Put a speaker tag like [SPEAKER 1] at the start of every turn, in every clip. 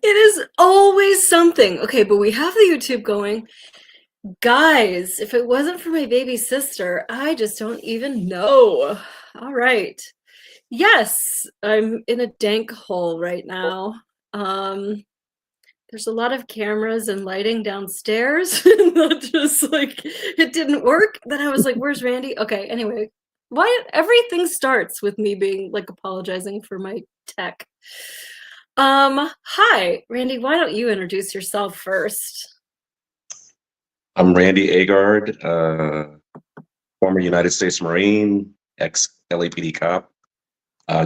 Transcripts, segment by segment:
[SPEAKER 1] It is always something. Okay, but we have the YouTube going. Guys, if it wasn't for my baby sister, I just don't even know. All right. Yes, I'm in a dank hole right now. Um, there's a lot of cameras and lighting downstairs. Not just like it didn't work. Then I was like, where's Randy? Okay, anyway. Why everything starts with me being like apologizing for my tech. Hi, Randy, why don't you introduce yourself first?
[SPEAKER 2] I'm Randy Agard, former United States Marine, ex-LAPD cop,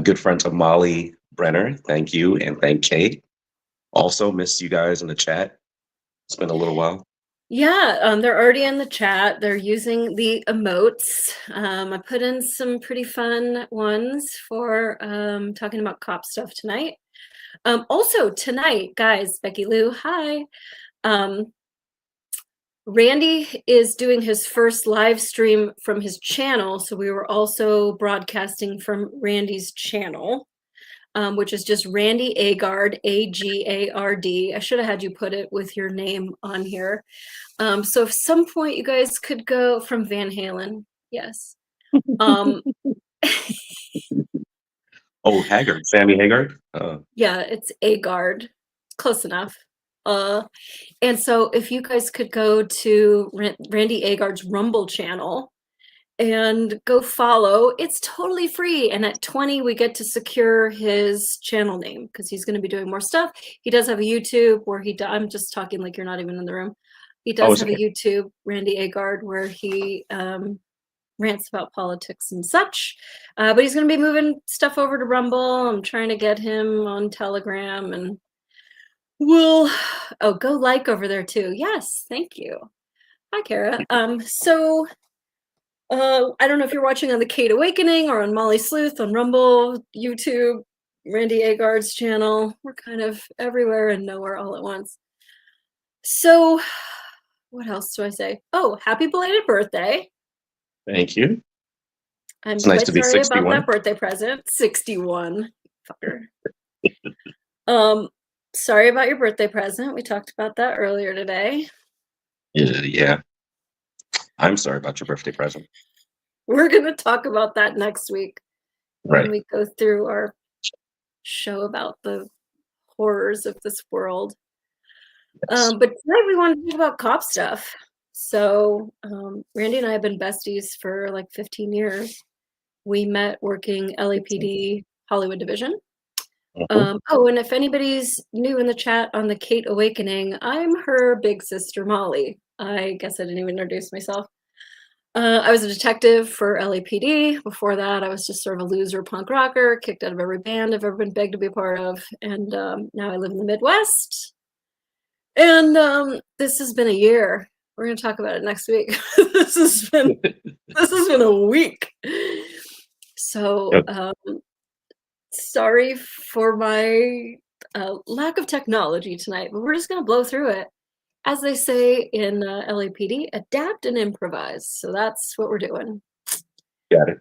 [SPEAKER 2] good friend to Molly Brenner. Thank you, and thank Kate. Also, missed you guys in the chat. It's been a little while.
[SPEAKER 1] Yeah, they're already in the chat. They're using the emotes. I put in some pretty fun ones for talking about cop stuff tonight. Also tonight, guys, Becky Lou, hi. Um, Randy is doing his first live stream from his channel, so we were also broadcasting from Randy's channel, which is just Randy Agard, Agard. I should have had you put it with your name on here. So if some point you guys could go from Van Halen, yes. Um,
[SPEAKER 2] Oh, Haggard, Sammy Haggard.
[SPEAKER 1] yeah, it's Agard, close enough. And so if you guys could go to Randy Agard's Rumble channel and go follow, it's totally free. And at 20, we get to secure his channel name because he's going to be doing more stuff. He does have a YouTube where I'm just talking like you're not even in the room. He
[SPEAKER 2] Oh,
[SPEAKER 1] does
[SPEAKER 2] it's
[SPEAKER 1] have a
[SPEAKER 2] okay.
[SPEAKER 1] YouTube, Randy Agard, where he rants about politics and such. But he's going to be moving stuff over to Rumble. I'm trying to get him on Telegram and we'll, oh, go like over there too. Yes, thank you. Hi, Kara. I don't know if you're watching on the Kate Awakening or on Molly Sleuth on Rumble, YouTube, Randy Agard's channel. We're kind of everywhere and nowhere all at once. So, what else do I say? Oh, happy belated birthday.
[SPEAKER 2] Thank you.
[SPEAKER 1] I'm
[SPEAKER 2] It's nice
[SPEAKER 1] quite
[SPEAKER 2] to be
[SPEAKER 1] sorry about
[SPEAKER 2] 61.
[SPEAKER 1] that birthday present. 61. Fucker. Um, sorry about your birthday present. We talked about that earlier today.
[SPEAKER 2] Yeah. I'm sorry about your birthday present.
[SPEAKER 1] We're gonna talk about that next week when
[SPEAKER 2] Right.
[SPEAKER 1] we go through our show about the horrors of this world.
[SPEAKER 2] Yes.
[SPEAKER 1] But tonight we want to talk about cop stuff. So Randy and I have been besties for like 15 years. We met working LAPD Hollywood Division.
[SPEAKER 2] Mhm.
[SPEAKER 1] Oh, and if anybody's new in the chat on the Kate Awakening, I'm her big sister Molly. I guess I didn't even introduce myself. I was a detective for LAPD. Before that, I was just sort of a loser punk rocker, kicked out of every band I've ever been begged to be a part of. And now I live in the Midwest. And this has been a year. We're going to talk about it next week. this has been a week. So
[SPEAKER 2] Yep.
[SPEAKER 1] sorry for my lack of technology tonight, but we're just going to blow through it. As they say in LAPD, adapt and improvise. So that's what we're doing.
[SPEAKER 2] Got it.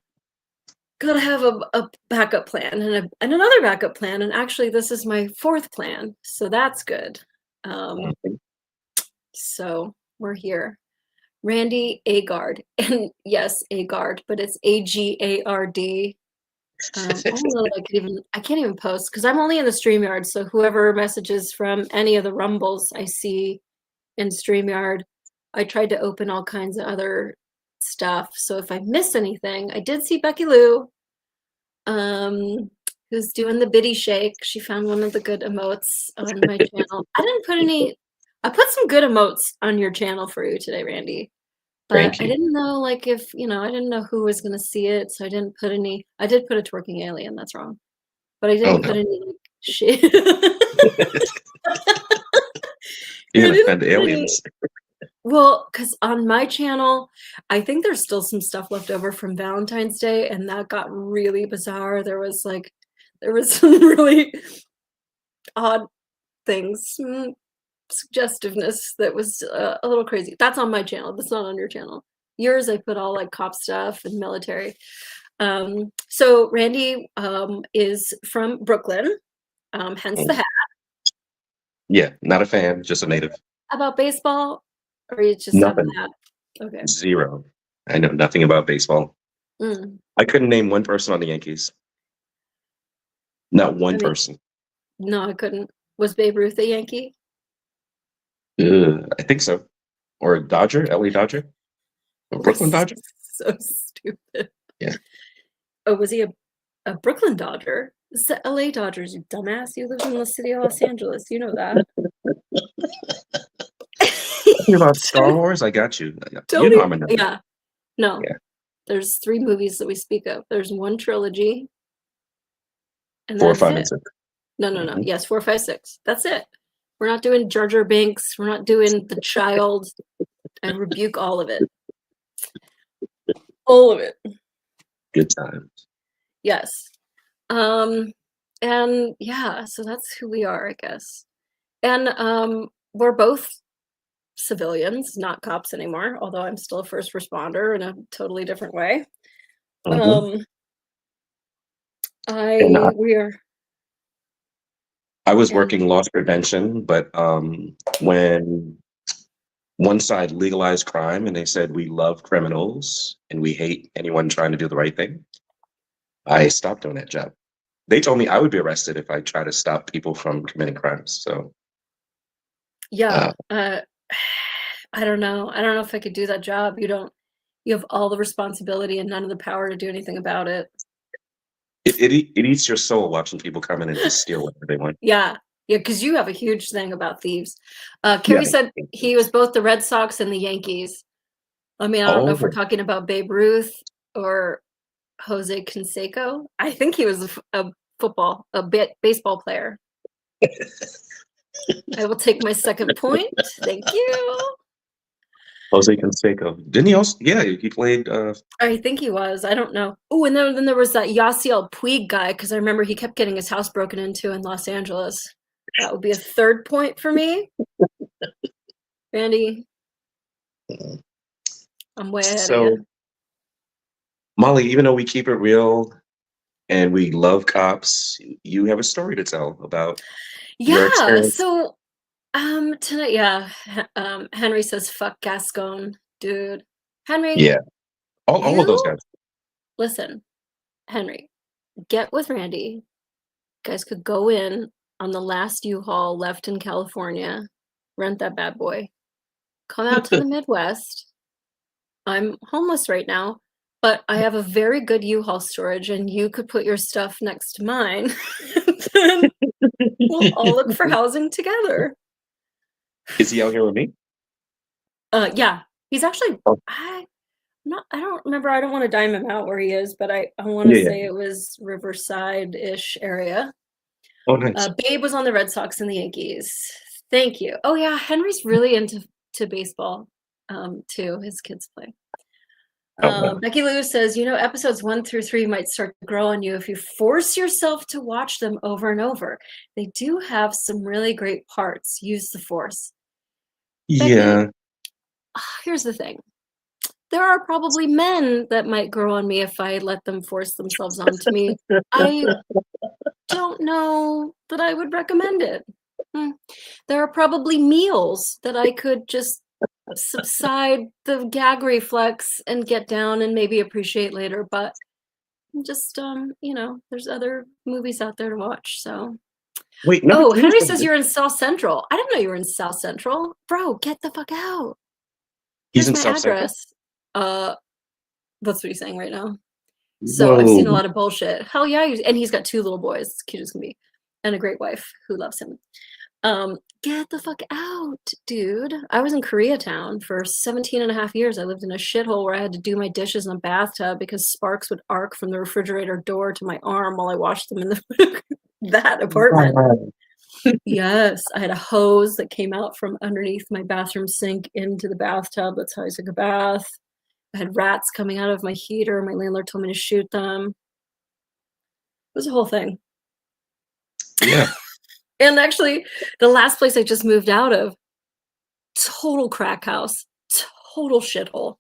[SPEAKER 1] Gotta have a backup plan and another backup plan. And actually, this is my fourth plan. So that's good.
[SPEAKER 2] Mhm.
[SPEAKER 1] So we're here. Randy Agard. And yes, Agard, but it's Agard. I don't know that I can't even post because I'm only in the StreamYard. So whoever messages from any of the rumbles I see in StreamYard, I tried to open all kinds of other stuff. So if I miss anything, I did see Becky Lou, who's doing the biddy shake. She found one of the good emotes on my channel. I put some good emotes on your channel for you today, Randy. But
[SPEAKER 2] Thank
[SPEAKER 1] I
[SPEAKER 2] you.
[SPEAKER 1] didn't know like if, I didn't know who was gonna see it, so I didn't put any. I did put a twerking alien, that's wrong. But I
[SPEAKER 2] Oh
[SPEAKER 1] didn't put
[SPEAKER 2] no.
[SPEAKER 1] any like shit.
[SPEAKER 2] You're
[SPEAKER 1] I
[SPEAKER 2] gonna
[SPEAKER 1] didn't
[SPEAKER 2] offend
[SPEAKER 1] put any.
[SPEAKER 2] aliens.
[SPEAKER 1] Well, because on my channel, I think there's still some stuff left over from Valentine's Day, and that got really bizarre. There was some really odd things, suggestiveness that was a little crazy. That's on my channel. That's not on your channel. Yours, I put all like cop stuff and military. So Randy is from Brooklyn, hence the hat.
[SPEAKER 2] Yeah, not a fan, just a native.
[SPEAKER 1] About baseball, or you just have
[SPEAKER 2] Nothing.
[SPEAKER 1] that? Okay.
[SPEAKER 2] Zero. I know nothing about baseball.
[SPEAKER 1] Mm.
[SPEAKER 2] I couldn't name one person on the Yankees. Not
[SPEAKER 1] I
[SPEAKER 2] one
[SPEAKER 1] mean,
[SPEAKER 2] person.
[SPEAKER 1] no, I couldn't. Was Babe Ruth a Yankee?
[SPEAKER 2] I think so. Or a Dodger, LA Dodger, a
[SPEAKER 1] We're
[SPEAKER 2] Brooklyn Dodger.
[SPEAKER 1] so stupid.
[SPEAKER 2] Yeah.
[SPEAKER 1] Oh, was he a Brooklyn Dodger? It's the LA Dodgers, you dumbass. You live in the city of Los Angeles. You know that.
[SPEAKER 2] Talking about Star Wars, I got you. You
[SPEAKER 1] Don't
[SPEAKER 2] know
[SPEAKER 1] even,
[SPEAKER 2] I'm a nerd.
[SPEAKER 1] yeah. No.
[SPEAKER 2] Yeah.
[SPEAKER 1] There's 3 movies that we speak of. There's one trilogy, and
[SPEAKER 2] 4,
[SPEAKER 1] that's
[SPEAKER 2] 5, and
[SPEAKER 1] it.
[SPEAKER 2] 6.
[SPEAKER 1] No.
[SPEAKER 2] Mhm.
[SPEAKER 1] Yes, 4, 5, 6. That's it. We're not doing Jar Jar Binks. We're not doing The Child. I rebuke all of it. All of it.
[SPEAKER 2] Good times.
[SPEAKER 1] Yes. And yeah, so that's who we are, I guess. And we're both civilians, not cops anymore, although I'm still a first responder in a totally different way.
[SPEAKER 2] Mhm.
[SPEAKER 1] Um
[SPEAKER 2] And
[SPEAKER 1] we are
[SPEAKER 2] I was
[SPEAKER 1] and
[SPEAKER 2] working loss prevention, but when one side legalized crime and they said we love criminals and we hate anyone trying to do the right thing, I stopped doing that job. They told me I would be arrested if I try to stop people from committing crimes. So,
[SPEAKER 1] yeah,
[SPEAKER 2] uh,
[SPEAKER 1] I don't know. I don't know if I could do that job. You have all the responsibility and none of the power to do anything about it.
[SPEAKER 2] it eats your soul watching people come in and just steal whatever they want.
[SPEAKER 1] Yeah. Yeah, because you have a huge thing about thieves.
[SPEAKER 2] Yeah.
[SPEAKER 1] Kerry said he was both the Red Sox and the Yankees. I mean, I don't know if we're
[SPEAKER 2] Oh,
[SPEAKER 1] talking about Babe Ruth or Jose Canseco. I think he was a baseball player. I will take my second point. Thank you.
[SPEAKER 2] Jose Canseco. Didn't he also? Yeah, he played.
[SPEAKER 1] I think he was. I don't know. Oh, and then there was that Yasiel Puig guy because I remember he kept getting his house broken into in Los Angeles. That would be a third point for me. Randy, I'm way ahead of
[SPEAKER 2] So,
[SPEAKER 1] you.
[SPEAKER 2] Molly, even though we keep it real and we love cops, you have a story to tell about your
[SPEAKER 1] Yeah.
[SPEAKER 2] experience.
[SPEAKER 1] So tonight, yeah. Henry says, "Fuck Gascon, dude." Henry,
[SPEAKER 2] Yeah, all of those
[SPEAKER 1] you
[SPEAKER 2] guys.
[SPEAKER 1] listen. Henry, get with Randy. You guys could go in on the last U-Haul left in California, rent that bad boy, come out to the Midwest. I'm homeless right now, but I have a very good U-Haul storage, and you could put your stuff next to mine. Then we'll all look for housing together.
[SPEAKER 2] Is he out here with me?
[SPEAKER 1] Yeah, he's actually.
[SPEAKER 2] Oh,
[SPEAKER 1] I don't remember. I don't want to dime him out where he is, but I want to
[SPEAKER 2] yeah, yeah.
[SPEAKER 1] say it was Riverside-ish area.
[SPEAKER 2] Oh, nice.
[SPEAKER 1] Babe was on the Red Sox and the Yankees. Thank you. Oh yeah, Henry's really into baseball too. His kids play.
[SPEAKER 2] Oh, wow.
[SPEAKER 1] Becky Lou says, episodes 1 through 3 might start to grow on you if you force yourself to watch them over and over. They do have some really great parts. Use the force. Becky,
[SPEAKER 2] Yeah.
[SPEAKER 1] here's the thing. There are probably men that might grow on me if I let them force themselves onto me. I don't know that I would recommend it. There are probably meals that I could just subside the gag reflex and get down and maybe appreciate later, but just there's other movies out there to watch. So
[SPEAKER 2] Wait, number
[SPEAKER 1] oh,
[SPEAKER 2] three is
[SPEAKER 1] Henry
[SPEAKER 2] the
[SPEAKER 1] says you're in South Central. I didn't know you were in South Central. Bro, get the fuck out.
[SPEAKER 2] he's
[SPEAKER 1] Here's
[SPEAKER 2] in
[SPEAKER 1] my
[SPEAKER 2] South Central.
[SPEAKER 1] address. Uh that's what he's saying right now. So I've seen a
[SPEAKER 2] Whoa.
[SPEAKER 1] lot of bullshit. Hell yeah, and he's got 2 little boys, cute as can be, and a great wife who loves him. Get the fuck out, dude. I was in Koreatown for 17 and a half years. I lived in a shithole where I had to do my dishes in a bathtub because sparks would arc from the refrigerator door to my arm while I washed them in that apartment.
[SPEAKER 2] Wow.
[SPEAKER 1] Yes, I had a hose that came out from underneath my bathroom sink into the bathtub. That's how I took a bath. I had rats coming out of my heater. My landlord told me to shoot them. It was a whole thing.
[SPEAKER 2] Yeah.
[SPEAKER 1] And actually, the last place I just moved out of, total crack house, total shithole,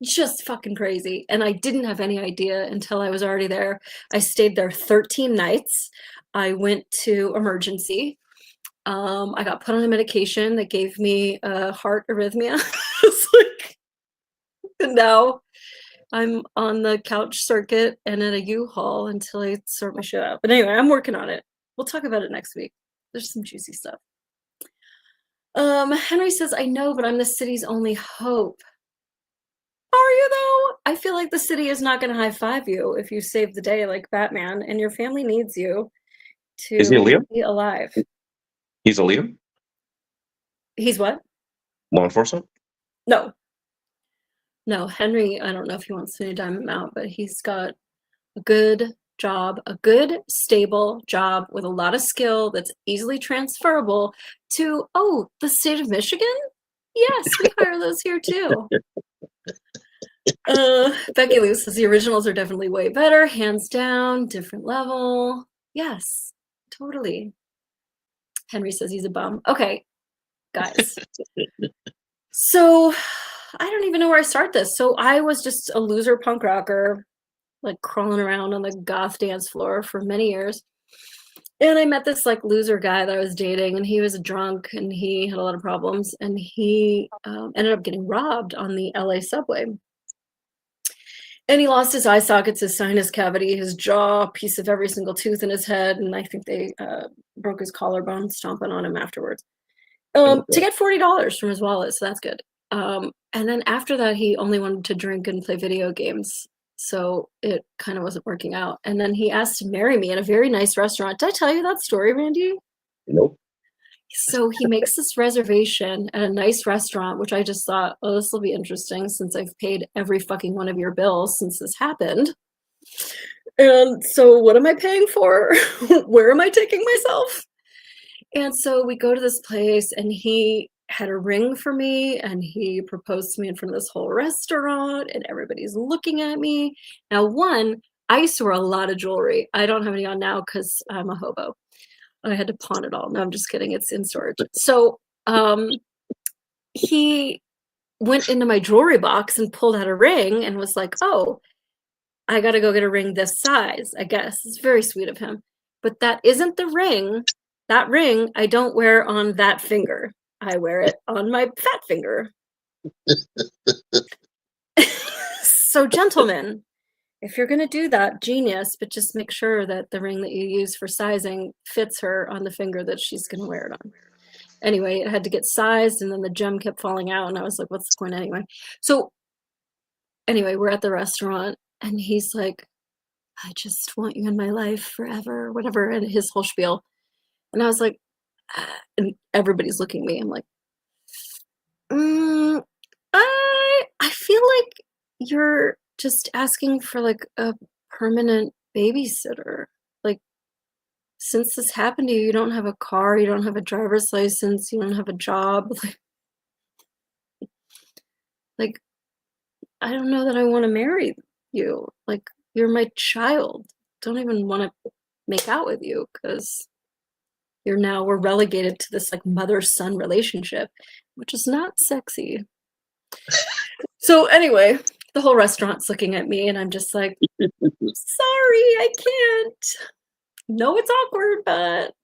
[SPEAKER 1] just fucking crazy. And I didn't have any idea until I was already there. I stayed there 13 nights. I went to emergency. I got put on a medication that gave me a heart arrhythmia. It's like, and now I'm on the couch circuit and at a U-Haul until I sort my shit out. But anyway, I'm working on it. We'll talk about it next week. There's some juicy stuff. Henry says, I know, but I'm the city's only hope. Are you though? I feel like the city is not going to high five you if you save the day like Batman, and your family needs you
[SPEAKER 2] Is he a
[SPEAKER 1] to
[SPEAKER 2] Leo?
[SPEAKER 1] be alive.
[SPEAKER 2] He's a Leo?
[SPEAKER 1] He's what?
[SPEAKER 2] Law enforcement?
[SPEAKER 1] No. No, Henry, I don't know if he wants me to dime him out, but he's got a good job, a good, stable job with a lot of skill that's easily transferable to, oh, the state of Michigan? Yes, we hire those here too. Becky Lou says the originals are definitely way better, hands down, different level. Yes, totally. Henry says he's a bum. Okay, guys. So I don't even know where I start this. So I was just a loser punk rocker, like crawling around on the goth dance floor for many years. And I met this like loser guy that I was dating, and he was a drunk and he had a lot of problems, and he ended up getting robbed on the LA subway. And he lost his eye sockets, his sinus cavity, his jaw, a piece of every single tooth in his head, and I think they broke his collarbone stomping on him afterwards. To get $40 from his wallet, so that's good. And then after that, he only wanted to drink and play video games, so it kind of wasn't working out. And then he asked to marry me at a very nice restaurant. Did I tell you that story, Randy?
[SPEAKER 2] Nope.
[SPEAKER 1] So he makes this reservation at a nice restaurant, which I just thought, oh, this will be interesting since I've paid every fucking one of your bills since this happened. And so what am I paying for? Where am I taking myself? And so we go to this place, and he had a ring for me, and he proposed to me in front of this whole restaurant, and everybody's looking at me. Now, one, I used to wear a lot of jewelry. I don't have any on now because I'm a hobo. I had to pawn it all. No, I'm just kidding. It's in storage. So he went into my jewelry box and pulled out a ring and was like, oh, I got to go get a ring this size, I guess. It's very sweet of him. But that isn't the ring. That ring I don't wear on that finger. I wear it on my fat finger. So, gentlemen, if you're going to do that, genius, but just make sure that the ring that you use for sizing fits her on the finger that she's going to wear it on. Anyway, it had to get sized, and then the gem kept falling out, and I was like, what's the point anyway? So anyway, we're at the restaurant, and he's like, I just want you in my life forever, whatever, and his whole spiel. And I was like, and everybody's looking at me. I'm like, I feel like you're just asking for like a permanent babysitter. Like, since this happened to you, you don't have a car, you don't have a driver's license, you don't have a job. Like I don't know that I want to marry you. Like, you're my child. Don't even want to make out with you because we're relegated to this like mother-son relationship, which is not sexy. So anyway, the whole restaurant's looking at me, and I'm just like, sorry, I can't. No, it's awkward, but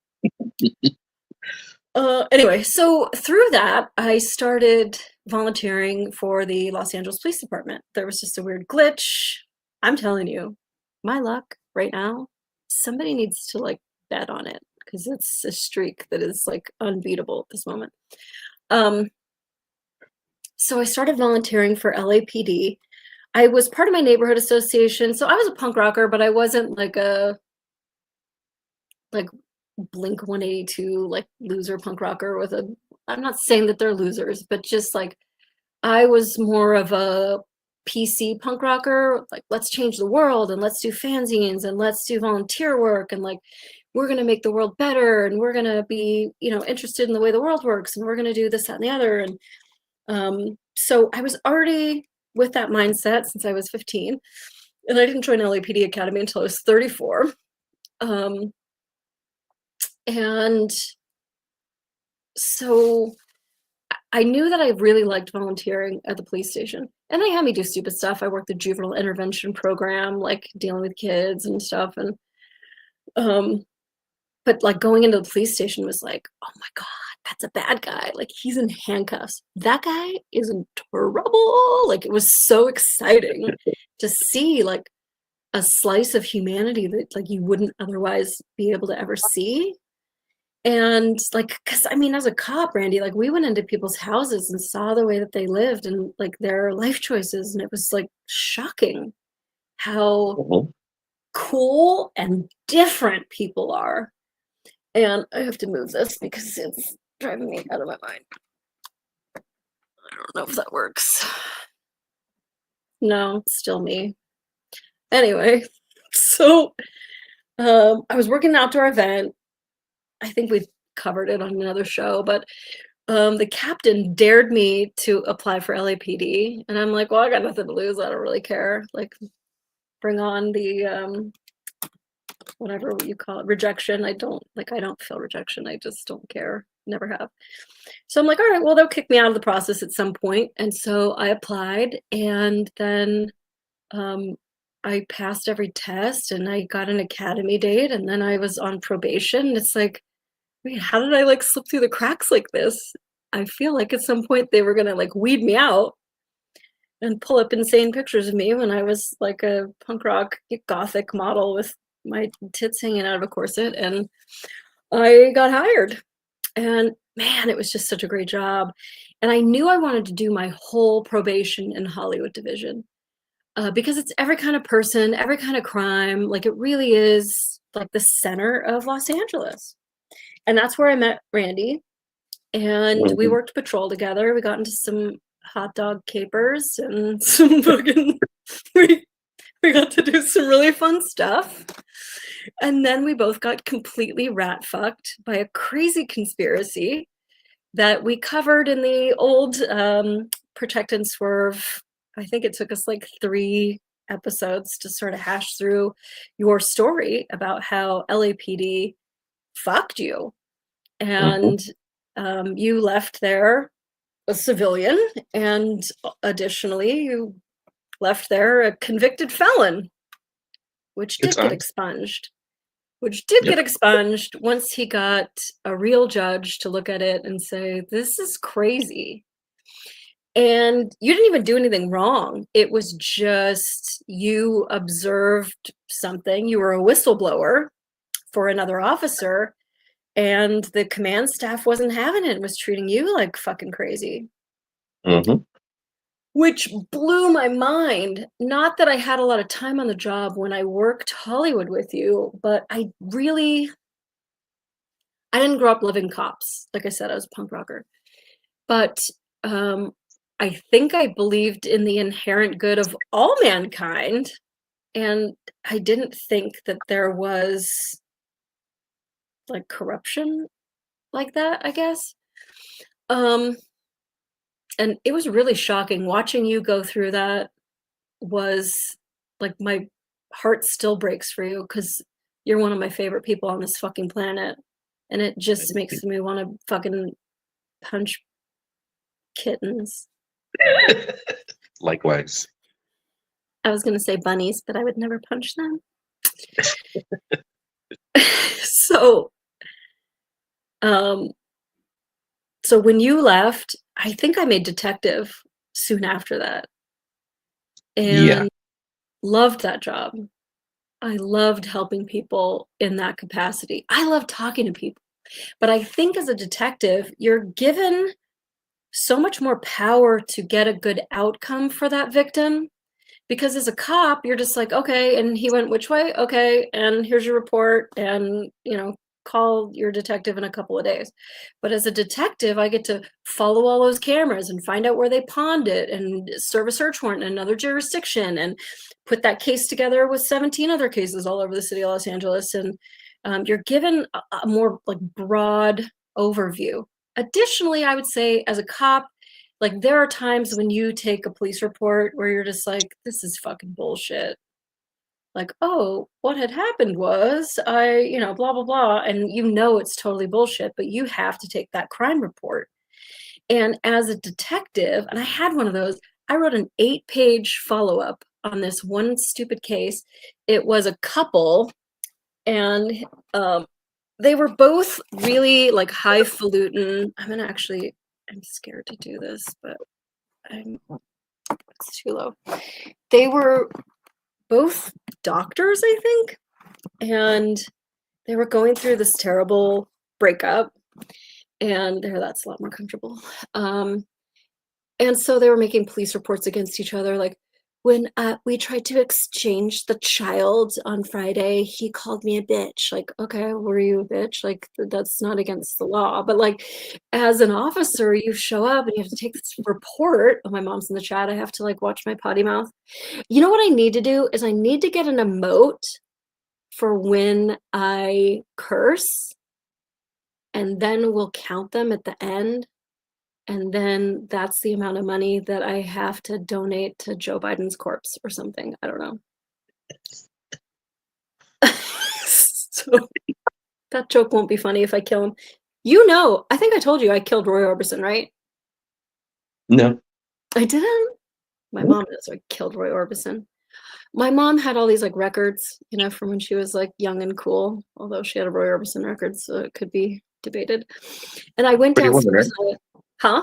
[SPEAKER 1] anyway, so through that, I started volunteering for the Los Angeles Police Department. There was just a weird glitch. I'm telling you, my luck right now, somebody needs to like bet on it because it's a streak that is like unbeatable at this moment. So I started volunteering for LAPD. I was part of my neighborhood association. So I was a punk rocker, but I wasn't like a Blink 182 like loser punk rocker with a, I'm not saying that they're losers, but just like I was more of a PC punk rocker, like let's change the world and let's do fanzines and let's do volunteer work and like we're going to make the world better and we're going to be, interested in the way the world works and we're going to do this, that, and the other. And so I was already with that mindset since I was 15, and I didn't join LAPD Academy until I was 34. And so I knew that I really liked volunteering at the police station, and they had me do stupid stuff. I worked the juvenile intervention program, like dealing with kids and stuff. And, but but like going into the police station was like, oh my God, that's a bad guy. Like he's in handcuffs. That guy is in trouble. Like it was so exciting to see like a slice of humanity that like you wouldn't otherwise be able to ever see. And like, because I mean, as a cop, Randy, like we went into people's houses and saw the way that they lived and like their life choices, and it was like shocking how
[SPEAKER 2] Mhm.
[SPEAKER 1] cool and different people are. And I have to move this because it's driving me out of my mind. I don't know if that works. No, it's still me. Anyway, so I was working an outdoor event. I think we've covered it on another show, but the captain dared me to apply for LAPD, and I'm like, well, I got nothing to lose. I don't really care. Like, bring on the whatever you call it, rejection. I don't feel rejection. I just don't care. Never have. So I'm like, all right, well, they'll kick me out of the process at some point. And so I applied, and then I passed every test, and I got an academy date, and then I was on probation. It's like, wait, how did I like slip through the cracks like this? I feel like at some point they were gonna like weed me out and pull up insane pictures of me when I was like a punk rock gothic model with my tits hanging out of a corset, and I got hired. And man, it was just such a great job. And I knew I wanted to do my whole probation in Hollywood division because it's every kind of person, every kind of crime. Like it really is like the center of Los Angeles. And that's where I met Randy. And we
[SPEAKER 2] Mhm.
[SPEAKER 1] worked patrol together. We got into some hot dog capers and some fucking, we, we got to do some really fun stuff. And then we both got completely rat fucked by a crazy conspiracy that we covered in the old Protect and Swerve. I think it took us like 3 episodes to sort of hash through your story about how LAPD fucked you.
[SPEAKER 2] Mhm.
[SPEAKER 1] And you left there a civilian, and additionally, you left there a convicted felon, which
[SPEAKER 2] Good
[SPEAKER 1] did get
[SPEAKER 2] times.
[SPEAKER 1] expunged. Which did get
[SPEAKER 2] Yep.
[SPEAKER 1] expunged once he got a real judge to look at it and say, this is crazy. And you didn't even do anything wrong. It was just you observed something. You were a whistleblower for another officer, and the command staff wasn't having it and was treating you like fucking crazy.
[SPEAKER 2] Mhm.
[SPEAKER 1] Which blew my mind. Not that I had a lot of time on the job when I worked Hollywood with you, but I didn't grow up loving cops. Like I said, I was a punk rocker. But I think I believed in the inherent good of all mankind. And I didn't think that there was like corruption like that, I guess. Um, and it was really shocking watching you go through that. Was like my heart still breaks for you because you're one of my favorite people on this fucking planet. And it just makes me want to fucking punch kittens.
[SPEAKER 2] Likewise.
[SPEAKER 1] I was going to say bunnies, but I would never punch them. So, um, so when you left, I think I made detective soon after that,
[SPEAKER 2] Yeah.
[SPEAKER 1] and loved that job. I loved helping people in that capacity. I love talking to people, but I think as a detective, you're given so much more power to get a good outcome for that victim. Because as a cop, you're just like, okay, and he went which way? Okay, and here's your report, and call your detective in a couple of days. But as a detective, I get to follow all those cameras and find out where they pawned it and serve a search warrant in another jurisdiction and put that case together with 17 other cases all over the city of Los Angeles. And you're given a more like broad overview. Additionally, I would say as a cop, like there are times when you take a police report where you're just like, this is fucking bullshit. Like, oh, what had happened was blah, blah, blah. And it's totally bullshit, but you have to take that crime report. And as a detective, and I had one of those, I wrote an 8-page follow-up on this one stupid case. It was a couple, and they were both really like highfalutin. I'm scared to do this, but it's too low. They were both doctors, I think, and they were going through this terrible breakup, and that's a lot more comfortable. And so they were making police reports against each other. Like, when we tried to exchange the child on Friday, he called me a bitch. Like, okay, were you a bitch? Like, that's not against the law. But like, as an officer, you show up and you have to take this report. Oh, my mom's in the chat. I have to like watch my potty mouth. You know what I need to do is I need to get an emote for when I curse, and then we'll count them at the end. And then that's the amount of money that I have to donate to Joe Biden's corpse or something. I don't know. So that joke won't be funny if I kill him. You know, I think I told you I killed Roy Orbison, right?
[SPEAKER 2] No.
[SPEAKER 1] I didn't. My mom knows I killed Roy Orbison. My mom had all these like records, you know, from when she was like young and cool, although she had a Roy Orbison record, so it could be debated. And I went
[SPEAKER 2] Pretty Woman,
[SPEAKER 1] downstairs.
[SPEAKER 2] right?
[SPEAKER 1] Huh?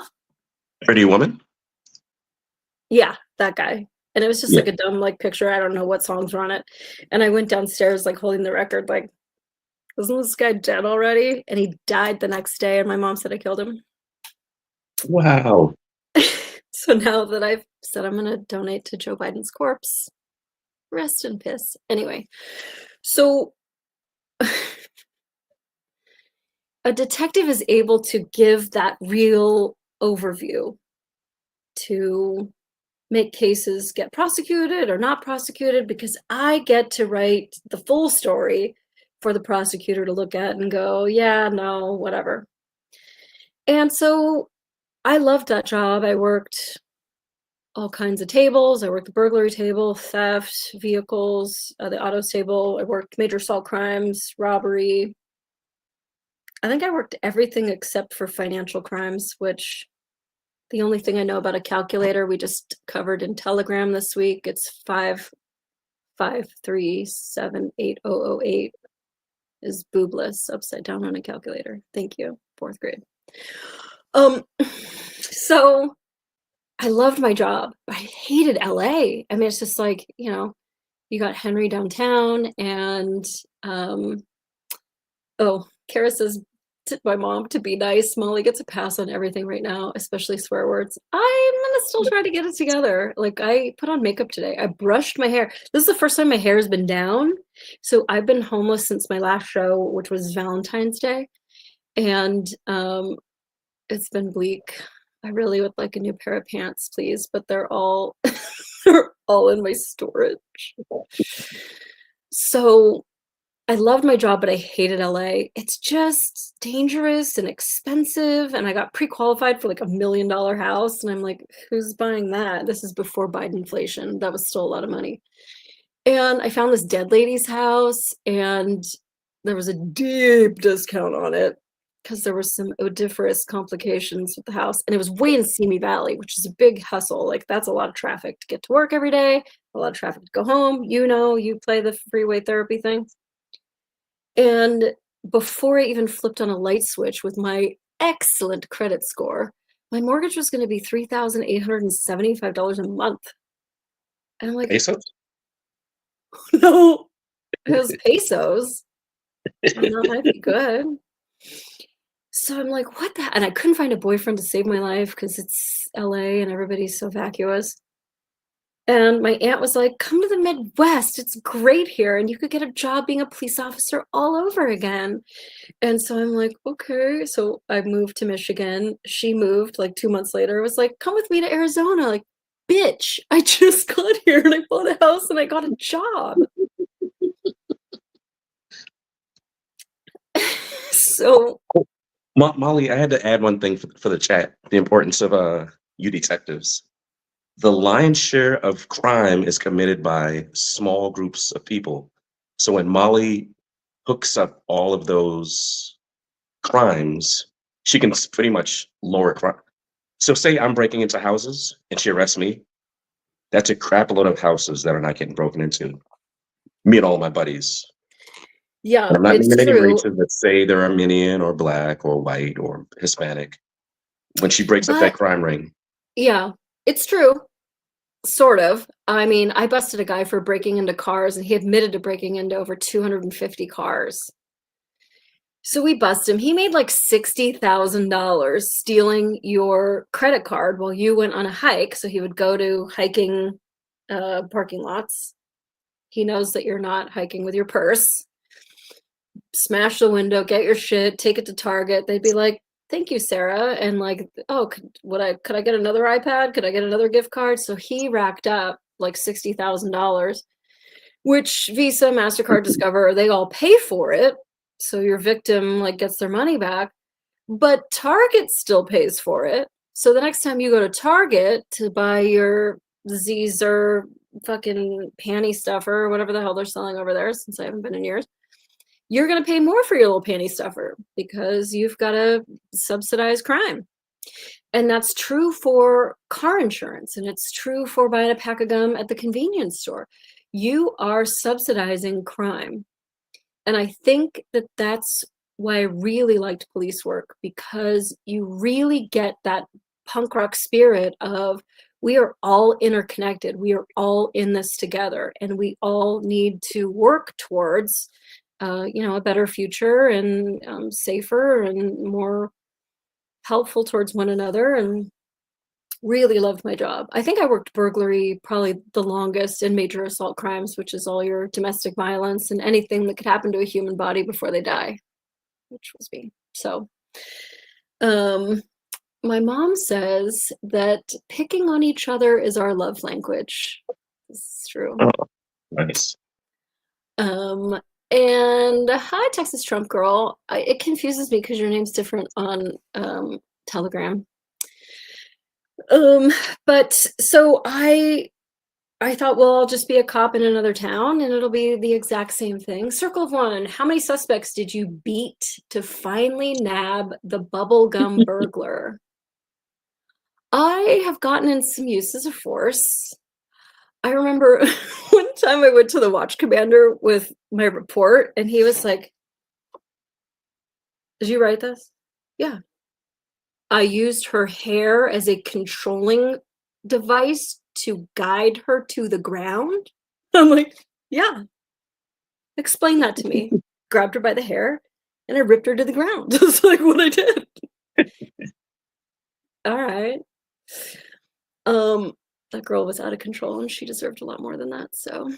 [SPEAKER 2] Pretty Woman?
[SPEAKER 1] Yeah, that guy. And it was just
[SPEAKER 2] Yeah.
[SPEAKER 1] like a dumb like picture. I don't know what songs were on it. And I went downstairs like holding the record, like, isn't this guy dead already? And he died the next day, and my mom said I killed him.
[SPEAKER 2] Wow.
[SPEAKER 1] So now that I've said I'm gonna donate to Joe Biden's corpse, rest in piss. Anyway, so a detective is able to give that real overview to make cases get prosecuted or not prosecuted, because I get to write the full story for the prosecutor to look at and go, yeah, no, whatever. And so I loved that job. I worked all kinds of tables. I worked the burglary table, theft, vehicles, the autos table. I worked major assault crimes, robbery. I think I worked everything except for financial crimes, which the only thing I know about a calculator we just covered in Telegram this week. It's 5537808 is boobless upside down on a calculator. Thank you, 4th grade. So I loved my job. I hated LA. I mean, it's just like, you know, you got Henry downtown, and Kara says to my mom to be nice. Molly gets a pass on everything right now, especially swear words. I'm gonna still try to get it together. Like, I put on makeup today. I brushed my hair. This is the first time my hair has been down. So I've been homeless since my last show, which was Valentine's Day. And it's been bleak. I really would like a new pair of pants, please, but they're all they're all in my storage. So I loved my job, but I hated LA. It's just dangerous and expensive. And I got pre-qualified for like $1 million house. And I'm like, who's buying that? This is before Biden inflation. That was still a lot of money. And I found this dead lady's house, and there was a deep discount on it because there were some odoriferous complications with the house. And it was way in Simi Valley, which is a big hustle. Like, that's a lot of traffic to get to work every day, a lot of traffic to go home. You know, you play the freeway therapy thing. And before I even flipped on a light switch with my excellent credit score, my mortgage was going to be $3,875 a month. And I'm like,
[SPEAKER 2] Pesos?
[SPEAKER 1] no, it was pesos. And that might be good. So I'm like, what the? And I couldn't find a boyfriend to save my life because it's LA and everybody's so vacuous. And my aunt was like, come to the Midwest. It's great here. And you could get a job being a police officer all over again. And so I'm like, okay. So I moved to Michigan. She moved like 2 months later. It was like, come with me to Arizona. Like, bitch, I just got here and I bought a house and I got a job. So
[SPEAKER 2] Molly, I had to add one thing for the chat, the importance of you detectives. The lion's share of crime is committed by small groups of people. So when Molly hooks up all of those crimes, she can pretty much lower crime. So say I'm breaking into houses and she arrests me. That's a crap load of houses that are not getting broken into. Me and all my buddies.
[SPEAKER 1] Yeah,
[SPEAKER 2] And I'm not
[SPEAKER 1] it's
[SPEAKER 2] naming any
[SPEAKER 1] true.
[SPEAKER 2] races that say they're Armenian or black or white or Hispanic. When she breaks up that
[SPEAKER 1] But
[SPEAKER 2] crime ring,
[SPEAKER 1] yeah, it's true. Sort of. I mean, I busted a guy for breaking into cars, and he admitted to breaking into over 250 cars. So we bust him. He made like $60,000 stealing your credit card while you went on a hike. So he would go to hiking parking lots. He knows that you're not hiking with your purse. Smash the window, get your shit, take it to Target. They'd be like, "Thank you, Sarah." And like, "Oh, could I get another iPad? Could I get another gift card?" So he racked up like $60,000, which Visa, MasterCard, Discover, they all pay for it. So your victim like gets their money back, but Target still pays for it. So the next time you go to Target to buy your Zzer fucking panty stuffer or whatever the hell they're selling over there, since I haven't been in years, you're going to pay more for your little panty stuffer because you've got to subsidize crime. And that's true for car insurance, and it's true for buying a pack of gum at the convenience store. You are subsidizing crime. And I think that that's why I really liked police work, because you really get that punk rock spirit of we are all interconnected. We are all in this together, and we all need to work towards a better future and safer and more helpful towards one another. And really loved my job. I think I worked burglary probably the longest, in major assault crimes, which is all your domestic violence and anything that could happen to a human body before they die, which was me. So my mom says that picking on each other is our love language. This is true.
[SPEAKER 2] oh, nice.
[SPEAKER 1] Um, and hi, Texas Trump girl. It confuses me because your name's different on Telegram. But so I thought, well, I'll just be a cop in another town and it'll be the exact same thing. Circle of one. How many suspects did you beat to finally nab the bubblegum burglar? I have gotten in some uses of force. I remember one time I went to the watch commander with my report, and he was like, "Did you write this?" Yeah. I used her hair as a controlling device to guide her to the ground. I'm like, "Yeah, explain that to me." Grabbed her by the hair and I ripped her to the ground. That's like what I did. All right. That girl was out of control and she deserved a lot more than that. So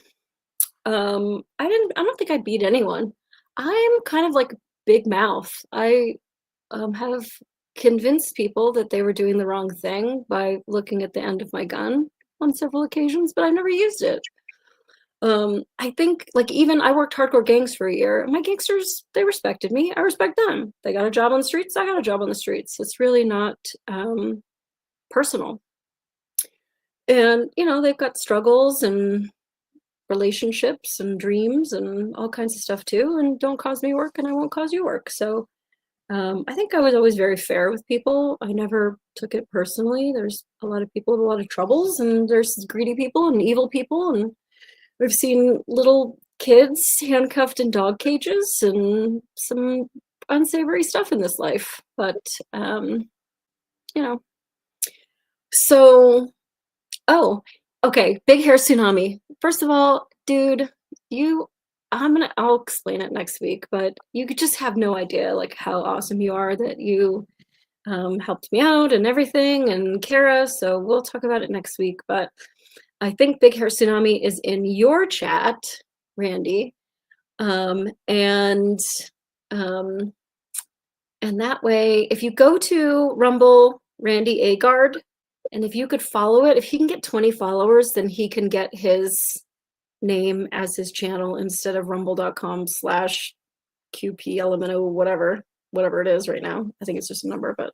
[SPEAKER 1] I don't think I beat anyone. I'm kind of like big mouth. I have convinced people that they were doing the wrong thing by looking at the end of my gun on several occasions, but I've never used it. I think like even I worked hardcore gangs for a year. My gangsters, they respected me. I respect them. They got a job on the streets. I got a job on the streets. It's really not personal. And they've got struggles and relationships and dreams and all kinds of stuff too. And don't cause me work, and I won't cause you work. So I think I was always very fair with people. I never took it personally. There's a lot of people with a lot of troubles, and there's greedy people and evil people, and we've seen little kids handcuffed in dog cages and some unsavory stuff in this life. But, you know, so, oh, okay. Big hair tsunami. First of all, dude, I'll explain it next week, but you could just have no idea like how awesome you are, that you helped me out and everything, and Kara. So we'll talk about it next week. But I think Big Hair Tsunami is in your chat, Randy. And that way, if you go to Rumble, Randy Agard, and if you could follow it, if he can get 20 followers, then he can get his name as his channel instead of rumble.com/QPLMNO, whatever it is right now. I think it's just a number, but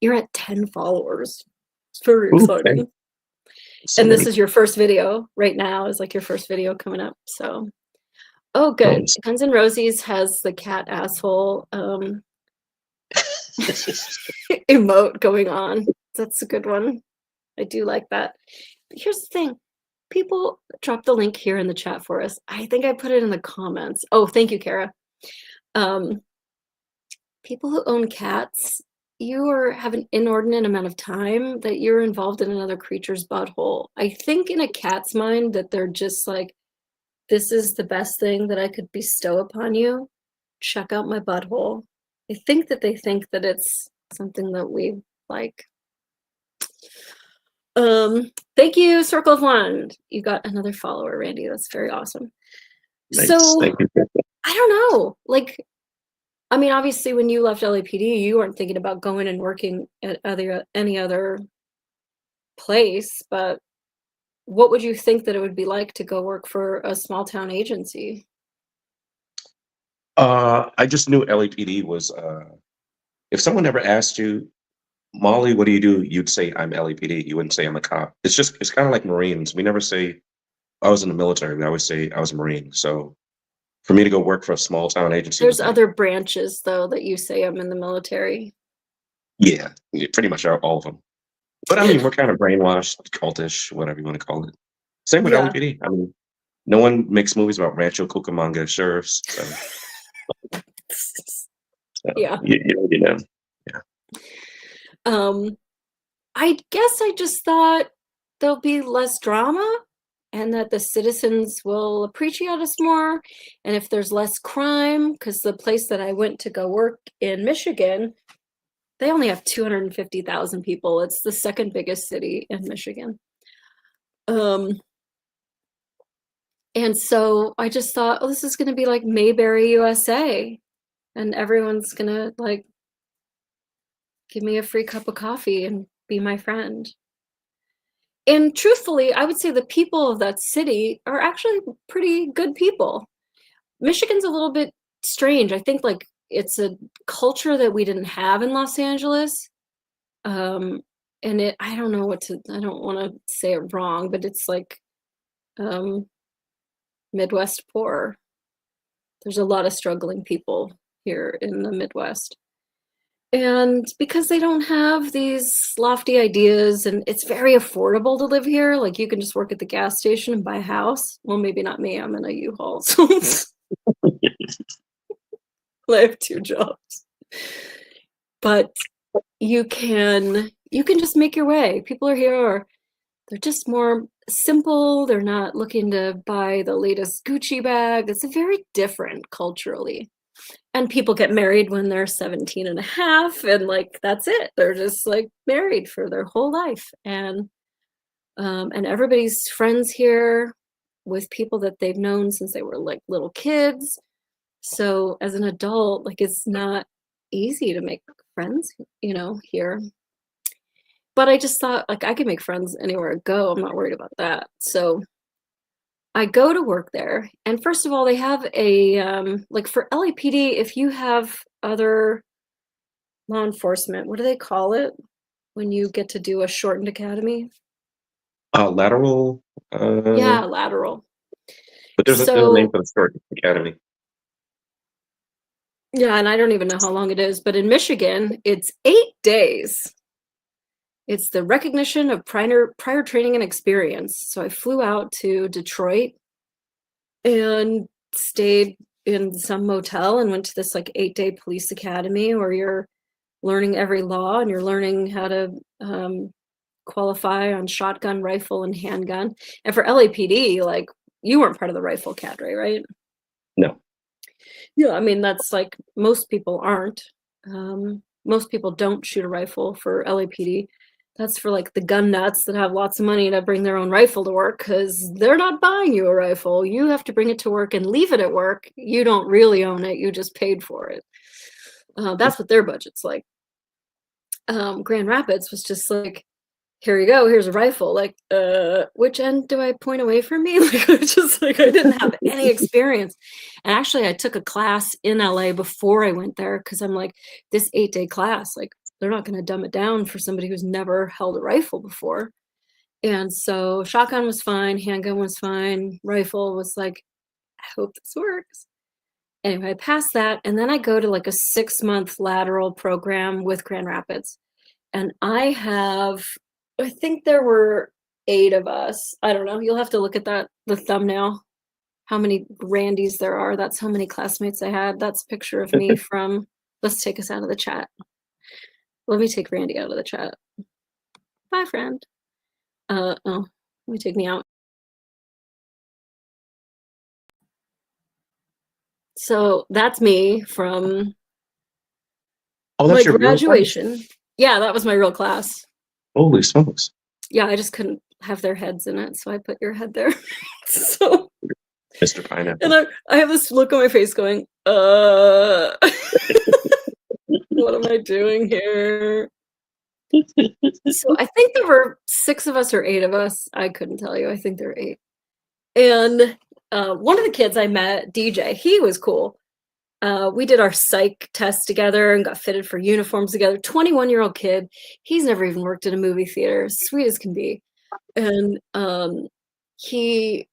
[SPEAKER 1] you're at 10 followers. It's very exciting.
[SPEAKER 2] Okay. So
[SPEAKER 1] And this
[SPEAKER 2] many
[SPEAKER 1] is your first video right now, is like your first video coming up. So, oh, good.
[SPEAKER 2] phones.
[SPEAKER 1] Guns N' Roses has the cat asshole emote going on. That's a good one. I do like that. But here's the thing. People drop the link here in the chat for us. I think I put it in the comments. Oh, thank you, Kara. People who own cats, have an inordinate amount of time that you're involved in another creature's butthole. I think in a cat's mind that they're just like, this is the best thing that I could bestow upon you. Check out my butthole. I think that they think that it's something that we like. Thank you, Circle of One. You got another follower, Randy. That's very awesome.
[SPEAKER 2] Nice.
[SPEAKER 1] So
[SPEAKER 2] Thank you.
[SPEAKER 1] I don't know. Like, I mean, obviously, when you left LAPD, you weren't thinking about going and working at any other place. But what would you think that it would be like to go work for a small town agency?
[SPEAKER 2] I just knew LAPD was. If someone ever asked you, Molly, what do you do? You'd say, I'm LAPD. You wouldn't say I'm a cop. It's kind of like Marines. We never say I was in the military. We always say I was a Marine. So for me to go work for a small town agency,
[SPEAKER 1] There's other branches though that you say I'm in the military.
[SPEAKER 2] Yeah, pretty much all of them. But I mean, we're kind of brainwashed, cultish, whatever you want to call it. Same with
[SPEAKER 1] Yeah.
[SPEAKER 2] LAPD. I mean, no one makes movies about Rancho Cucamonga sheriffs. So,
[SPEAKER 1] Yeah.
[SPEAKER 2] You know.
[SPEAKER 1] I guess I just thought there'll be less drama and that the citizens will appreciate us more. And if there's less crime, because the place that I went to go work in Michigan, they only have 250,000 people. It's the second biggest city in Michigan. And so I just thought, oh, this is going to be like Mayberry, USA. And everyone's going to like give me a free cup of coffee and be my friend. And truthfully, I would say the people of that city are actually pretty good people. Michigan's a little bit strange. I think like it's a culture that we didn't have in Los Angeles. And I don't know I don't want to say it wrong, but it's like Midwest poor. There's a lot of struggling people here in the Midwest. And because they don't have these lofty ideas and it's very affordable to live here, like you can just work at the gas station and buy a house. Well, maybe not me, I'm in a U-Haul. So I have 2 jobs. But you can just make your way. People are here, they're just more simple. They're not looking to buy the latest Gucci bag. It's very different culturally. And people get married when they're 17 and a half, and like that's it. They're just like married for their whole life. And everybody's friends here with people that they've known since they were like little kids. So as an adult, like it's not easy to make friends, here. But I just thought like I could make friends anywhere I go. I'm not worried about that. So I go to work there, and first of all, they have a like for LAPD, if you have other law enforcement, what do they call it when you get to do a shortened academy?
[SPEAKER 2] Lateral.
[SPEAKER 1] Yeah, lateral.
[SPEAKER 2] But there's a name for the short academy.
[SPEAKER 1] Yeah, and I don't even know how long it is, but in Michigan, it's 8 days. It's the recognition of prior training and experience. So I flew out to Detroit and stayed in some motel and went to this like 8-day police academy where you're learning every law and you're learning how to qualify on shotgun, rifle, and handgun. And for LAPD, like you weren't part of the rifle cadre, right?
[SPEAKER 2] No.
[SPEAKER 1] Yeah, I mean that's like most people aren't. Most people don't shoot a rifle for LAPD. That's for like the gun nuts that have lots of money to bring their own rifle to work because they're not buying you a rifle. You have to bring it to work and leave it at work. You don't really own it. You just paid for it. That's what their budget's like. Grand Rapids was just like, here you go, here's a rifle. Like, which end do I point away from me? Like, I just like, I didn't have any experience. And actually, I took a class in LA before I went there because I'm like, this 8-day class, like, they're not going to dumb it down for somebody who's never held a rifle before. And so shotgun was fine, handgun was fine, rifle was like, I hope this works. Anyway, I passed that, and then I go to like a 6-month lateral program with Grand Rapids. And I think there were 8 of us. I don't know. You'll have to look at the thumbnail. How many Randys there are. That's how many classmates I had. That's a picture of me from, let's take us out of the chat. Let me take Randy out of the chat. Bye, friend. Oh, let me take me out. So that's me from my
[SPEAKER 2] your real class?
[SPEAKER 1] graduation. Yeah, that was my real class.
[SPEAKER 2] Holy smokes.
[SPEAKER 1] Yeah, I just couldn't have their heads in it, so I put your head there. So
[SPEAKER 2] Mr. Pineapple.
[SPEAKER 1] and I have this look on my face going, what am I doing here? So I think there were 6 of us or 8 of us. I couldn't tell you. I think there were 8. And one of the kids I met, DJ, he was cool. We did our psych test together and got fitted for uniforms together. 21-year-old kid. He's never even worked in a movie theater. Sweet as can be. And he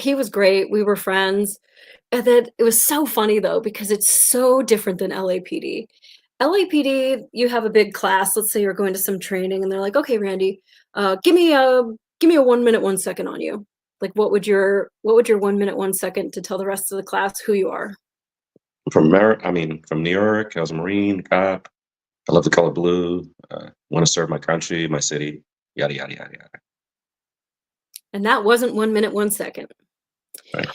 [SPEAKER 1] was great. We were friends. And then it was so funny though, because it's so different than LAPD. LAPD, you have a big class. Let's say you're going to some training and they're like, okay, Randy, give me a 1 minute, 1 second on you. Like, what would your 1 minute, 1 second to tell the rest of the class who you are?
[SPEAKER 2] From New York. I was a Marine, cop. I love the color blue. Want to serve my country, my city, yada, yada, yada, yada.
[SPEAKER 1] And that wasn't 1 minute, 1 second.
[SPEAKER 2] Right.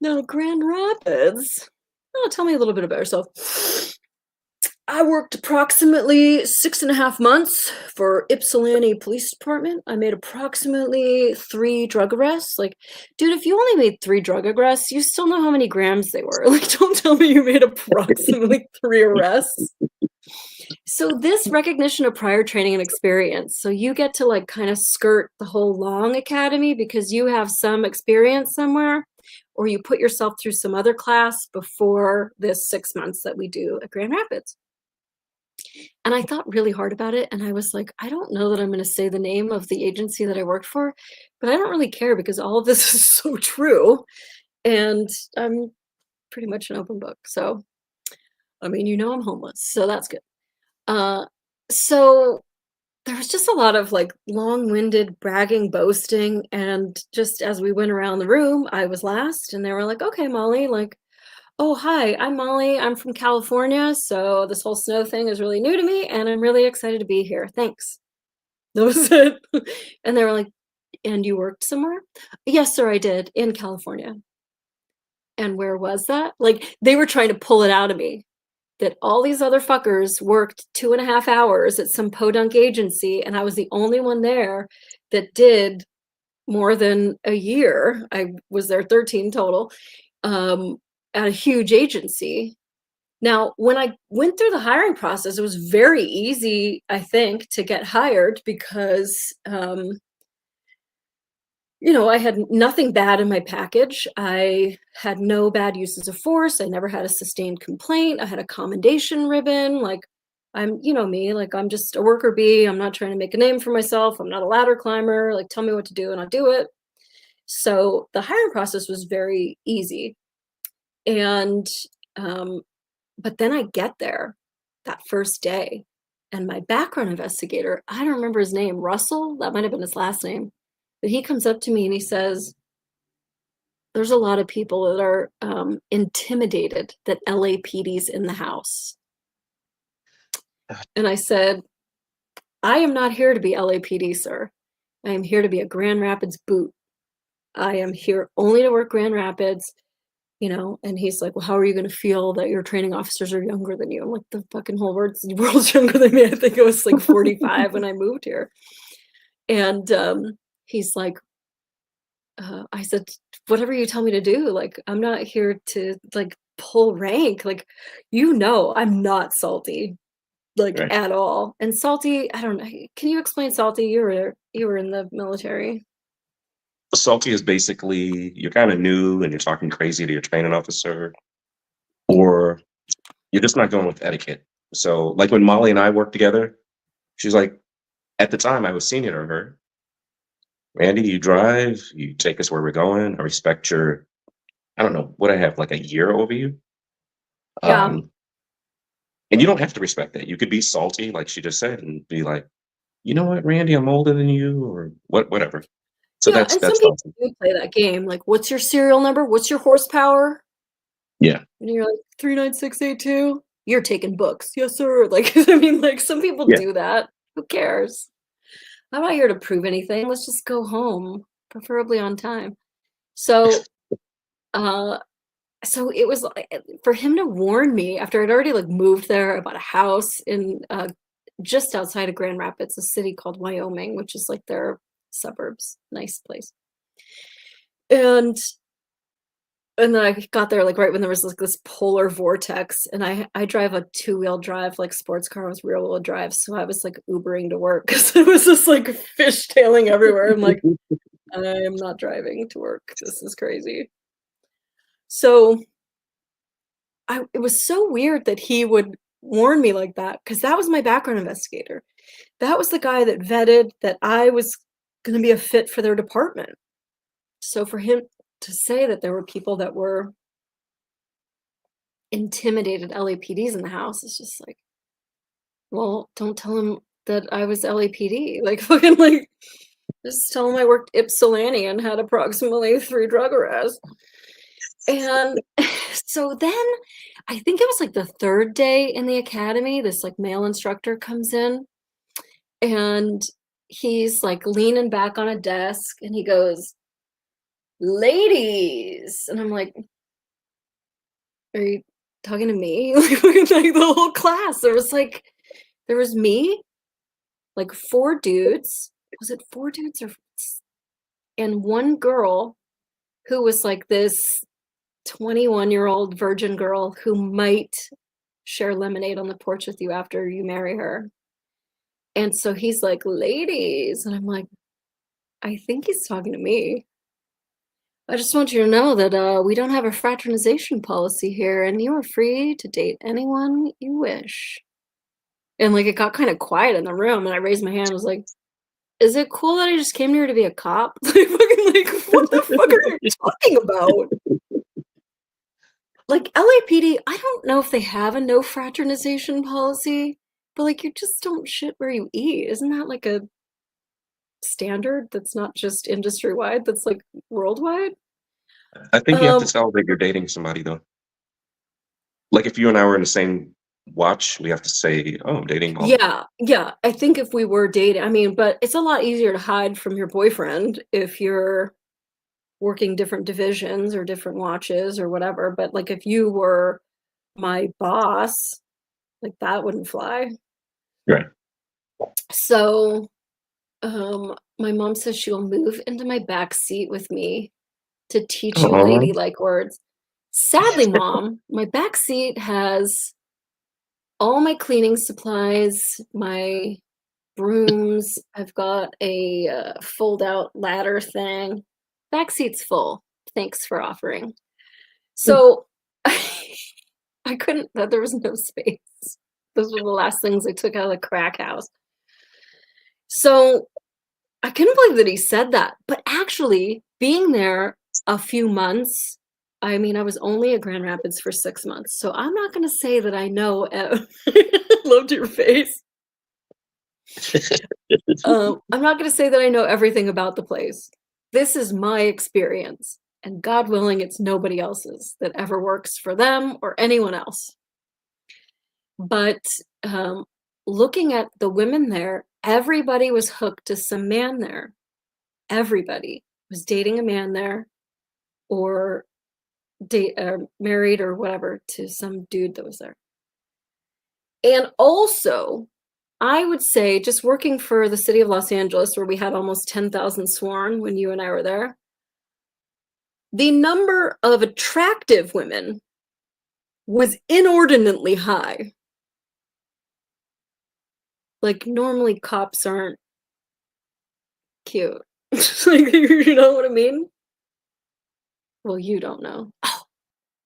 [SPEAKER 1] Now, Grand Rapids. Oh, tell me a little bit about yourself. I worked approximately 6.5 months for Ypsilanti Police Department. I made approximately 3 drug arrests. Like, dude, if you only made 3 drug arrests, you still know how many grams they were. Like, don't tell me you made approximately 3 arrests. So this recognition of prior training and experience. So you get to like kind of skirt the whole long academy because you have some experience somewhere, or you put yourself through some other class before this 6 months that we do at Grand Rapids. And I thought really hard about it. And I was like, I don't know that I'm going to say the name of the agency that I worked for, but I don't really care because all of this is so true. And I'm pretty much an open book. So, I mean, I'm homeless, so that's good. So there was just a lot of like long-winded bragging, boasting. And just as we went around the room, I was last and they were like, okay, Molly, like, oh, hi, I'm Molly. I'm from California. So this whole snow thing is really new to me and I'm really excited to be here. Thanks. That was it. And they were like, and you worked somewhere? Yes, sir, I did in California. And where was that? Like they were trying to pull it out of me that all these other fuckers worked 2.5 hours at some podunk agency. And I was the only one there that did more than a year. I was there 13 total. At a huge agency. Now, when I went through the hiring process, it was very easy, I think, to get hired because, I had nothing bad in my package. I had no bad uses of force. I never had a sustained complaint. I had a commendation ribbon. Like, I'm, me, like, I'm just a worker bee. I'm not trying to make a name for myself. I'm not a ladder climber. Like, tell me what to do and I'll do it. So the hiring process was very easy. And, but then I get there that first day and my background investigator, I don't remember his name, Russell, that might have been his last name, but he comes up to me and he says, there's a lot of people that are intimidated that LAPD's in the house. And I said, I am not here to be LAPD, sir. I am here to be a Grand Rapids boot. I am here only to work Grand Rapids. And he's like, well, how are you going to feel that your training officers are younger than you? I'm like, the fucking whole world's younger than me. I think I was like 45 when I moved here. And he's like, I said, whatever you tell me to do, like, I'm not here to like pull rank. Like, I'm not salty, like
[SPEAKER 2] Right.
[SPEAKER 1] at all. And salty, I don't know. Can you explain salty? You were in the military.
[SPEAKER 2] Salty is basically you're kind of new and you're talking crazy to your training officer, or you're just not going with etiquette. So, like when Molly and I worked together, she's like, at the time I was senior to her. Randy, you drive, you take us where we're going. I respect I don't know what I have, like a year over you.
[SPEAKER 1] Yeah.
[SPEAKER 2] And you don't have to respect that. You could be salty, like she just said, and be like, you know what, Randy, I'm older than you, or whatever. So
[SPEAKER 1] Yeah,
[SPEAKER 2] that's
[SPEAKER 1] and some
[SPEAKER 2] that's
[SPEAKER 1] people
[SPEAKER 2] awesome.
[SPEAKER 1] do play that game. Like, what's your serial number? What's your horsepower?
[SPEAKER 2] Yeah.
[SPEAKER 1] And you're like 39682. You're taking books, yes, sir. Like, I mean, like some people
[SPEAKER 2] Yeah.
[SPEAKER 1] do that. Who cares? I'm not here to prove anything. Let's just go home, preferably on time. So, uh, so it was like for him to warn me after I'd already like moved there. I bought a house in just outside of Grand Rapids, a city called Wyoming, which is like their suburbs, nice place. And then I got there like right when there was like this polar vortex, and I drive a two-wheel drive like sports car with rear-wheel drive, so I was like Ubering to work because it was just like fishtailing everywhere. I'm like, I am not driving to work. This is crazy. So it was so weird that he would warn me like that because that was my background investigator. That was the guy that vetted that I was going to be a fit for their department. So for him to say that there were people that were intimidated LAPDs in the house is just like, well, don't tell him that I was LAPD. Like fucking like just tell him I worked Ypsilanti and had approximately 3 drug arrests. And so then I think it was like the 3rd day in the academy, this like male instructor comes in and he's like leaning back on a desk and he goes, "Ladies." And I'm like, "Are you talking to me?" Like the whole class. There was me, like 4 dudes. Was it 4 dudes or and 1 girl who was like this 21-year-old virgin girl who might share lemonade on the porch with you after you marry her. And so he's like, "Ladies." And I'm like, I think he's talking to me. "I just want you to know that we don't have a fraternization policy here, and you are free to date anyone you wish." And like it got kind of quiet in the room, and I raised my hand. I was like, "Is it cool that I just came here to be a cop?" Like, fucking, like, what the fuck are you talking about? Like LAPD, I don't know if they have a no fraternization policy, but like you just don't shit where you eat. Isn't that like a standard that's not just industry wide, that's like worldwide?
[SPEAKER 2] I think you have to
[SPEAKER 1] Um,
[SPEAKER 2] tell that you're dating somebody though. Like if you and I were in the same watch, we have to say, "Oh, I'm dating Molly."
[SPEAKER 1] yeah. I think if we were dating, I mean, but it's a lot easier to hide from your boyfriend if you're working different divisions or different watches or whatever. But like if you were my boss, like that wouldn't fly.
[SPEAKER 2] Right.
[SPEAKER 1] So my mom says she'll move into my back seat with me to teach you
[SPEAKER 2] Oh,
[SPEAKER 1] ladylike words. Sadly, mom, my back seat has all my cleaning supplies, my brooms. I've got a fold out ladder thing. Back seat's full. Thanks for offering. So I couldn't, there was no space. Those were the last things I took out of the crack house. So I couldn't believe that he said that. But actually, being there a few months, I mean, I was only at Grand Rapids for 6 months. So I'm not going to say that I know. Loved your face. I'm not going to say that I know everything about the place. This is my experience. And God willing, it's nobody else's that ever works for them or anyone else. But um, looking at the women there, everybody was hooked to some man there. Everybody was dating a man there or married or whatever to some dude that was there. And also, I would say just working for the city of Los Angeles, where we had almost 10,000 sworn when you and I were there, the number of attractive women was inordinately high. Like normally cops aren't cute. Like, you know what I mean? Well, you don't know. Oh,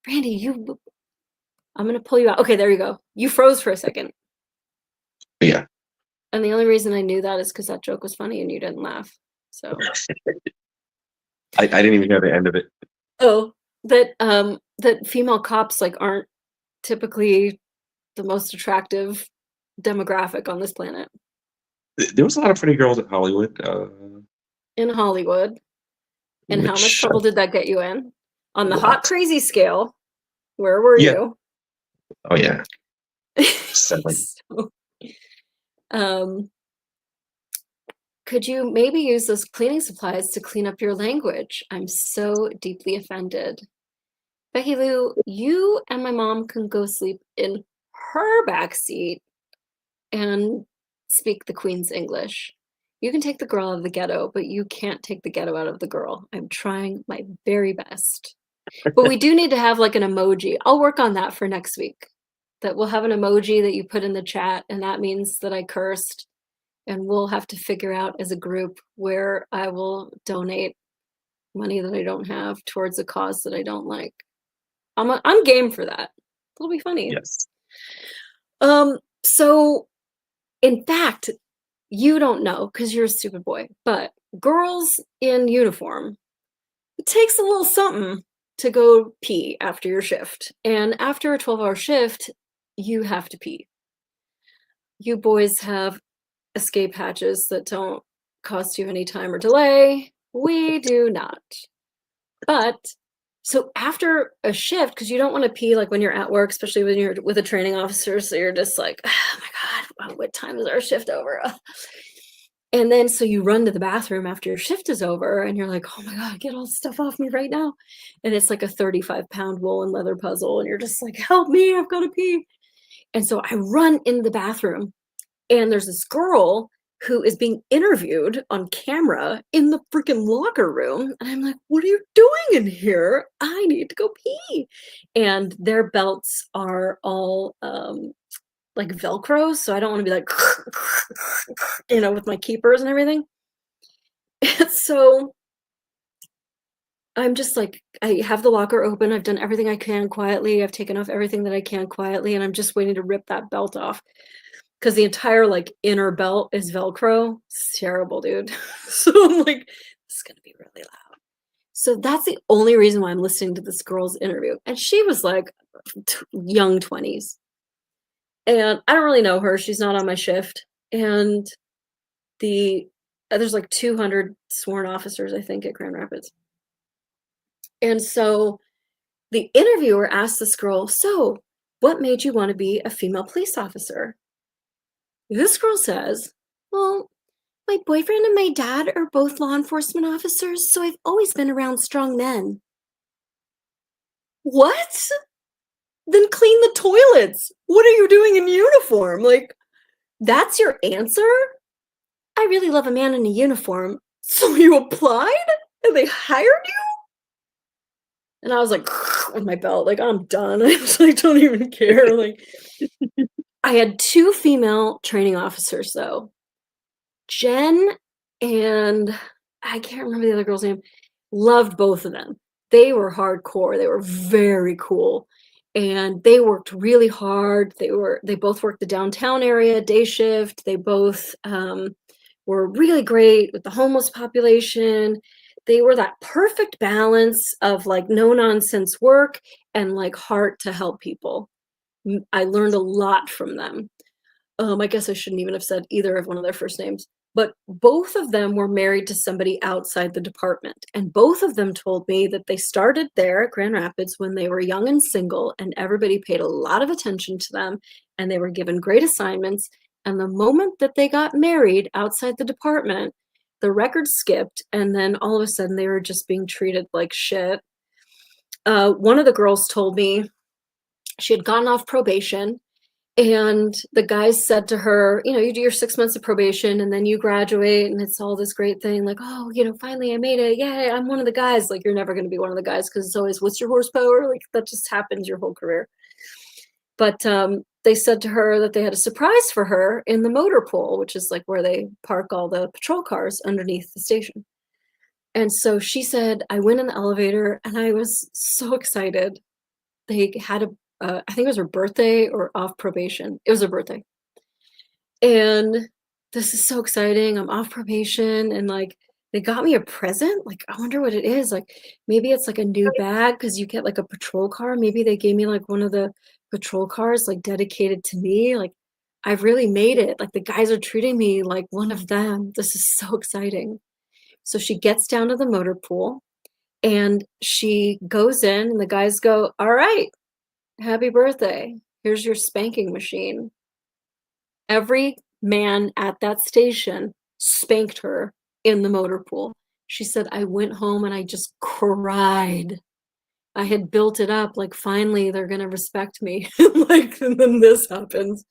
[SPEAKER 1] Randy, I'm gonna pull you out. Okay, there you go. You froze for a second.
[SPEAKER 2] yeah.
[SPEAKER 1] And the only reason I knew that is because that joke was funny and you didn't laugh. So
[SPEAKER 2] I didn't even hear the end of it.
[SPEAKER 1] oh, that female cops like aren't typically the most attractive demographic on this planet.
[SPEAKER 2] There was a lot of pretty girls in Hollywood,
[SPEAKER 1] In Hollywood. And how much
[SPEAKER 2] which,
[SPEAKER 1] trouble did that get you in? On the hot
[SPEAKER 2] lots.
[SPEAKER 1] crazy scale, where were
[SPEAKER 2] Yeah.
[SPEAKER 1] you?
[SPEAKER 2] Oh, yeah. 7.
[SPEAKER 1] So, um, could you maybe use those cleaning supplies to clean up your language? I'm so deeply offended. Becky Lou, you and my mom can go sleep in her back seat and speak the Queen's English. You can take the girl out of the ghetto, but you can't take the ghetto out of the girl. I'm trying my very best. But we do need to have like an emoji. I'll work on that for next week. That we'll have an emoji that you put in the chat, and that means that I cursed. And we'll have to figure out as a group where I will donate money that I don't have towards a cause that I don't like. I'm game for that. It'll be funny.
[SPEAKER 2] Yes.
[SPEAKER 1] So in fact, you don't know because you're a stupid boy, but girls in uniform, it takes a little something to go pee after your shift. And after a 12-hour shift, you have to pee. You boys have escape hatches that don't cost you any time or delay. We do not. But so after a shift, because you don't want to pee like when you're at work, especially when you're with a training officer, so you're just like, oh my God, what time is our shift over? And then so you run to the bathroom after your shift is over and you're like, oh my God, get all this stuff off me right now. And it's like a 35-pound woolen leather puzzle. And you're just like, help me, I've got to pee. And so I run in the bathroom and there's this girl who is being interviewed on camera in the freaking locker room. And I'm like, what are you doing in here? I need to go pee. And their belts are all like Velcro. So I don't want to be like, with my keepers and everything. And so I'm just like, I have the locker open. I've done everything I can quietly. I've taken off everything that I can quietly. And I'm just waiting to rip that belt off. Because the entire like inner belt is Velcro. It's terrible, dude. So I'm like, this is gonna be really loud. So that's the only reason why I'm listening to this girl's interview. And she was like young 20s. And I don't really know her. She's not on my shift. And there's like 200 sworn officers, I think, at Grand Rapids. And so the interviewer asked this girl, so what made you want to be a female police officer? This girl says, well, my boyfriend and my dad are both law enforcement officers, so I've always been around strong men. What? Then clean the toilets. What are you doing in uniform? Like, that's your answer? I really love a man in a uniform. So you applied? And they hired you? And I was like, with my belt, like, I'm done. I was like, don't even care. Like, I had 2 female training officers, though. Jen and I can't remember the other girl's name. Loved both of them. They were hardcore. They were very cool. And they worked really hard. They both worked the downtown area, day shift. They both were really great with the homeless population. They were that perfect balance of like no nonsense work and like heart to help people. I learned a lot from them. I guess I shouldn't even have said either of one of their first names, but both of them were married to somebody outside the department. And both of them told me that they started there at Grand Rapids when they were young and single, and everybody paid a lot of attention to them, and they were given great assignments. And the moment that they got married outside the department, the record skipped, and then all of a sudden they were just being treated like shit. One of the girls told me she had gotten off probation, and the guys said to her, you do your 6 months of probation and then you graduate and it's all this great thing. Like, oh, finally I made it. Yeah, I'm one of the guys. Like, you're never going to be one of the guys because it's always, what's your horsepower? Like, that just happens your whole career. But they said to her that they had a surprise for her in the motor pool, which is like where they park all the patrol cars underneath the station. And so she said, I went in the elevator and I was so excited. They had I think it was her birthday or off probation. It was her birthday. And this is so exciting. I'm off probation and like they got me a present. Like, I wonder what it is. Like, maybe it's like a new bag because you get like a patrol car. Maybe they gave me like one of the patrol cars like dedicated to me. Like, I've really made it. Like the guys are treating me like one of them. This is so exciting. So she gets down to the motor pool and she goes in and the guys go, all right, happy birthday. Here's your spanking machine. Every man at that station spanked her in the motor pool. She said, I went home and I just cried. I had built it up, like finally they're gonna respect me. Like, and then this happens.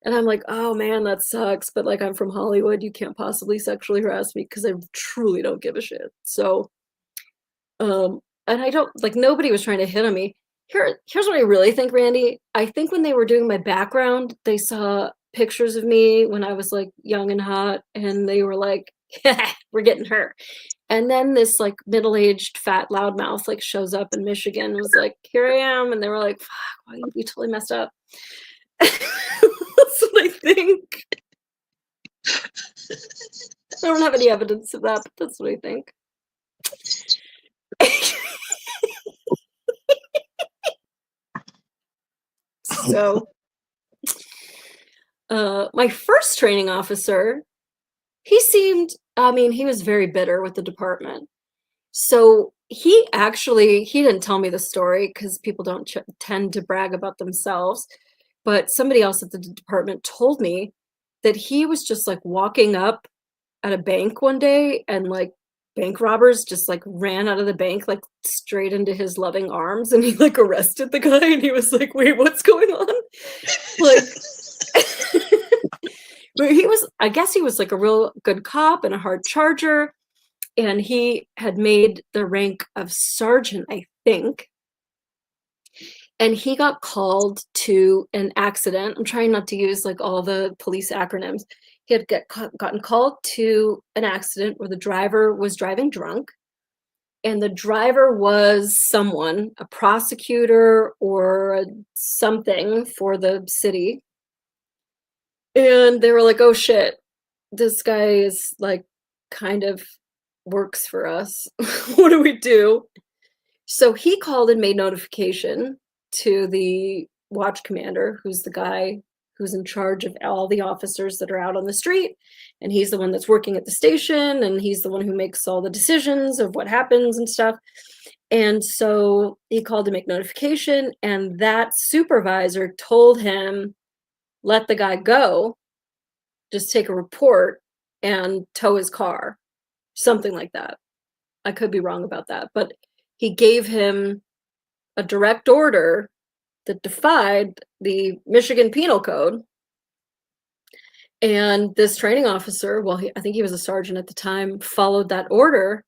[SPEAKER 1] And I'm like, oh man, that sucks. But like I'm from Hollywood, you can't possibly sexually harass me because I truly don't give a shit. So and I don't like nobody was trying to hit on me. Here's what I really think, Randy. I think when they were doing my background, they saw pictures of me when I was like young and hot, and they were like, we're getting her. And then this like middle-aged fat loudmouth like shows up in Michigan and was like, here I am. And they were like, fuck, well, you totally messed up. That's what I think. I don't have any evidence of that, but that's what I think. So my first training officer, he seemed, I mean, he was very bitter with the department. So he didn't tell me the story because people don't tend to brag about themselves. But somebody else at the department told me that he was just like walking up at a bank one day and like bank robbers just like ran out of the bank like straight into his loving arms and he like arrested the guy and he was like, wait, what's going on? Like, but I guess he was like a real good cop and a hard charger. And he had made the rank of sergeant, I think. And he got called to an accident. I'm trying not to use like all the police acronyms. He had gotten called to an accident where the driver was driving drunk. And the driver was someone, a prosecutor or something for the city. And they were like, oh shit, this guy is like kind of works for us. What do we do? So he called and made notification to the watch commander, who's the guy who's in charge of all the officers that are out on the street. And he's the one that's working at the station. And he's the one who makes all the decisions of what happens and stuff. And so he called to make notification. And that supervisor told him, let the guy go, just take a report and tow his car. Something like that. I could be wrong about that. But he gave him a direct order that defied the Michigan Penal Code. And this training officer, well, I think he was a sergeant at the time, followed that order.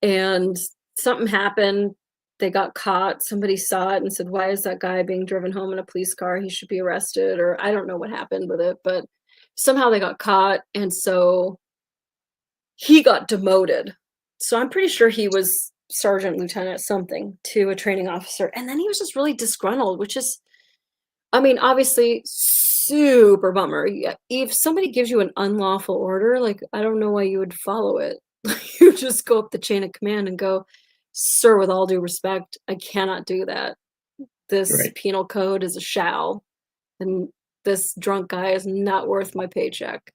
[SPEAKER 1] And something happened. They got caught. Somebody saw it and said, why is that guy being driven home in a police car? He should be arrested. Or I don't know what happened with it, but somehow they got caught. And so he got demoted. So I'm pretty sure he was sergeant, lieutenant, something to a training officer. And then he was just really disgruntled, which is, I mean, obviously super bummer. If somebody gives you an unlawful order, like, I don't know why you would follow it. You just go up the chain of command and go, sir, with all due respect, I cannot do that. This penal code is a shall, and this drunk guy is not worth my paycheck.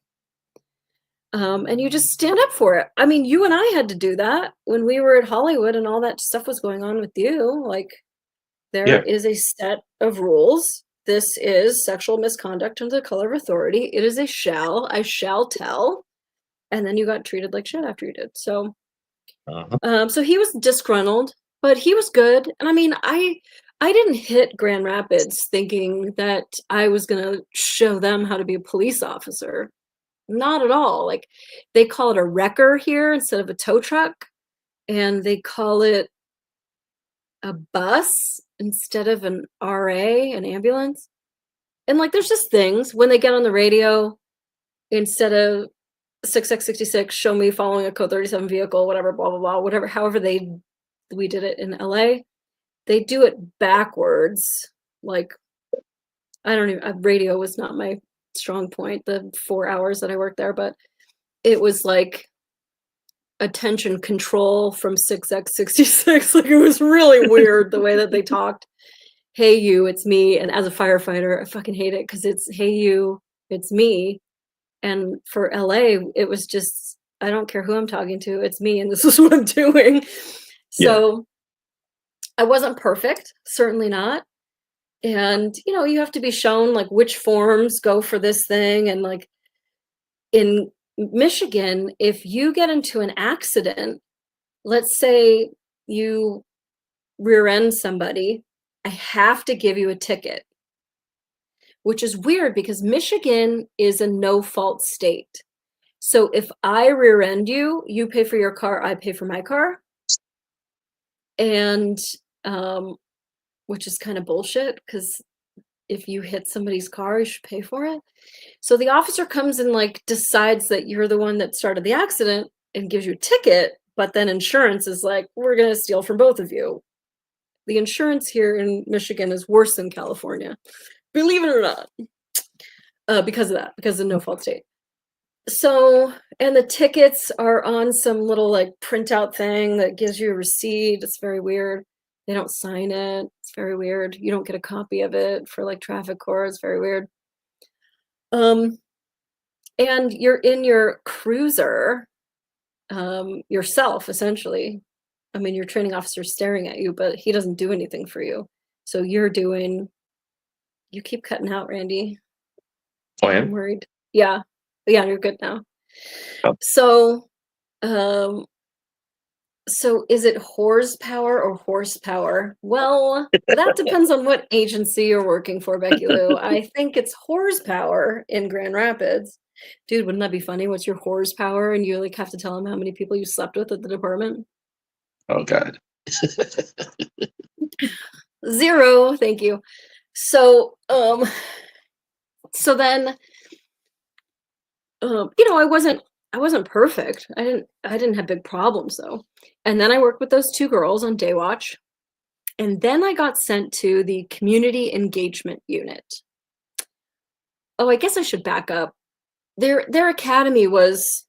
[SPEAKER 1] And you just stand up for it. I mean, you and I had to do that when we were at Hollywood and all that stuff was going on with you. Like, there is a set of rules. This is sexual misconduct under the color of authority. It is a shall. I shall tell. And then you got treated like shit after you did. So, so he was disgruntled, but he was good. And I mean, I didn't hit Grand Rapids thinking that I was going to show them how to be a police officer. Not at all. Like, they call it a wrecker here instead of a tow truck, and they call it a bus instead of an RA, an ambulance. And like, there's just things when they get on the radio, instead of 6666, show me following a code 37 vehicle, whatever, blah, blah, blah, whatever, however we did it in LA, they do it backwards. Like, I don't even, radio was not my strong point the 4 hours that I worked there, but it was like attention control from 6x66. Like, it was really weird the way that they talked. Hey you, it's me. And as a firefighter, I fucking hate it because it's hey you, it's me. And for LA, it was just, I don't care who I'm talking to, it's me, and this is what I'm doing.
[SPEAKER 2] Yeah.
[SPEAKER 1] So I wasn't perfect, certainly not. And, you know, you have to be shown like which forms go for this thing. And like in Michigan, if you get into an accident, let's say you rear end somebody, I have to give you a ticket, which is weird because Michigan is a no fault state. So if I rear end you, you pay for your car, I pay for my car. And which is kind of bullshit because if you hit somebody's car, you should pay for it. So the officer comes and like decides that you're the one that started the accident and gives you a ticket, but then insurance is like, we're going to steal from both of you. The insurance here in Michigan is worse than California, believe it or not, because of that, because of no fault state. So, and the tickets are on some little like printout thing that gives you a receipt. It's very weird. They don't sign it. It's very weird. You don't get a copy of it for like traffic court. It's very weird. And you're in your cruiser, yourself, essentially. I mean, your training officer's staring at you, but he doesn't do anything for you. So you keep cutting out, Randy.
[SPEAKER 2] Oh,
[SPEAKER 1] I'm
[SPEAKER 2] yeah?
[SPEAKER 1] worried. Yeah. Yeah, you're good now.
[SPEAKER 2] Oh.
[SPEAKER 1] So is it horsepower or horsepower? Well, that depends on what agency you're working for, Becky Lou. I think it's horsepower in Grand Rapids. Dude, wouldn't that be funny? What's your horsepower? And you like have to tell them how many people you slept with at the department?
[SPEAKER 2] Oh, God.
[SPEAKER 1] 0, thank you. So then you know, I wasn't perfect. I didn't have big problems though. And then I worked with those 2 girls on day watch. And then I got sent to the community engagement unit. Oh, I guess I should back up. Their academy was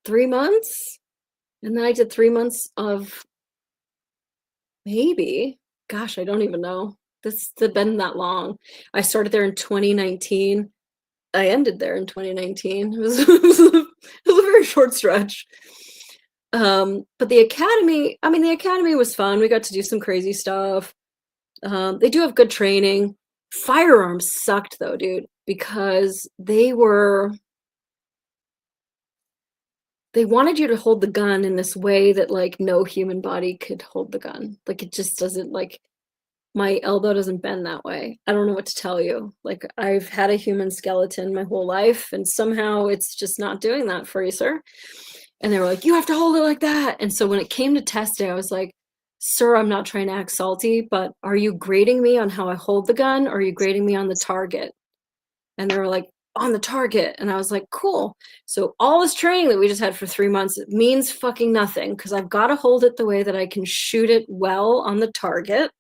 [SPEAKER 1] 3 months, and then I did 3 months of maybe, gosh, I don't even know. This has been that long. I started there in 2019. I ended there in 2019. It was, it was a very short stretch. But the academy, I mean, the academy was fun. We got to do some crazy stuff. They do have good training. Firearms sucked though, dude, because they wanted you to hold the gun in this way that like no human body could hold the gun. Like it just doesn't, like my elbow doesn't bend that way. I don't know what to tell you. Like I've had a human skeleton my whole life and somehow it's just not doing that for you, sir. And they were like, you have to hold it like that. And so when it came to test day, I was like, sir, I'm not trying to act salty, but are you grading me on how I hold the gun or are you grading me on the target? And they were like, on the target. And I was like, cool. So all this training that we just had for 3 months, it means fucking nothing because I've got to hold it the way that I can shoot it well on the target.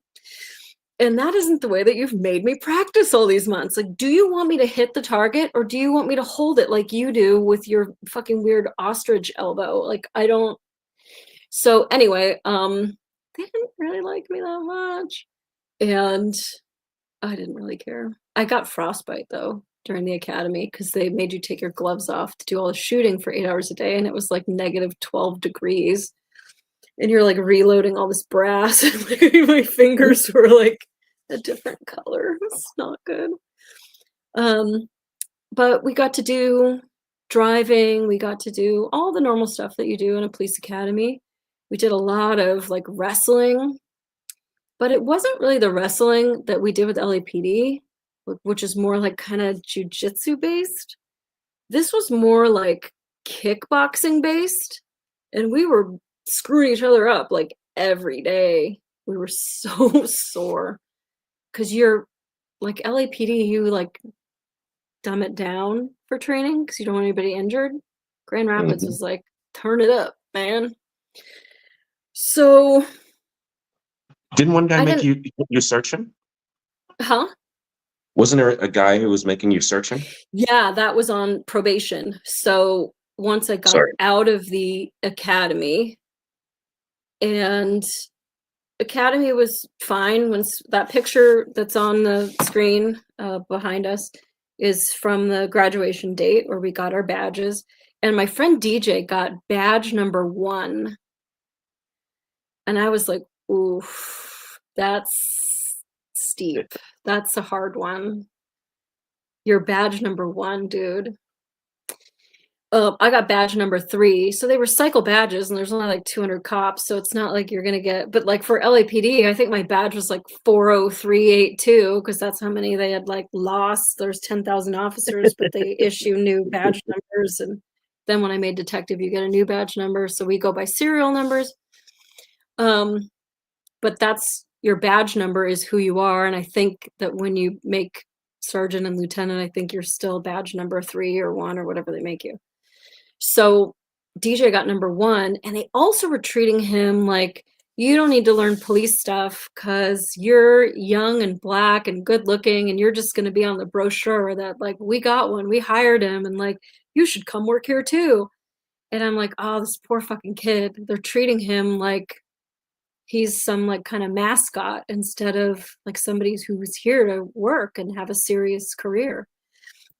[SPEAKER 1] And that isn't the way that you've made me practice all these months. Like, do you want me to hit the target or do you want me to hold it like you do with your fucking weird ostrich elbow? Like, I don't. So anyway, they didn't really like me that much. And I didn't really care. I got frostbite though during the academy because they made you take your gloves off to do all the shooting for 8 hours a day. And it was like negative 12 degrees. And you're like reloading all this brass. And like, my fingers were like a different color. It's not good. But we got to do driving. We got to do all the normal stuff that you do in a police academy. We did a lot of like wrestling, but it wasn't really the wrestling that we did with LAPD, which is more like kind of jujitsu based. This was more like kickboxing based, and we were screwing each other up like every day. We were so sore because you're like LAPD, you like dumb it down for training because you don't want anybody injured. Grand Rapids was like, turn it up, man. So
[SPEAKER 2] Didn't one guy make you search him?
[SPEAKER 1] Huh?
[SPEAKER 2] Wasn't there a guy who was making you search him?
[SPEAKER 1] Yeah, that was on probation. So once I got
[SPEAKER 2] Sorry.
[SPEAKER 1] out of the academy and academy was fine. When that picture that's on the screen behind us is from the graduation date where we got our badges. And my friend DJ got badge number 1. And I was like, oof, that's steep. That's a hard one. You're badge number 1, dude. I got badge number 3. So they recycle badges and there's only like 200 cops. So it's not like you're going to get, but like for LAPD, I think my badge was like 40382 because that's how many they had like lost. There's 10,000 officers, but they issue new badge numbers. And then when I made detective, you get a new badge number. So we go by serial numbers. But that's your badge number is who you are. And I think that when you make sergeant and lieutenant, I think you're still badge number 3 or 1 or whatever they make you. So DJ got number 1, and they also were treating him like, you don't need to learn police stuff because you're young and black and good looking and you're just going to be on the brochure that like, we got one, we hired him, and like, you should come work here too. And I'm like, oh, this poor fucking kid. They're treating him like he's some like kind of mascot instead of like somebody who's here to work and have a serious career.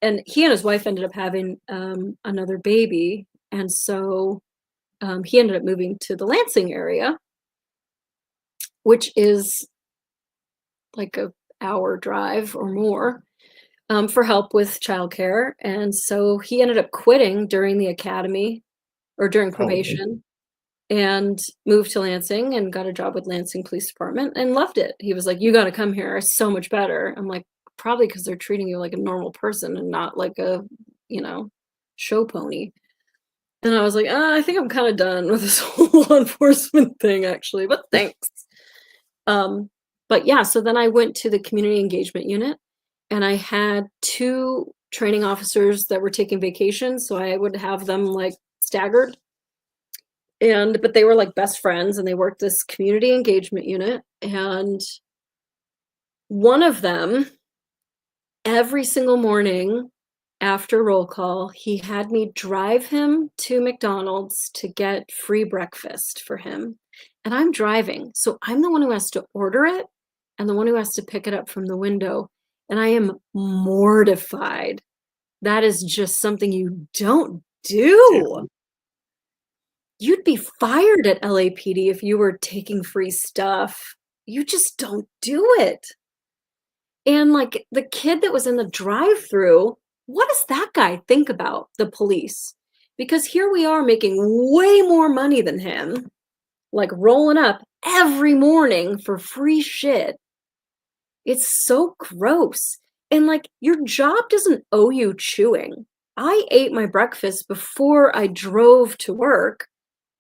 [SPEAKER 1] And he and his wife ended up having another baby. And so he ended up moving to the Lansing area, which is like an hour drive or more for help with childcare. And so he ended up quitting during the academy or during probation and moved to Lansing and got a job with Lansing Police Department and loved it. He was like, you got to come here. It's so much better. I'm like, probably because they're treating you like a normal person and not like a, show pony. And I was like, I think I'm kind of done with this whole law enforcement thing, actually, but thanks. But yeah, so then I went to the community engagement unit and I had 2 training officers that were taking vacation. So I would have them like staggered. But they were like best friends and they worked this community engagement unit. And one of them, every single morning after roll call, he had me drive him to McDonald's to get free breakfast for him. And I'm driving. So I'm the one who has to order it and the one who has to pick it up from the window. And I am mortified. That is just something you don't do. You'd be fired at LAPD if you were taking free stuff. You just don't do it. And like the kid that was in the drive-through, what does that guy think about the police? Because here we are making way more money than him, like rolling up every morning for free shit. It's so gross. And like your job doesn't owe you chewing. I ate my breakfast before I drove to work.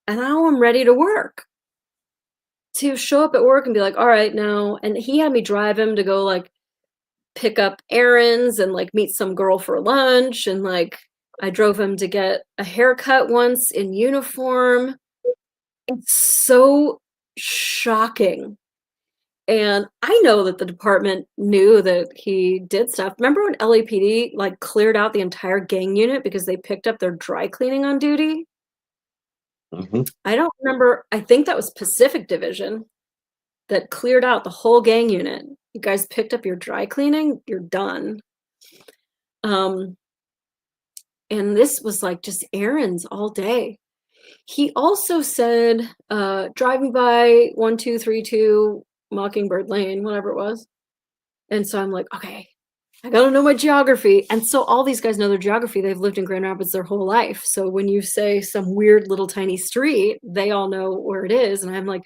[SPEAKER 1] And now I'm ready to work. To show up at work and be like, all right, now. And he had me drive him to go like pick up errands and like meet some girl for lunch. And like I drove him to get a haircut once in uniform. It's so shocking. And I know that the department knew that he did stuff. Remember when LAPD like cleared out the entire gang unit because they picked up their dry cleaning on duty?
[SPEAKER 2] Mm-hmm.
[SPEAKER 1] I don't remember. I think that was Pacific Division that cleared out the whole gang unit. You guys picked up your dry cleaning, you're done. And this was like just errands all day. He also said, driving by 1232 Mockingbird Lane, whatever it was. And so I'm like, okay, I gotta know my geography. And so all these guys know their geography. They've lived in Grand Rapids their whole life. So when you say some weird little tiny street, they all know where it is. And I'm like,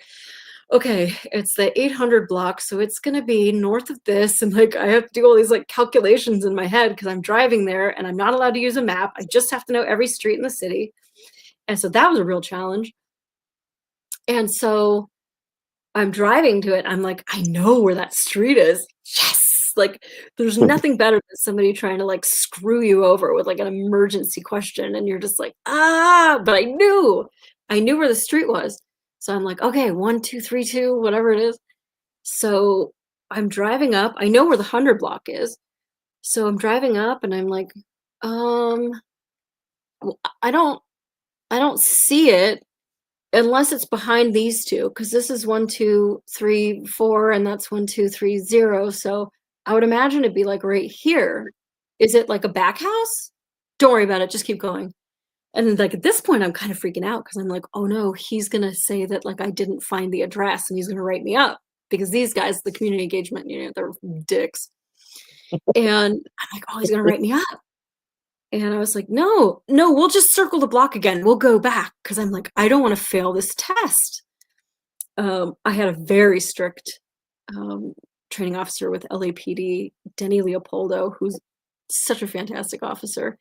[SPEAKER 1] okay, it's the 800 block. So it's going to be north of this. And like, I have to do all these like calculations in my head because I'm driving there and I'm not allowed to use a map. I just have to know every street in the city. And so that was a real challenge. And so I'm driving to it. I'm like, I know where that street is. Yes. Like there's nothing better than somebody trying to like screw you over with like an emergency question. And you're just like, but I knew where the street was. So I'm like, okay, 1232, whatever it is. So I'm driving up. I know where the 100 block is. So I'm driving up and I'm like, I don't see it. unless it's behind these two, because this is 1, 2, 3, 4, and that's 1, 2, 3, 0. So I would imagine it'd be like right here. Is it like a back house? Don't worry about it. Just keep going. And then, like, at this point, I'm kind of freaking out because I'm like, oh no, he's gonna say that like I didn't find the address and he's gonna write me up because these guys, the community engagement unit, they're dicks. And I'm like, oh, he's gonna write me up. And I was like, no, we'll just circle the block again. We'll go back because I'm like, I don't want to fail this test. I had a very strict training officer with LAPD, Denny Leopoldo, who's such a fantastic officer.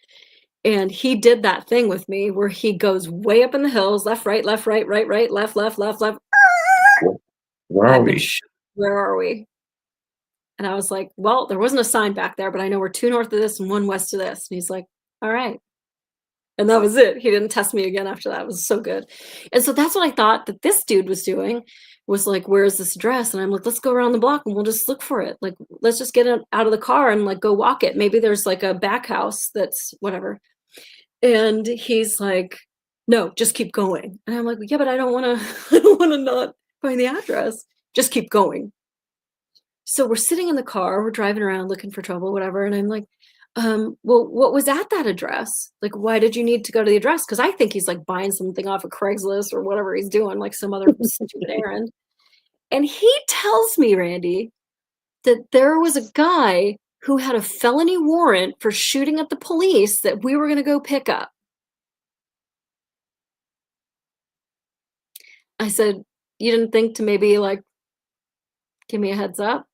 [SPEAKER 1] And he did that thing with me where he goes way up in the hills, left, right, left, right, right, right, left, left, left, left.
[SPEAKER 2] Where are we?
[SPEAKER 1] Where are we? And I was like, well, there wasn't a sign back there, but I know we're 2 north of this and 1 west of this. And he's like, all right. And that was it. He didn't test me again after that. It was so good. And so that's what I thought that this dude was doing, was like, where's this address? And I'm like, let's go around the block and we'll just look for it. Like, let's just get it out of the car and like go walk it. Maybe there's like a back house that's whatever. And he's like, no, just keep going. And I'm like, yeah, but I don't want to not find the address. Just keep going. So we're sitting in the car, we're driving around looking for trouble, whatever. And I'm like, well, what was at that address? Like, why did you need to go to the address? Because I think he's like buying something off of Craigslist or whatever he's doing, like some other stupid errand. And he tells me, Randy, that there was a guy who had a felony warrant for shooting at the police that we were going to go pick up. I said, you didn't think to maybe like give me a heads up?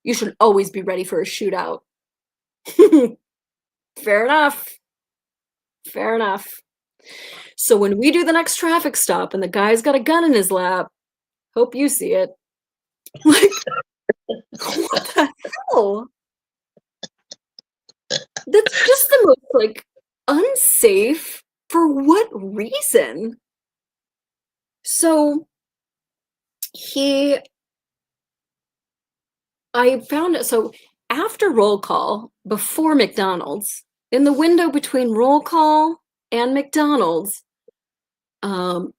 [SPEAKER 1] You should always be ready for a shootout. Fair enough. Fair enough. So when we do the next traffic stop and the guy's got a gun in his lap, hope you see it. Like, what the hell? That's just the most like unsafe. For what reason? So I found it. So after roll call, before McDonald's, in the window between roll call and McDonald's,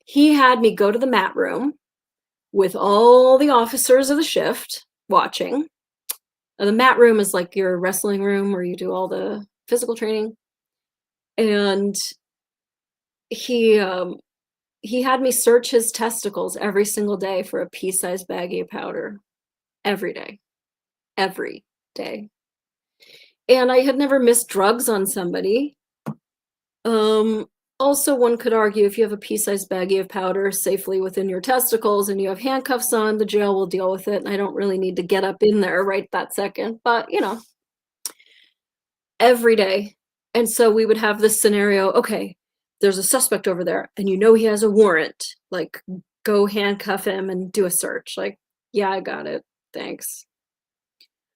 [SPEAKER 1] he had me go to the mat room with all the officers of the shift watching. The mat room is like your wrestling room where you do all the physical training. And he had me search his testicles every single day for a pea-sized baggie of powder. Every day. Every day. And I had never missed drugs on somebody. Also, one could argue if you have a pea-sized baggie of powder safely within your testicles and you have handcuffs on, the jail will deal with it. And I don't really need to get up in there right that second. But, you know, every day. And so we would have this scenario, okay, there's a suspect over there and you know he has a warrant. Like, go handcuff him and do a search. Like, yeah, I got it. Thanks.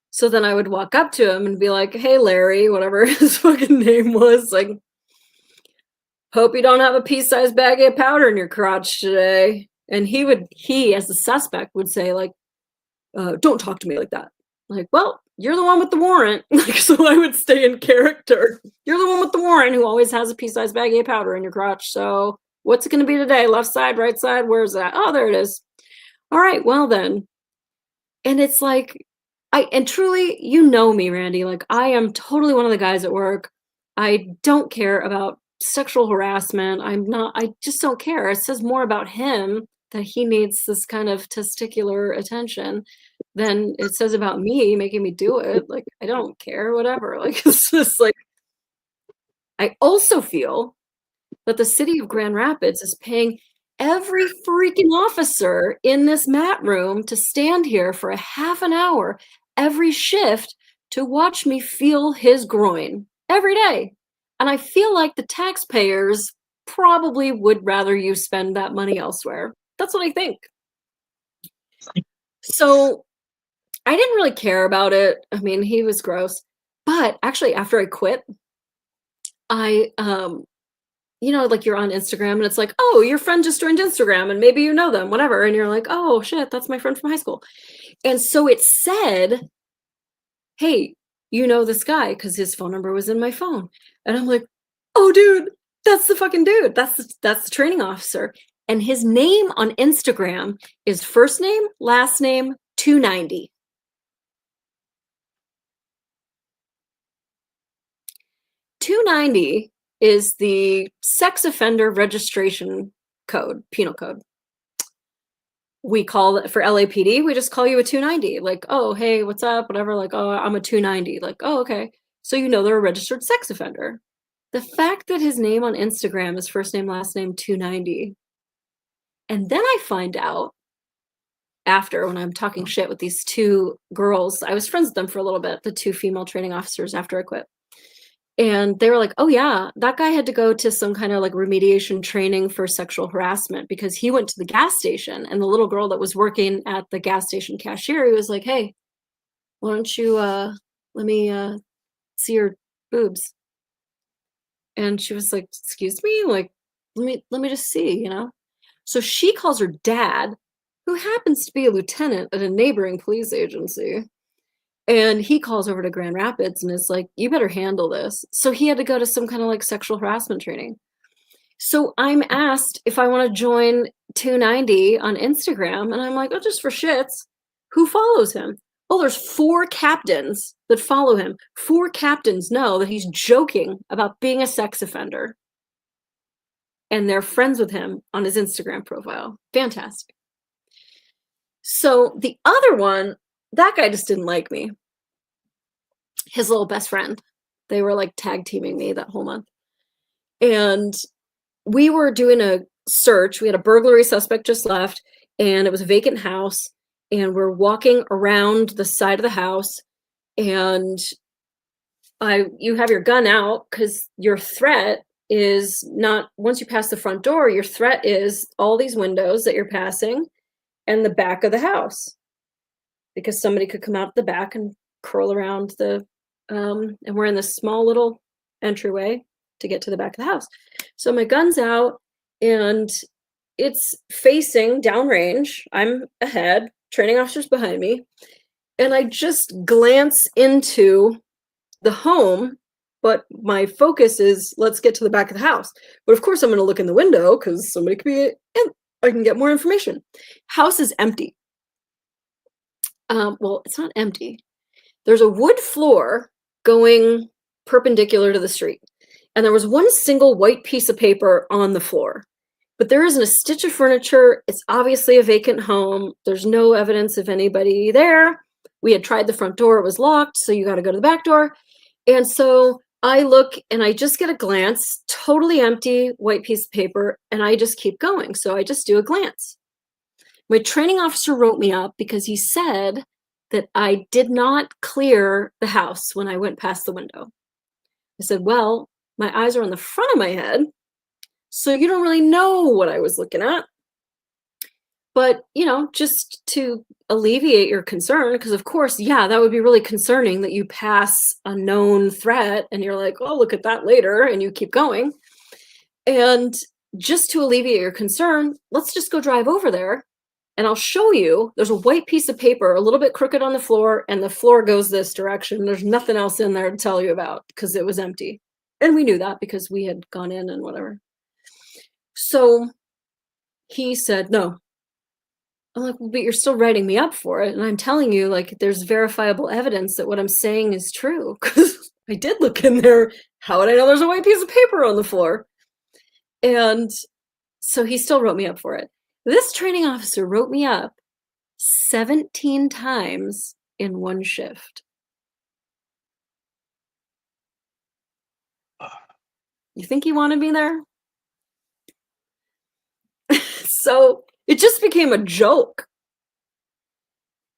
[SPEAKER 1] So then I would walk up to him and be like, hey, Larry, whatever his fucking name was, like, hope you don't have a pea-sized baggie of powder in your crotch today. And he, as the suspect, would say, like, don't talk to me like that. Like, well, you're the one with the warrant. Like, so I would stay in character. You're the one with the warrant who always has a pea-sized baggie of powder in your crotch. So what's it going to be today? Left side, right side? Where's that? Oh, there it is. All right, well then. And it's like, and truly, you know me, Randy, like I am totally one of the guys at work. I don't care about sexual harassment. I just don't care. It says more about him that he needs this kind of testicular attention than it says about me making me do it. Like, I don't care, whatever. Like, it's just like, I also feel that the city of Grand Rapids is paying every freaking officer in this mat room to stand here for a half an hour every shift to watch me feel his groin every day. And I feel like the taxpayers probably would rather you spend that money elsewhere. That's what I think. So I didn't really care about it. I mean, he was gross. But actually, after I quit, I you know, like you're on Instagram and it's like, oh, your friend just joined Instagram and maybe you know them, whatever. And you're like, oh shit, that's my friend from high school. And so it said, hey, you know this guy, because his phone number was in my phone. And I'm like, oh dude, that's the fucking dude. That's the training officer. And his name on Instagram is first name, last name, 290. $290 is the sex offender registration code, penal code. We call it for LAPD, we just call you a 290. Like, oh, hey, what's up? Whatever. Like, oh, I'm a 290. Like, oh, okay. So you know they're a registered sex offender. The fact that his name on Instagram is first name, last name, 290. And then I find out after, when I'm talking shit with these two girls, I was friends with them for a little bit, the two female training officers after I quit. And they were like, oh yeah, that guy had to go to some kind of like remediation training for sexual harassment because he went to the gas station, and the little girl that was working at the gas station cashier, he was like, hey, why don't you let me see your boobs? And she was like, excuse me, like, let me just see, you know? So she calls her dad, who happens to be a lieutenant at a neighboring police agency. And he calls over to Grand Rapids and is like, you better handle this. So he had to go to some kind of like sexual harassment training. So I'm asked if I want to join 290 on Instagram. And I'm like, oh, just for shits. Who follows him? Oh, there's 4 captains that follow him. 4 captains know that he's joking about being a sex offender. And they're friends with him on his Instagram profile. Fantastic. So the other one, that guy just didn't like me. His little best friend. They were like tag teaming me that whole month. And we were doing a search. We had a burglary suspect just left, and it was a vacant house. And we're walking around the side of the house, and you have your gun out because your threat is not, once you pass the front door, your threat is all these windows that you're passing and the back of the house, because somebody could come out the back and curl around the and we're in this small little entryway to get to the back of the house. So my gun's out and it's facing downrange. I'm ahead, training officers behind me, and I just glance into the home, but my focus is let's get to the back of the house. But of course I'm going to look in the window because somebody could be in. I can get more information. House is empty. Well, it's not empty. There's a wood floor going perpendicular to the street. And there was one single white piece of paper on the floor. But there isn't a stitch of furniture. It's obviously a vacant home. There's no evidence of anybody there. We had tried the front door. It was locked, so you got to go to the back door. And so I look and I just get a glance, totally empty white piece of paper, and I just keep going. So I just do a glance. My training officer wrote me up because he said that I did not clear the house when I went past the window. I said, well, my eyes are on the front of my head, so you don't really know what I was looking at. But, you know, just to alleviate your concern, because of course, yeah, that would be really concerning that you pass a known threat and you're like, oh, look at that later, and you keep going. And just to alleviate your concern, let's just go drive over there. And I'll show you, there's a white piece of paper, a little bit crooked on the floor, and the floor goes this direction. There's nothing else in there to tell you about because it was empty. And we knew that because we had gone in and whatever. So he said, no. I'm like, well, but you're still writing me up for it. And I'm telling you, like, there's verifiable evidence that what I'm saying is true. Because I did look in there. How would I know there's a white piece of paper on the floor? And so he still wrote me up for it. This training officer wrote me up 17 times in one shift. You think he wanted me there? So it just became a joke.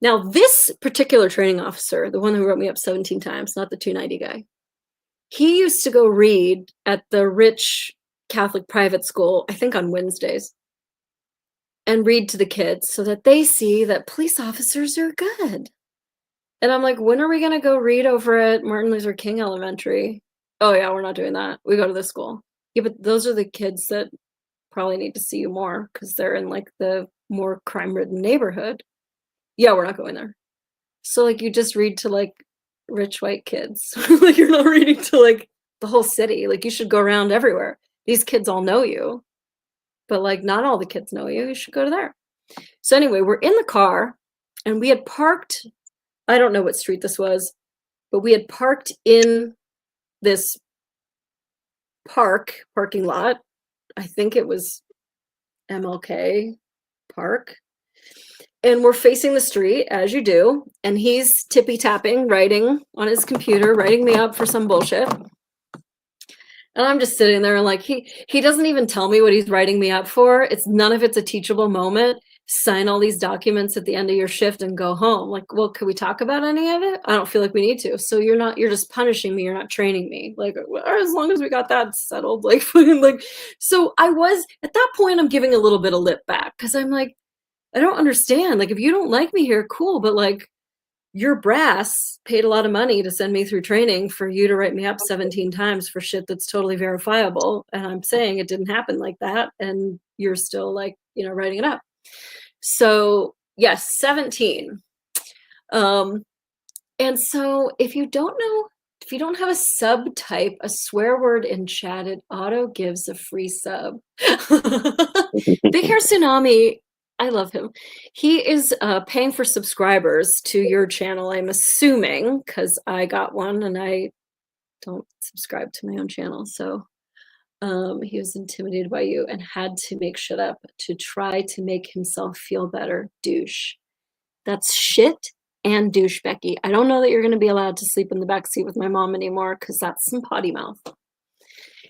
[SPEAKER 1] Now, this particular training officer, the one who wrote me up 17 times, not the 290 guy, he used to go read at the rich Catholic private school, I think on Wednesdays, and read to the kids so that they see that police officers are good. And I'm like, when are we going to go read over at Martin Luther King Elementary? Oh, yeah, we're not doing that. We go to the school. Yeah, but those are the kids that probably need to see you more because they're in like the more crime-ridden neighborhood. Yeah, we're not going there. So like you just read to like rich white kids. Like you're not reading to like the whole city. Like you should go around everywhere. These kids all know you. but like not all the kids know you. You should go to there. So anyway, we're in the car and we had parked, I don't know what street this was, but we had parked in this parking lot. I think it was MLK Park. And we're facing the street, as you do, and he's tippy-tapping, writing on his computer, writing me up for some bullshit. And I'm just sitting there and like, he doesn't even tell me what he's writing me up for. None of it's a teachable moment. Sign all these documents at the end of your shift and go home. Like, well, can we talk about any of it? I don't feel like we need to. So you're just punishing me. You're not training me. Like, well, as long as we got that settled, like, so I was, at that point, I'm giving a little bit of lip back because I'm like, I don't understand. Like, if you don't like me here, cool. But like, your brass paid a lot of money to send me through training for you to write me up 17 times for shit that's totally verifiable. And I'm saying it didn't happen like that. And you're still like, writing it up. So yes, 17. And so if you don't have a subtype, a swear word in chat, it auto gives a free sub. Big Hair Tsunami, I love him. He is paying for subscribers to your channel, I'm assuming, because I got one and I don't subscribe to my own channel. So he was intimidated by you and had to make shit up to try to make himself feel better. Douche. That's shit and douche, Becky. I don't know that you're going to be allowed to sleep in the back seat with my mom anymore because that's some potty mouth.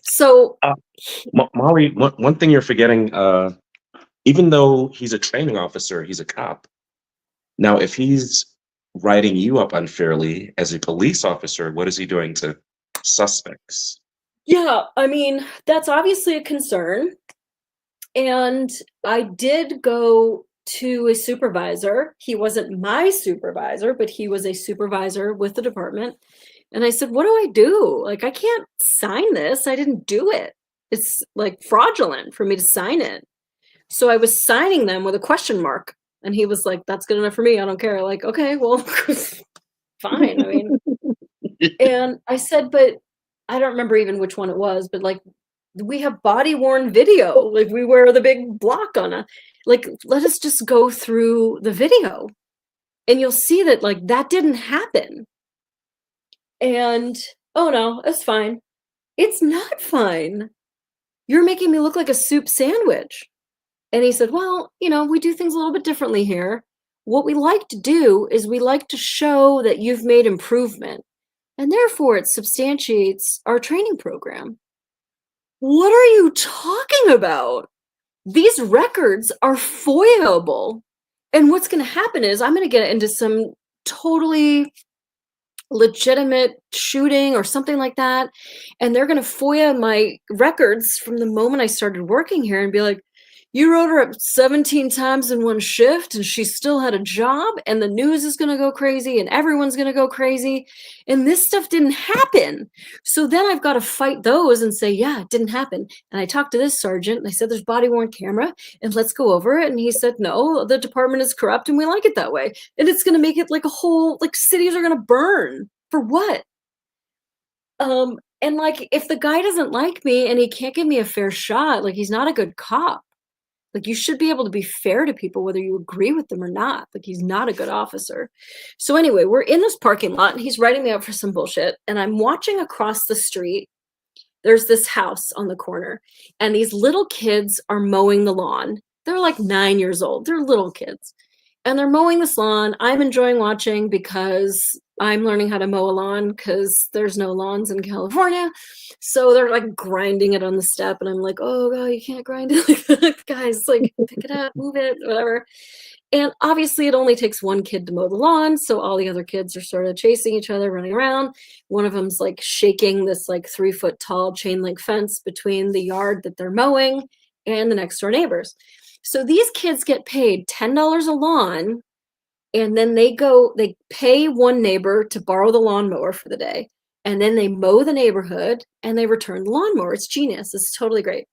[SPEAKER 1] So,
[SPEAKER 2] Molly, one thing you're forgetting, even though he's a training officer, he's a cop. Now, if he's writing you up unfairly as a police officer, what is he doing to suspects?
[SPEAKER 1] Yeah, I mean, that's obviously a concern. And I did go to a supervisor. He wasn't my supervisor, but he was a supervisor with the department. And I said, what do I do? Like, I can't sign this. I didn't do it. It's like fraudulent for me to sign it. So I was signing them with a question mark. And he was like, that's good enough for me. I don't care. Like, okay, well, fine. I mean, and I said, but I don't remember even which one it was, but like, we have body worn video. Like, we wear the big block on a, like, let us just go through the video and you'll see that like that didn't happen. And oh no, it's fine. It's not fine. You're making me look like a soup sandwich. And he said, well, we do things a little bit differently here. What we like to do is we like to show that you've made improvement. And therefore, it substantiates our training program. What are you talking about? These records are foilable. And what's going to happen is I'm going to get into some totally legitimate shooting or something like that. And they're going to FOIA my records from the moment I started working here and be like, you wrote her up 17 times in one shift and she still had a job and the news is going to go crazy and everyone's going to go crazy. And this stuff didn't happen. So then I've got to fight those and say, yeah, it didn't happen. And I talked to this sergeant and I said, there's body worn camera and let's go over it. And he said, no, the department is corrupt and we like it that way. And it's going to make it like a whole, like cities are going to burn. For what? And like, if the guy doesn't like me and he can't give me a fair shot, like he's not a good cop. Like, you should be able to be fair to people, whether you agree with them or not. Like, he's not a good officer. So anyway, we're in this parking lot and he's writing me up for some bullshit. And I'm watching across the street. There's this house on the corner and these little kids are mowing the lawn. They're like 9 years old. They're little kids. And they're mowing this lawn. I'm enjoying watching because I'm learning how to mow a lawn because there's no lawns in California. So they're like grinding it on the step. And I'm like, oh, God, you can't grind it like that. Guys, like, pick it up, move it, whatever. And obviously it only takes one kid to mow the lawn. So all the other kids are sort of chasing each other, running around. One of them's like shaking this like 3-foot tall chain link fence between the yard that they're mowing and the next door neighbors. So these kids get paid $10 a lawn, and then they pay one neighbor to borrow the lawnmower for the day, and then they mow the neighborhood and they return the lawnmower. It's genius. It's totally great.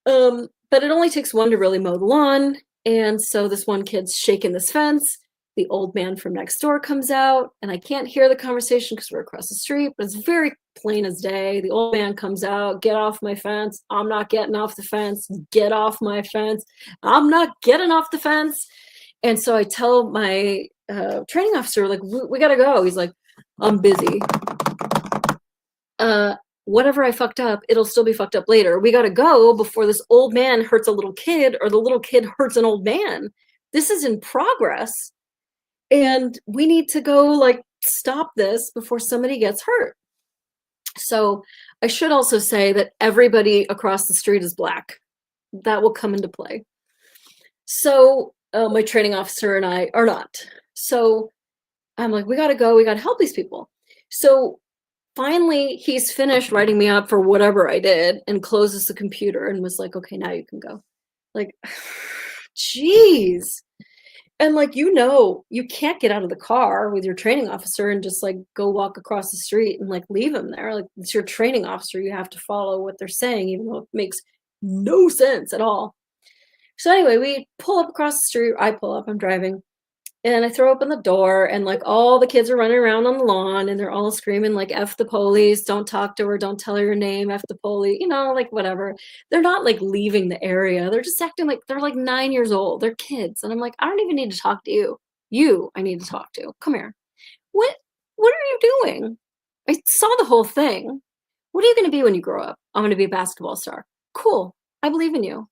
[SPEAKER 1] But it only takes one to really mow the lawn. And so this one kid's shaking this fence The old man from next door comes out, and I can't hear the conversation because we're across the street, but it's very plain as day. The old man comes out, get off my fence. I'm not getting off the fence. Get off my fence. I'm not getting off the fence. And so I tell my training officer, like, we got to go. He's like, I'm busy. Whatever I fucked up, it'll still be fucked up later. We got to go before this old man hurts a little kid or the little kid hurts an old man. This is in progress. And we need to go like stop this before somebody gets hurt. So I should also say that everybody across the street is Black. That will come into play. So my training officer and I are not. So I'm like, we got to go. We got to help these people. So finally, he's finished writing me up for whatever I did and closes the computer and was like, okay, now you can go. Like, geez. And like, you can't get out of the car with your training officer and just like go walk across the street and like leave him there. Like, it's your training officer. You have to follow what they're saying, even though it makes no sense at all. So anyway, we pull up across the street. I pull up, I'm driving. And I throw open the door, and like all the kids are running around on the lawn, and they're all screaming like "F the police! Don't talk to her! Don't tell her your name! F the police!" Like whatever. They're not like leaving the area. They're just acting like they're like 9 years old. They're kids, and I'm like, I don't even need to talk to you. I need to talk to. Come here. What are you doing? I saw the whole thing. What are you going to be when you grow up? I'm going to be a basketball star. Cool. I believe in you.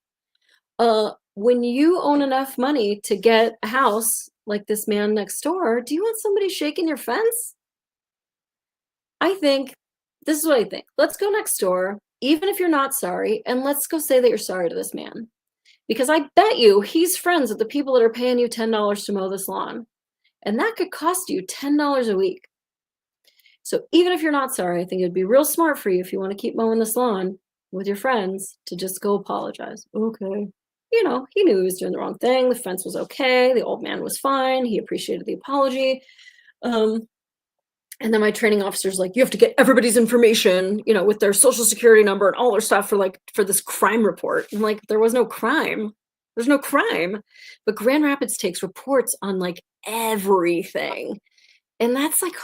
[SPEAKER 1] When you own enough money to get a house like this man next door, do you want somebody shaking your fence? This is what I think. Let's go next door, even if you're not sorry, and let's go say that you're sorry to this man. Because I bet you he's friends with the people that are paying you $10 to mow this lawn. And that could cost you $10 a week. So even if you're not sorry, I think it'd be real smart for you, if you want to keep mowing this lawn with your friends, to just go apologize. Okay. He knew he was doing the wrong thing. The fence was okay. The old man was fine. He appreciated the apology. And then my training officer's like, you have to get everybody's information, with their social security number and all their stuff for this crime report. And like, there was no crime. There's no crime. But Grand Rapids takes reports on like everything. And that's like,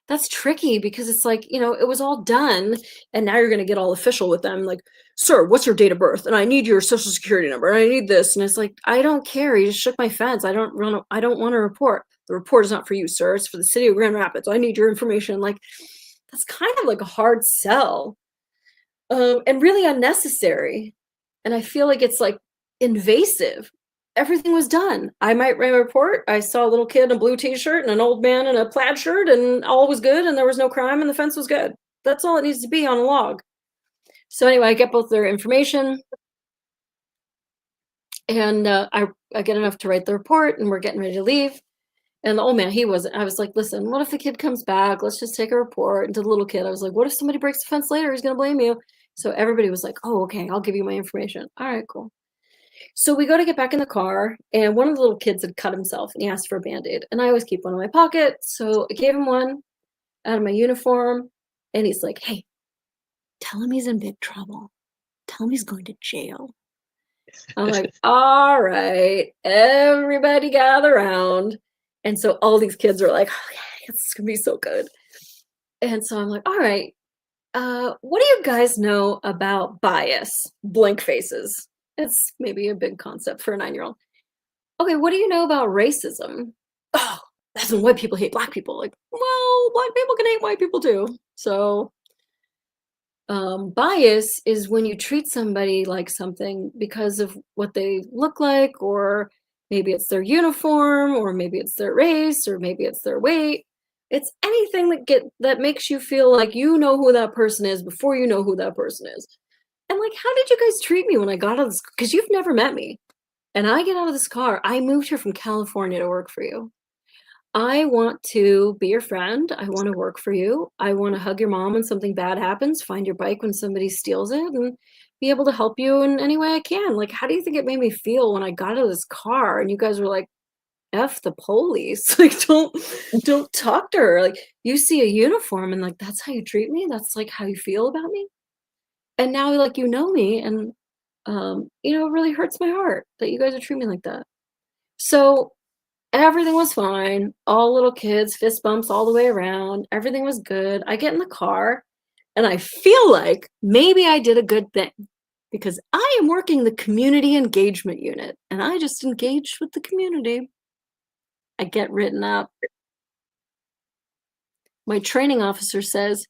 [SPEAKER 1] that's tricky, because it's like, it was all done, and now you're going to get all official with them. Like, sir, what's your date of birth? And I need your social security number. And I need this. And it's like, I don't care. You just shook my fence. I don't want a report. The report is not for you, sir. It's for the city of Grand Rapids. I need your information. Like, that's kind of like a hard sell, and really unnecessary. And I feel like it's like invasive. Everything was done. I might write a report. I saw a little kid in a blue t-shirt and an old man in a plaid shirt, and all was good, and there was no crime, and the fence was good. That's all it needs to be on a log. So anyway, I get both their information, and I get enough to write the report, and we're getting ready to leave. And the old man, I was like, listen, what if the kid comes back? Let's just take a report. And to the little kid, I was like, what if somebody breaks the fence later? He's going to blame you. So everybody was like, oh, okay, I'll give you my information. All right, cool. So we go to get back in the car, and one of the little kids had cut himself, and he asked for a Band-Aid. And I always keep one in my pocket. So I gave him one out of my uniform, and he's like, hey, tell him he's in big trouble. Tell him he's going to jail. I'm like, all right, everybody gather around. And so all these kids are like, oh, yeah, this is going to be so good. And so I'm like, all right, what do you guys know about bias? Blank faces. It's maybe a big concept for a 9-year-old. Okay, what do you know about racism? Oh, that's when white people hate black people. Like, well, black people can hate white people too. So bias is when you treat somebody like something because of what they look like, or maybe it's their uniform, or maybe it's their race, or maybe it's their weight. It's anything that makes you feel like you know who that person is before you know who that person is. And like, how did you guys treat me when I got out of this? Because you've never met me. And I get out of this car. I moved here from California to work for you. I want to be your friend. I want to work for you. I want to hug your mom when something bad happens, find your bike when somebody steals it, and be able to help you in any way I can. Like, how do you think it made me feel when I got out of this car and you guys were like, F the police? Like, don't talk to her. Like, you see a uniform and like, that's how you treat me? That's like how you feel about me? And now, like, you know me, and it really hurts my heart that you guys are treating me like that. So everything was fine. All little kids, fist bumps all the way around. Everything was good. I get in the car and I feel like maybe I did a good thing because I am working the community engagement unit and I just engaged with the community. I get written up. My training officer says,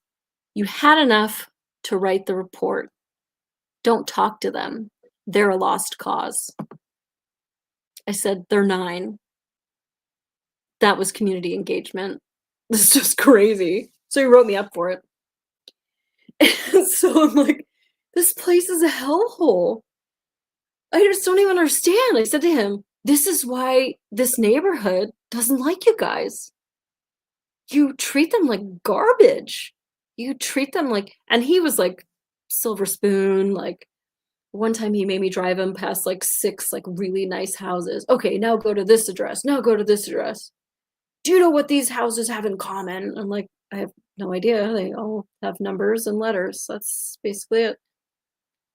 [SPEAKER 1] "You had enough to write the report. Don't talk to them. They're a lost cause." I said, "They're 9. That was community engagement. This is just crazy." So he wrote me up for it. And so I'm like, this place is a hellhole. I just don't even understand. I said to him, "This is why this neighborhood doesn't like you guys. You treat them like garbage. You treat them like," and he was like silver spoon, like one time he made me drive him past like 6 like really nice houses. "Okay, now go to this address. Now go to this address. Do you know what these houses have in common?" I'm like, "I have no idea. They all have numbers and letters. That's basically it."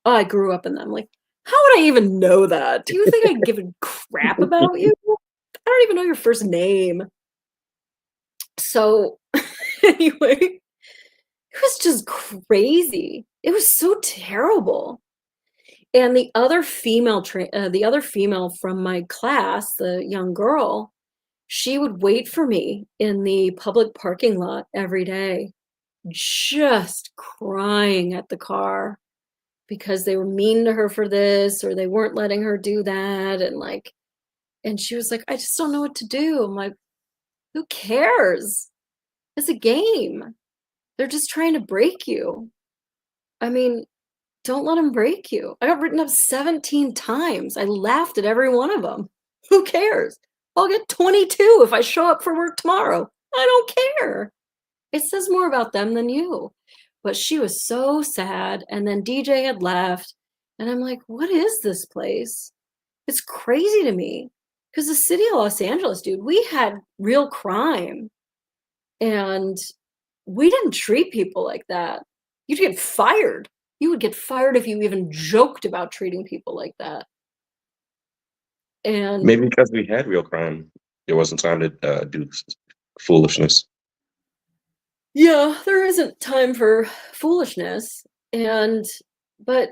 [SPEAKER 1] "Oh, I grew up in them." Like, how would I even know that? Do you think I give a crap about you? I don't even know your first name. So anyway, it was just crazy. It was so terrible. And the other female from my class, the young girl, she would wait for me in the public parking lot every day, just crying at the car because they were mean to her for this or they weren't letting her do that. And she was like, "I just don't know what to do." I'm like, who cares? It's a game. They're just trying to break you. I mean, don't let them break you. I got written up 17 times. I laughed at every one of them. Who cares? I'll get 22 if I show up for work tomorrow. I don't care. It says more about them than you. But she was so sad. And then DJ had left. And I'm like, what is this place? It's crazy to me. Because the city of Los Angeles, dude, we had real crime. And we didn't treat people like that. You'd get fired. You would get fired if you even joked about treating people like that. And
[SPEAKER 2] Maybe because we had real crime, there wasn't time to do foolishness.
[SPEAKER 1] yeah, there isn't time for foolishness. But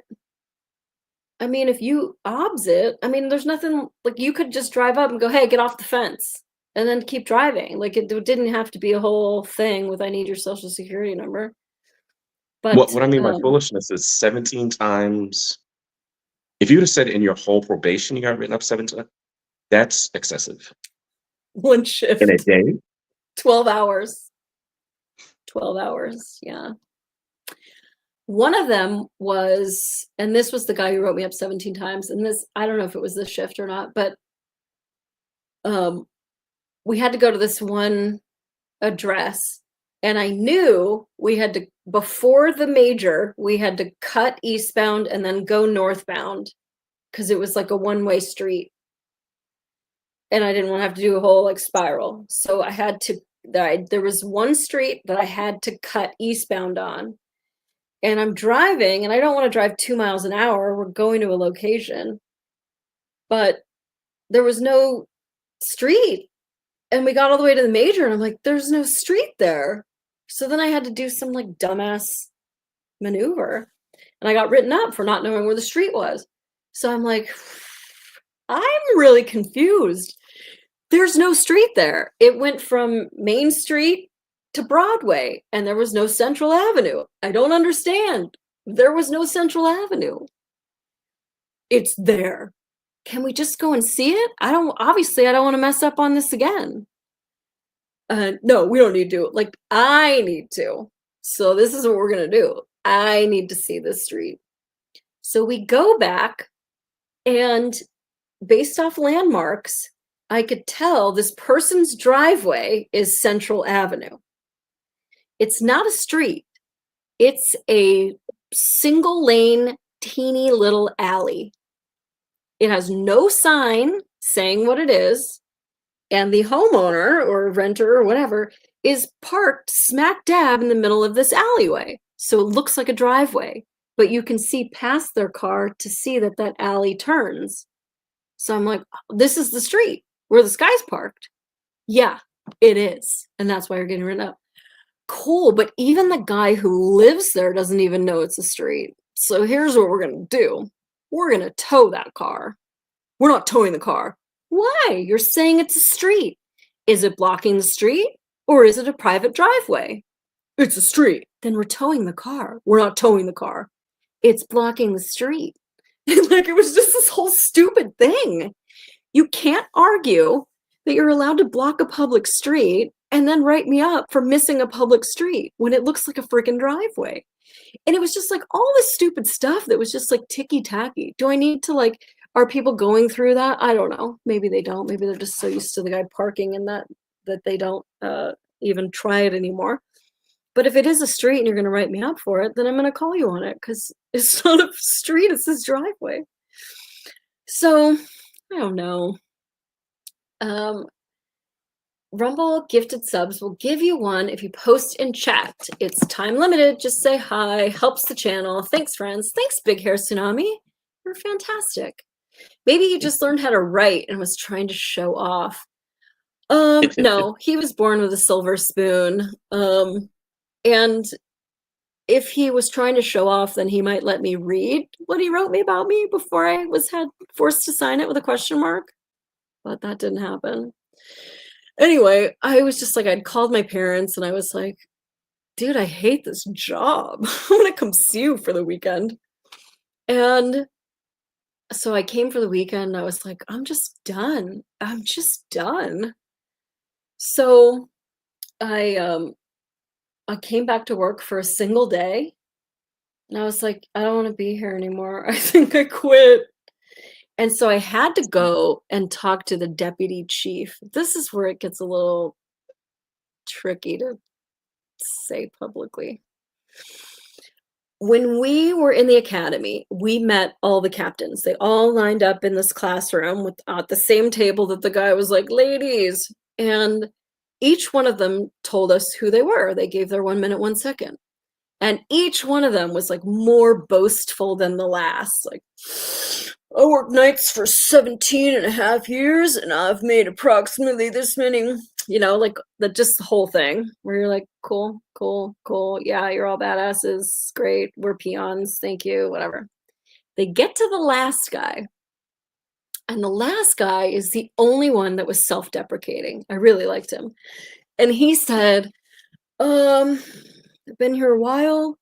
[SPEAKER 1] I mean, if you obs it, I mean, there's nothing like you could just drive up and go, "Hey, get off the fence," and then keep driving. Like it didn't have to be a whole thing with "I need your social security number." But
[SPEAKER 2] What I mean by foolishness is 17 times. If you would have said in your whole probation you got written up 7 times, that's excessive.
[SPEAKER 1] one shift,
[SPEAKER 2] In a day?
[SPEAKER 1] 12 hours. 12 hours, yeah. One of them was, and this was the guy who wrote me up 17 times, and this, I don't know if it was this shift or not, but we had to go to this one address, and I knew we had to, before the major, we had to cut eastbound and then go northbound because it was like a one-way street. And I didn't want to have to do a whole like spiral. So I had to, there was one street that I had to cut eastbound on. And I'm driving, and I don't want to drive 2 miles an hour. We're going to a location. But there was no street. And we got all the way to the major, and I'm like, there's no street there. So then I had to do some like dumbass maneuver. And I got written up for not knowing where the street was. So I'm like, I'm really confused. There's no street there. It went from Main Street to Broadway, and there was no Central Avenue. I don't understand. There was no Central Avenue. It's there. Can we just go and see it? Obviously, I don't want to mess up on this again. No, we don't need to. Like, I need to. So this is what we're going to do. I need to see this street. So we go back, and based off landmarks, I could tell this person's driveway is Central Avenue. It's not a street. It's a single lane, teeny little alley. It has no sign saying what it is. And the homeowner or renter or whatever is parked smack dab in the middle of this alleyway. So it looks like a driveway, but you can see past their car to see that alley turns. So I'm like, this is the street. where this guy's parked. Yeah, it is. And that's why you're getting written up. Cool, but even the guy who lives there doesn't even know it's a street. So here's what we're going to do. We're going to tow that car. We're not towing the car. Why? You're saying it's a street. Is it blocking the street or is it a private driveway? It's a street. Then we're towing the car. We're not towing the car. It's blocking the street. Like, it was just this whole stupid thing. You can't argue that you're allowed to block a public street and then write me up for missing a public street when it looks like a freaking driveway. And it was just like all this stupid stuff that was just like ticky-tacky. Do I need to, like, are people going through that? I don't know. Maybe they don't. Maybe they're just so used to the guy parking and that they don't even try it anymore. But if it is a street and you're going to write me up for it, then I'm going to call you on it because it's not a street, it's this driveway. So, I don't know. Rumble gifted subs will give you one if you post in chat. It's time limited. Just say hi. Helps the channel. Thanks, friends. Thanks, Big Hair Tsunami. You're fantastic. Maybe he just learned how to write and was trying to show off. No, he was born with a silver spoon. And if he was trying to show off, then he might let me read what he wrote me about me before I was forced to sign it with a question mark. But that didn't happen. Anyway, I was just like, I'd called my parents and I was like, dude, I hate this job. I'm gonna come see you for the weekend. And so I came for the weekend and I was like, I'm just done. I'm just done. So I came back to work for a single day and I was like, I don't want to be here anymore. I think I quit. And so I had to go and talk to the deputy chief. This is where it gets a little tricky to say publicly. When we were in the academy, we met all the captains. They all lined up in this classroom at the same table that the guy was like, ladies. And each one of them told us who they were. They gave their 1 minute, 1 second. And each one of them was like more boastful than the last. Like, I worked nights for 17 and a half years and I've made approximately this many, like just the whole thing where you're like, cool, cool, cool. Yeah, you're all badasses. Great. We're peons. Thank you. Whatever. They get to the last guy. And the last guy is the only one that was self-deprecating. I really liked him. And he said, I've been here a while.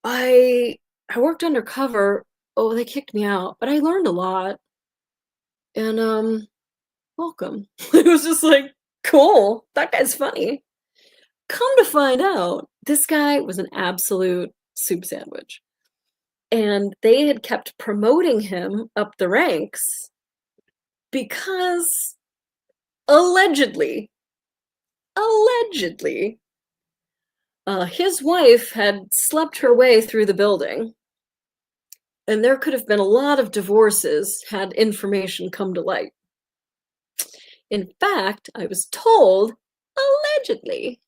[SPEAKER 1] I worked undercover. Oh, they kicked me out, but I learned a lot. And welcome. It was just like, cool. That guy's funny. Come to find out, this guy was an absolute soup sandwich. And they had kept promoting him up the ranks because allegedly, his wife had slept her way through the building. And there could have been a lot of divorces had information come to light. In fact, I was told, allegedly,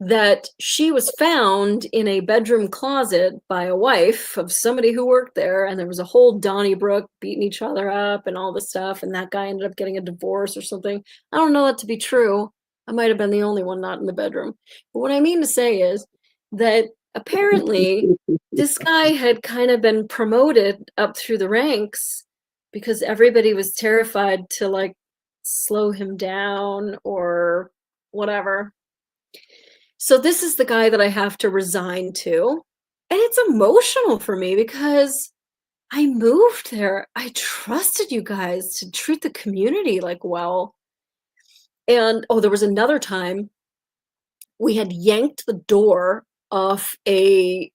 [SPEAKER 1] that she was found in a bedroom closet by a wife of somebody who worked there, and there was a whole Donnybrook beating each other up and all this stuff, and that guy ended up getting a divorce or something. I don't know that to be true. I might have been the only one not in the bedroom. But what I mean to say is that apparently this guy had kind of been promoted up through the ranks because everybody was terrified to like slow him down or whatever. So this is the guy that I have to resign to. And it's emotional for me because I moved there. I trusted you guys to treat the community like well. And there was another time we had yanked the door off a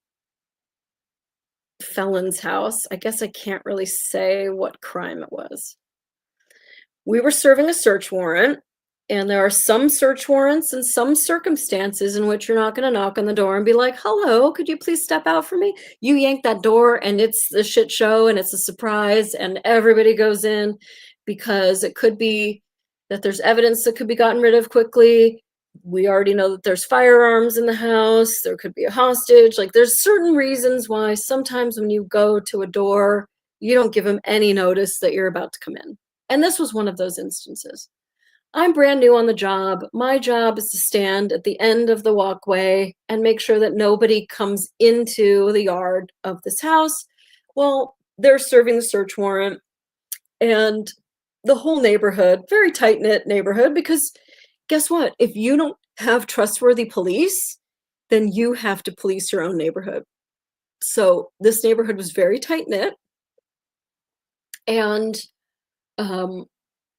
[SPEAKER 1] felon's house. I guess I can't really say what crime it was. We were serving a search warrant, and there are some search warrants and some circumstances in which you're not going to knock on the door and be like, hello, could you please step out for me? You yank that door and it's a shit show and it's a surprise and everybody goes in because it could be that there's evidence that could be gotten rid of quickly. We already know that there's firearms in the house. There could be a hostage. Like there's certain reasons why sometimes when you go to a door, you don't give them any notice that you're about to come in. And this was one of those instances. I'm brand new on the job. My job is to stand at the end of the walkway and make sure that nobody comes into the yard of this house. Well, they're serving the search warrant, and the whole neighborhood, very tight-knit neighborhood, because guess what? If you don't have trustworthy police, then you have to police your own neighborhood. So this neighborhood was very tight-knit, and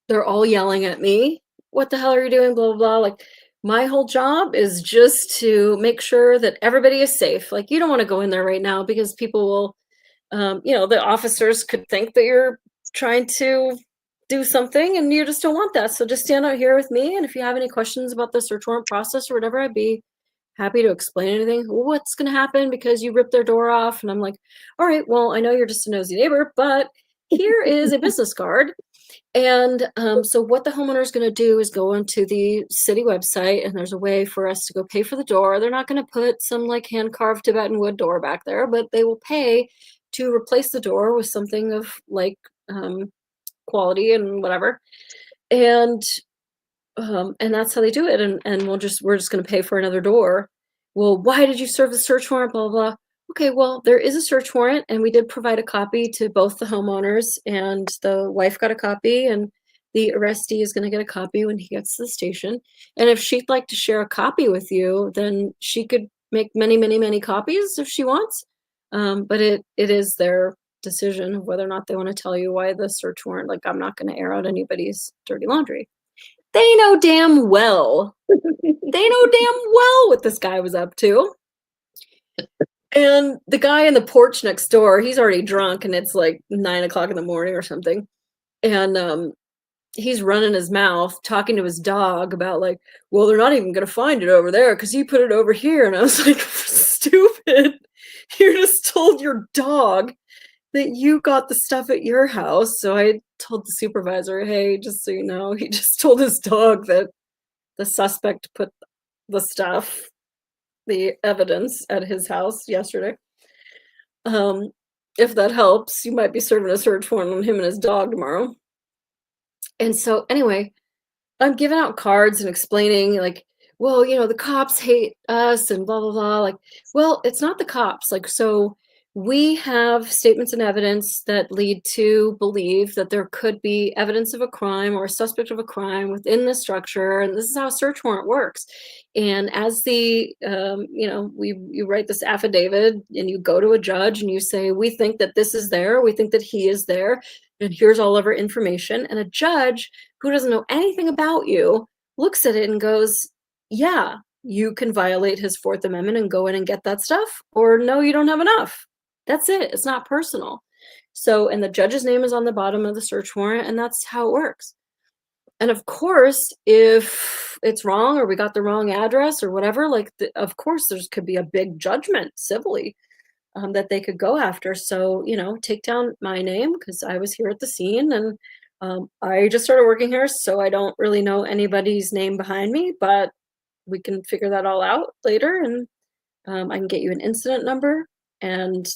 [SPEAKER 1] they're all yelling at me, what the hell are you doing, blah, blah, blah. Like, my whole job is just to make sure that everybody is safe. Like, you don't want to go in there right now because people will, the officers could think that you're trying to do something, and you just don't want that. So just stand out here with me, and if you have any questions about the search warrant process or whatever, I'd be happy to explain anything. What's going to happen because you ripped their door off? And I'm like, all right, well, I know you're just a nosy neighbor, but here is a business card. And so what the homeowner is going to do is go onto the city website, and there's a way for us to go pay for the door. They're not going to put some like hand-carved Tibetan wood door back there, but they will pay to replace the door with something of like quality and whatever. And that's how they do it. And we're just going to pay for another door. Well, why did you serve the search warrant? Blah, blah, blah. Okay, well, there is a search warrant, and we did provide a copy to both the homeowners, and the wife got a copy, and the arrestee is going to get a copy when he gets to the station. And if she'd like to share a copy with you, then she could make many, many, many copies if she wants. But it is their decision of whether or not they want to tell you why the search warrant. Like, I'm not going to air out anybody's dirty laundry. They know damn well. What this guy was up to. And the guy in the porch next door, he's already drunk, and it's like 9 o'clock in the morning or something. And he's running his mouth, talking to his dog about like, well, they're not even going to find it over there because you put it over here. And I was like, stupid. You just told your dog that you got the stuff at your house. So I told the supervisor, hey, just so you know, he just told his dog that the suspect put the stuff, the evidence, at his house yesterday. If that helps, you might be serving a search warrant on him and his dog tomorrow. And so anyway, I'm giving out cards and explaining like, well, the cops hate us and blah, blah, blah. Like, well, it's not the cops. Like, so we have statements and evidence that lead to believe that there could be evidence of a crime or a suspect of a crime within the structure. And this is how a search warrant works. And as you write this affidavit and you go to a judge and you say, we think that this is there. We think that he is there. And here's all of our information. And a judge who doesn't know anything about you looks at it and goes, yeah, you can violate his Fourth Amendment and go in and get that stuff. Or no, you don't have enough. That's it. It's not personal. So, and the judge's name is on the bottom of the search warrant, and that's how it works. And of course, if it's wrong or we got the wrong address or whatever, like, of course, could be a big judgment civilly that they could go after. So, take down my name because I was here at the scene, and I just started working here, so I don't really know anybody's name behind me, but we can figure that all out later, and I can get you an incident number, and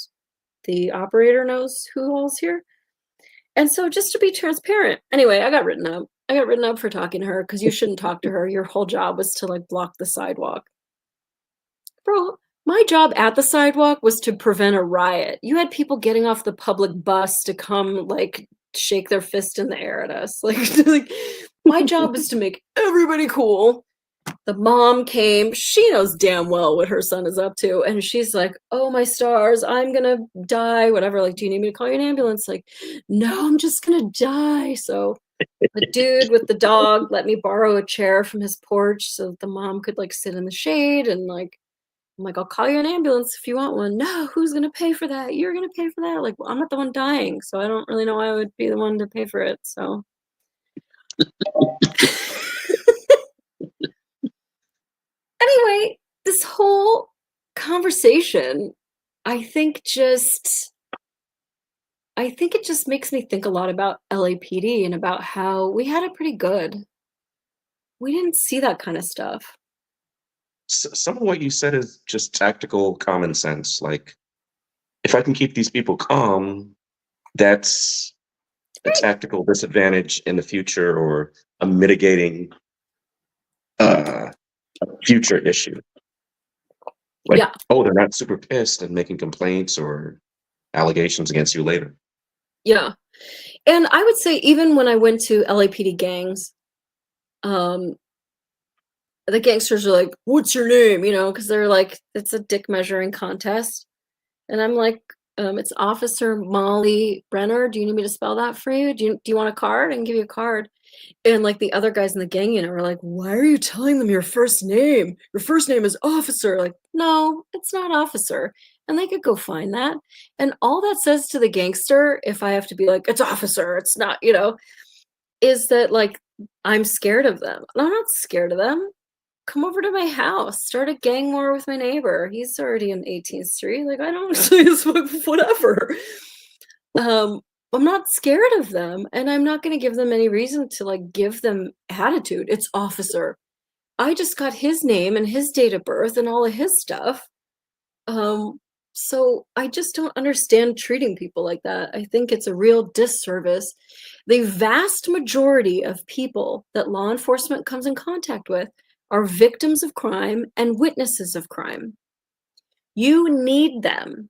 [SPEAKER 1] the operator knows who all's here. And so just to be transparent, anyway, I got written up. I got written up for talking to her because you shouldn't talk to her. Your whole job was to like block the sidewalk. Bro, my job at the sidewalk was to prevent a riot. You had people getting off the public bus to come like shake their fist in the air at us. Like my job was to make everybody cool. The mom came. She knows damn well what her son is up to. And she's like, oh, my stars, I'm going to die. Whatever. Like, do you need me to call you an ambulance? Like, no, I'm just going to die. So the dude with the dog let me borrow a chair from his porch so that the mom could like sit in the shade. And like, I'm like, I'll call you an ambulance if you want one. No, who's going to pay for that? You're going to pay for that. Like, well, I'm not the one dying. So I don't really know why I would be the one to pay for it. So. Anyway, this whole conversation, I think it just makes me think a lot about LAPD and about how we had it pretty good. We didn't see that kind of stuff.
[SPEAKER 2] Some of what you said is just tactical common sense. Like, if I can keep these people calm, that's a tactical disadvantage in the future or a mitigating uh, future issue. Like,
[SPEAKER 1] Yeah,
[SPEAKER 2] oh, they're not super pissed and making complaints or allegations against you later.
[SPEAKER 1] yeah. And I would say even when I went to LAPD gangs, um, the gangsters are like, "What's your name?" You know, because they're like, it's a dick measuring contest, and I'm like, "It's Officer Molly Brenner. Do you need me to spell that for you? Do you want a card? I can give you a card." And like the other guys in the gang unit were like, "Why are you telling them your first name? Your first name is Officer." Like, no, it's not Officer. And they could go find that. And all that says to the gangster, if I have to be like, "It's Officer, it's not," is that like I'm scared of them. And I'm not scared of them. Come over to my house, start a gang war with my neighbor. He's already in 18th Street. Like, I don't whatever. Um, I'm not scared of them, and I'm not gonna give them any reason to, like, give them attitude. It's Officer. I just got his name and his date of birth and all of his stuff. Um, so I just don't understand treating people like that. I think it's a real disservice. The vast majority of people that law enforcement comes in contact with are victims of crime and witnesses of crime. You need them.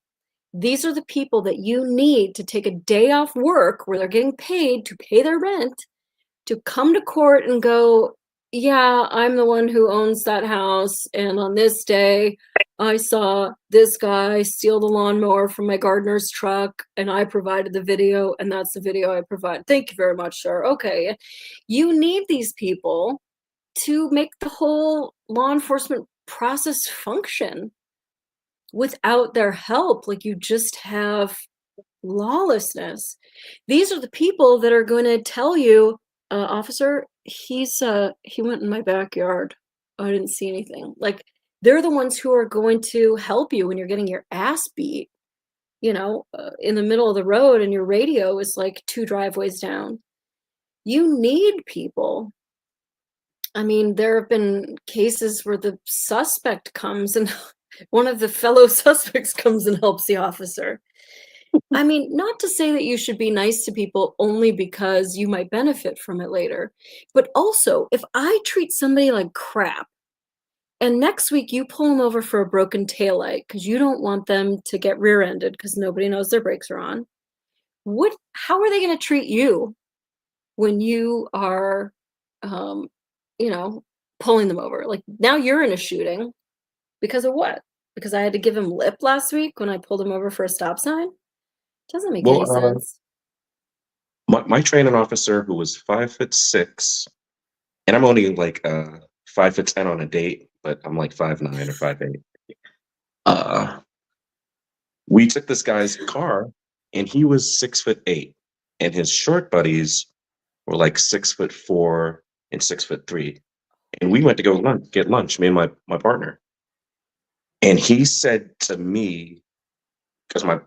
[SPEAKER 1] These are the people that you need to take a day off work where they're getting paid to pay their rent to come to court and go, "Yeah, I'm the one who owns that house. And on this day, I saw this guy steal the lawnmower from my gardener's truck and I provided the video. And that's the video I provide. Thank you very much, sir." Okay. You need these people to make the whole law enforcement process function. Without their help, like, you just have lawlessness. These are the people that are gonna tell you, "Officer, he went in my backyard. I didn't see anything." Like, they're the ones who are going to help you when you're getting your ass beat, in the middle of the road and your radio is, like, 2 driveways down. You need people. I mean, there have been cases where the suspect comes and one of the fellow suspects comes and helps the officer. I mean, not to say that you should be nice to people only because you might benefit from it later, but also if I treat somebody like crap and next week you pull them over for a broken taillight because you don't want them to get rear-ended because nobody knows their brakes are on, how are they going to treat you when you are, um, you know, pulling them over? Like now you're in a shooting because of what? Because I had to give him lip last week when I pulled him over for a stop sign? Doesn't make any
[SPEAKER 2] Well,
[SPEAKER 1] sense.
[SPEAKER 2] my training officer, who was 5'6", and I'm only like 5'10" on a date, but I'm like 5'9" or 5'8". Uh, we took this guy's car, and he was 6'8", and his short buddies were like 6'4" and 6'3", and we went to get lunch, me and my partner. And he said to me, because my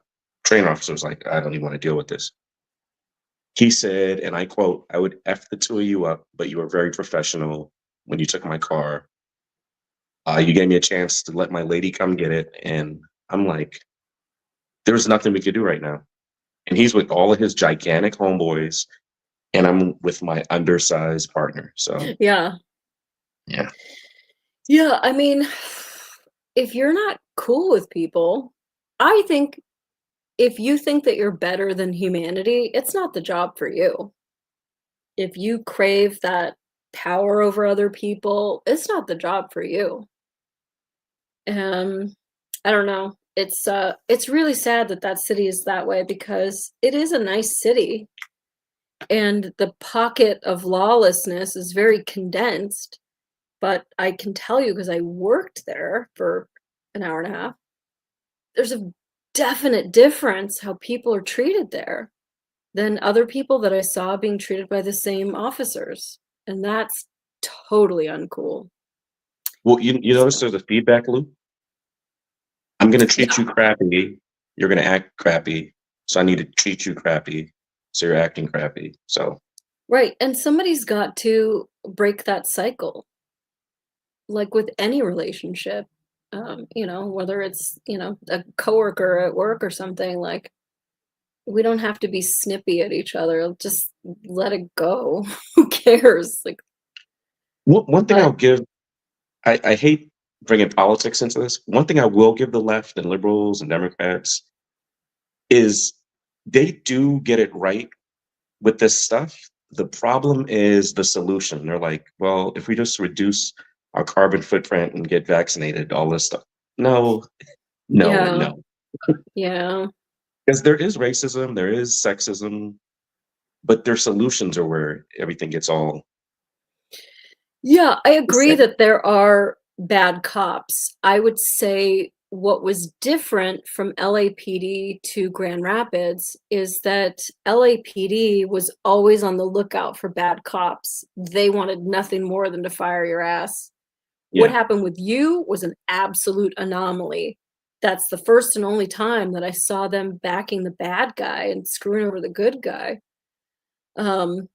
[SPEAKER 2] training officer was like, "I don't even want to deal with this." He said, and I quote, "I would F the two of you up, but you were very professional when you took my car. You gave me a chance to let my lady come get it." And I'm like, there's nothing we could do right now. And he's with all of his gigantic homeboys, and I'm with my undersized partner. So,
[SPEAKER 1] Yeah.
[SPEAKER 2] yeah.
[SPEAKER 1] Yeah, I mean, if you're not cool with people, I think if you think that you're better than humanity, it's not the job for you. If you crave that power over other people, it's not the job for you. Um, I don't know. It's really sad that that city is that way because it is a nice city and the pocket of lawlessness is very condensed. But I can tell you because I worked there for an hour and a half, there's a definite difference how people are treated there than other people that I saw being treated by the same officers, and that's totally uncool.
[SPEAKER 2] Well, you notice
[SPEAKER 1] So,
[SPEAKER 2] there's a feedback loop. I'm going to treat
[SPEAKER 1] yeah,
[SPEAKER 2] you crappy. You're going to act crappy. So I need to treat you crappy. So you're acting crappy. So,
[SPEAKER 1] right, and somebody's got to break that cycle, like with any relationship, whether it's, a coworker at work or something, like, we don't have to be snippy at each other. Just let it go. Who cares? Like,
[SPEAKER 2] One thing
[SPEAKER 1] but
[SPEAKER 2] I'll give, I hate bringing politics into this. One thing I will give the left and liberals and Democrats is they do get it right with this stuff. The problem is the solution. They're like, well, if we just reduce our carbon footprint and get vaccinated, all this stuff. No, no, and
[SPEAKER 1] yeah,
[SPEAKER 2] no.
[SPEAKER 1] yeah.
[SPEAKER 2] Because there is racism, there is sexism, but their solutions are where everything gets all
[SPEAKER 1] Yeah, I
[SPEAKER 2] the
[SPEAKER 1] agree
[SPEAKER 2] same.
[SPEAKER 1] that there are bad cops. I would say what was different from LAPD to Grand Rapids is that LAPD was always on the lookout for bad cops. They wanted nothing more than to fire your ass. What
[SPEAKER 2] Yeah.
[SPEAKER 1] happened with you was an absolute anomaly. That's the first and only time that I saw them backing the bad guy and screwing over the good guy. Um,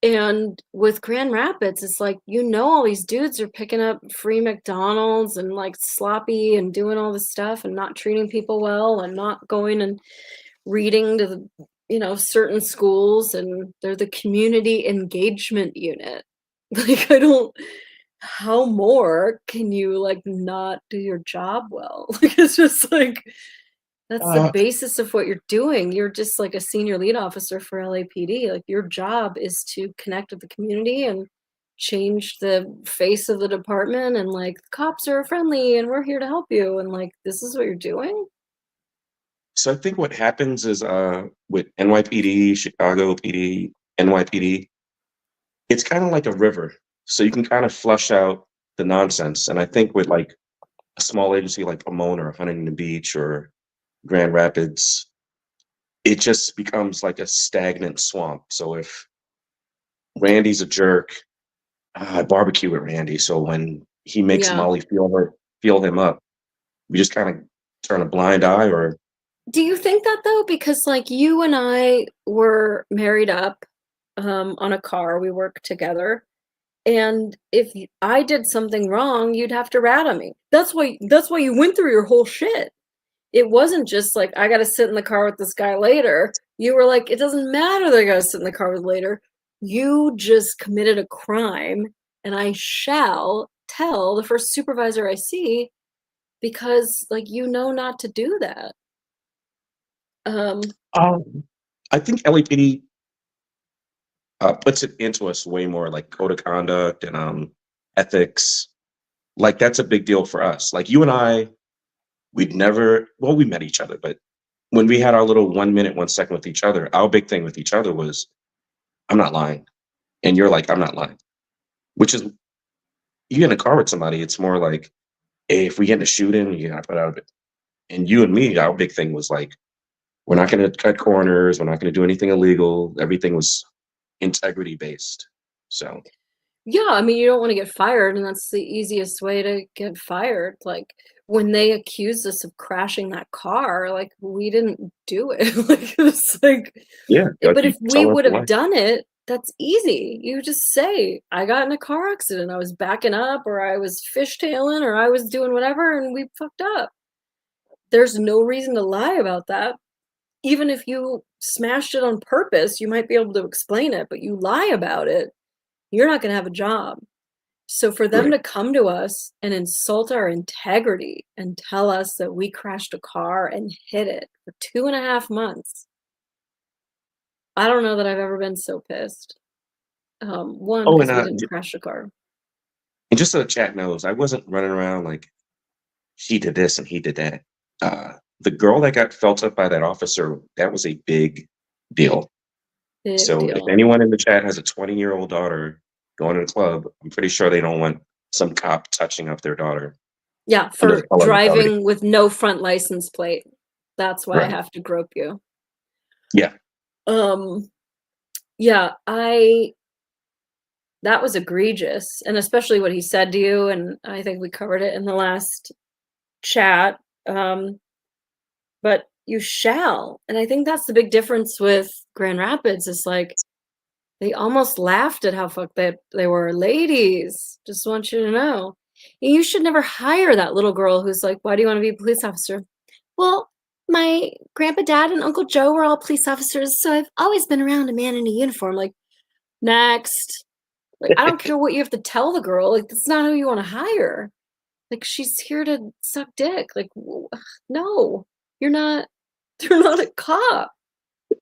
[SPEAKER 1] and with Grand Rapids, it's like, all these dudes are picking up free McDonald's and like sloppy and doing all this stuff and not treating people well and not going and reading to the, certain schools, and they're the community engagement unit. Like, I don't, how more can you like not do your job well? Like, it's just like, that's the
[SPEAKER 2] Uh,
[SPEAKER 1] basis of what you're doing. You're just like a senior lead officer for LAPD. Like, your job is to connect with the community and change the face of the department, and like, cops are friendly and we're here to help you, and like, this is what you're doing.
[SPEAKER 2] so I think what happens is with NYPD, Chicago PD, NYPD, it's kind of like a river. So you can kind of flush out the nonsense. And I think with like a small agency like Pomona or Huntington Beach or Grand Rapids, it just becomes like a stagnant swamp. So if Randy's a jerk, I barbecue with Randy. So when he makes
[SPEAKER 1] Yeah.
[SPEAKER 2] Molly feel him up, we just kind of turn a blind eye or
[SPEAKER 1] Do you think that though? Because like, you and I were married up on a car. We worked together. And if I did something wrong, you'd have to rat on me. That's why you went through your whole shit. It wasn't just like, I got to sit in the car with this guy later. You were like, it doesn't matter that I got to sit in the car with later. You just committed a crime, and I shall tell the first supervisor I see, because like, not to do that. Um,
[SPEAKER 2] um, I think LAPD puts it into us way more like code of conduct and ethics. Like that's a big deal for us. Like you and I, we'd never, well, we met each other, but when we had our little 1 minute, 1 second with each other, our big thing with each other was, I'm not lying. And you're like, I'm not lying. Which is, you get in a car with somebody, it's more like, hey, if we get in a shooting, you gotta put out of it. And you and me, our big thing was like, we're not gonna cut corners, we're not gonna do anything illegal. Everything was integrity based. So,
[SPEAKER 1] Yeah, I mean, you don't want to get fired, and that's the easiest way to get fired. Like, when they accused us of crashing that car, like, we didn't do it. Like, it's like,
[SPEAKER 2] yeah, like
[SPEAKER 1] but
[SPEAKER 2] you
[SPEAKER 1] if we
[SPEAKER 2] tell us
[SPEAKER 1] would
[SPEAKER 2] why.
[SPEAKER 1] have done it, that's easy. You just say, I got in a car accident. I was backing up, or I was fishtailing, or I was doing whatever, and we fucked up. There's no reason to lie about that. Even if you smashed it on purpose, you might be able to explain it, but you lie about it, you're not going to have a job. So for them
[SPEAKER 2] Right.
[SPEAKER 1] to come to us and insult our integrity and tell us that we crashed a car and hid it for 2.5 months, I don't know that I've ever been so pissed. One,
[SPEAKER 2] Oh,
[SPEAKER 1] because we didn't crash the car.
[SPEAKER 2] and just so the chat knows, I wasn't running around like she did this and he did that. The girl that got felt up by that officer, that was a big deal.
[SPEAKER 1] Big
[SPEAKER 2] So if
[SPEAKER 1] deal.
[SPEAKER 2] anyone in the chat has a 20-year-old daughter going to the club, I'm pretty sure they don't want some cop touching up their daughter
[SPEAKER 1] Yeah,
[SPEAKER 2] under the
[SPEAKER 1] for
[SPEAKER 2] color of authority.
[SPEAKER 1] driving with no front license plate. That's why I
[SPEAKER 2] Right.
[SPEAKER 1] have to grope you.
[SPEAKER 2] Yeah.
[SPEAKER 1] Um, yeah, that was egregious, and especially what he said to you, and I think we covered it in the last chat. Um, but you shall. And I think that's the big difference with Grand Rapids, is like, they almost laughed at how fucked they were. Ladies, just want you to know. You should never hire that little girl who's like, why do you want to be a police officer? Well, my grandpa, dad, and Uncle Joe were all police officers, so I've always been around a man in a uniform. Like, next. Like, I don't care what you have to tell the girl. Like, that's not who you want to hire. Like, she's here to suck dick. Like, no, you're not. You're not a cop.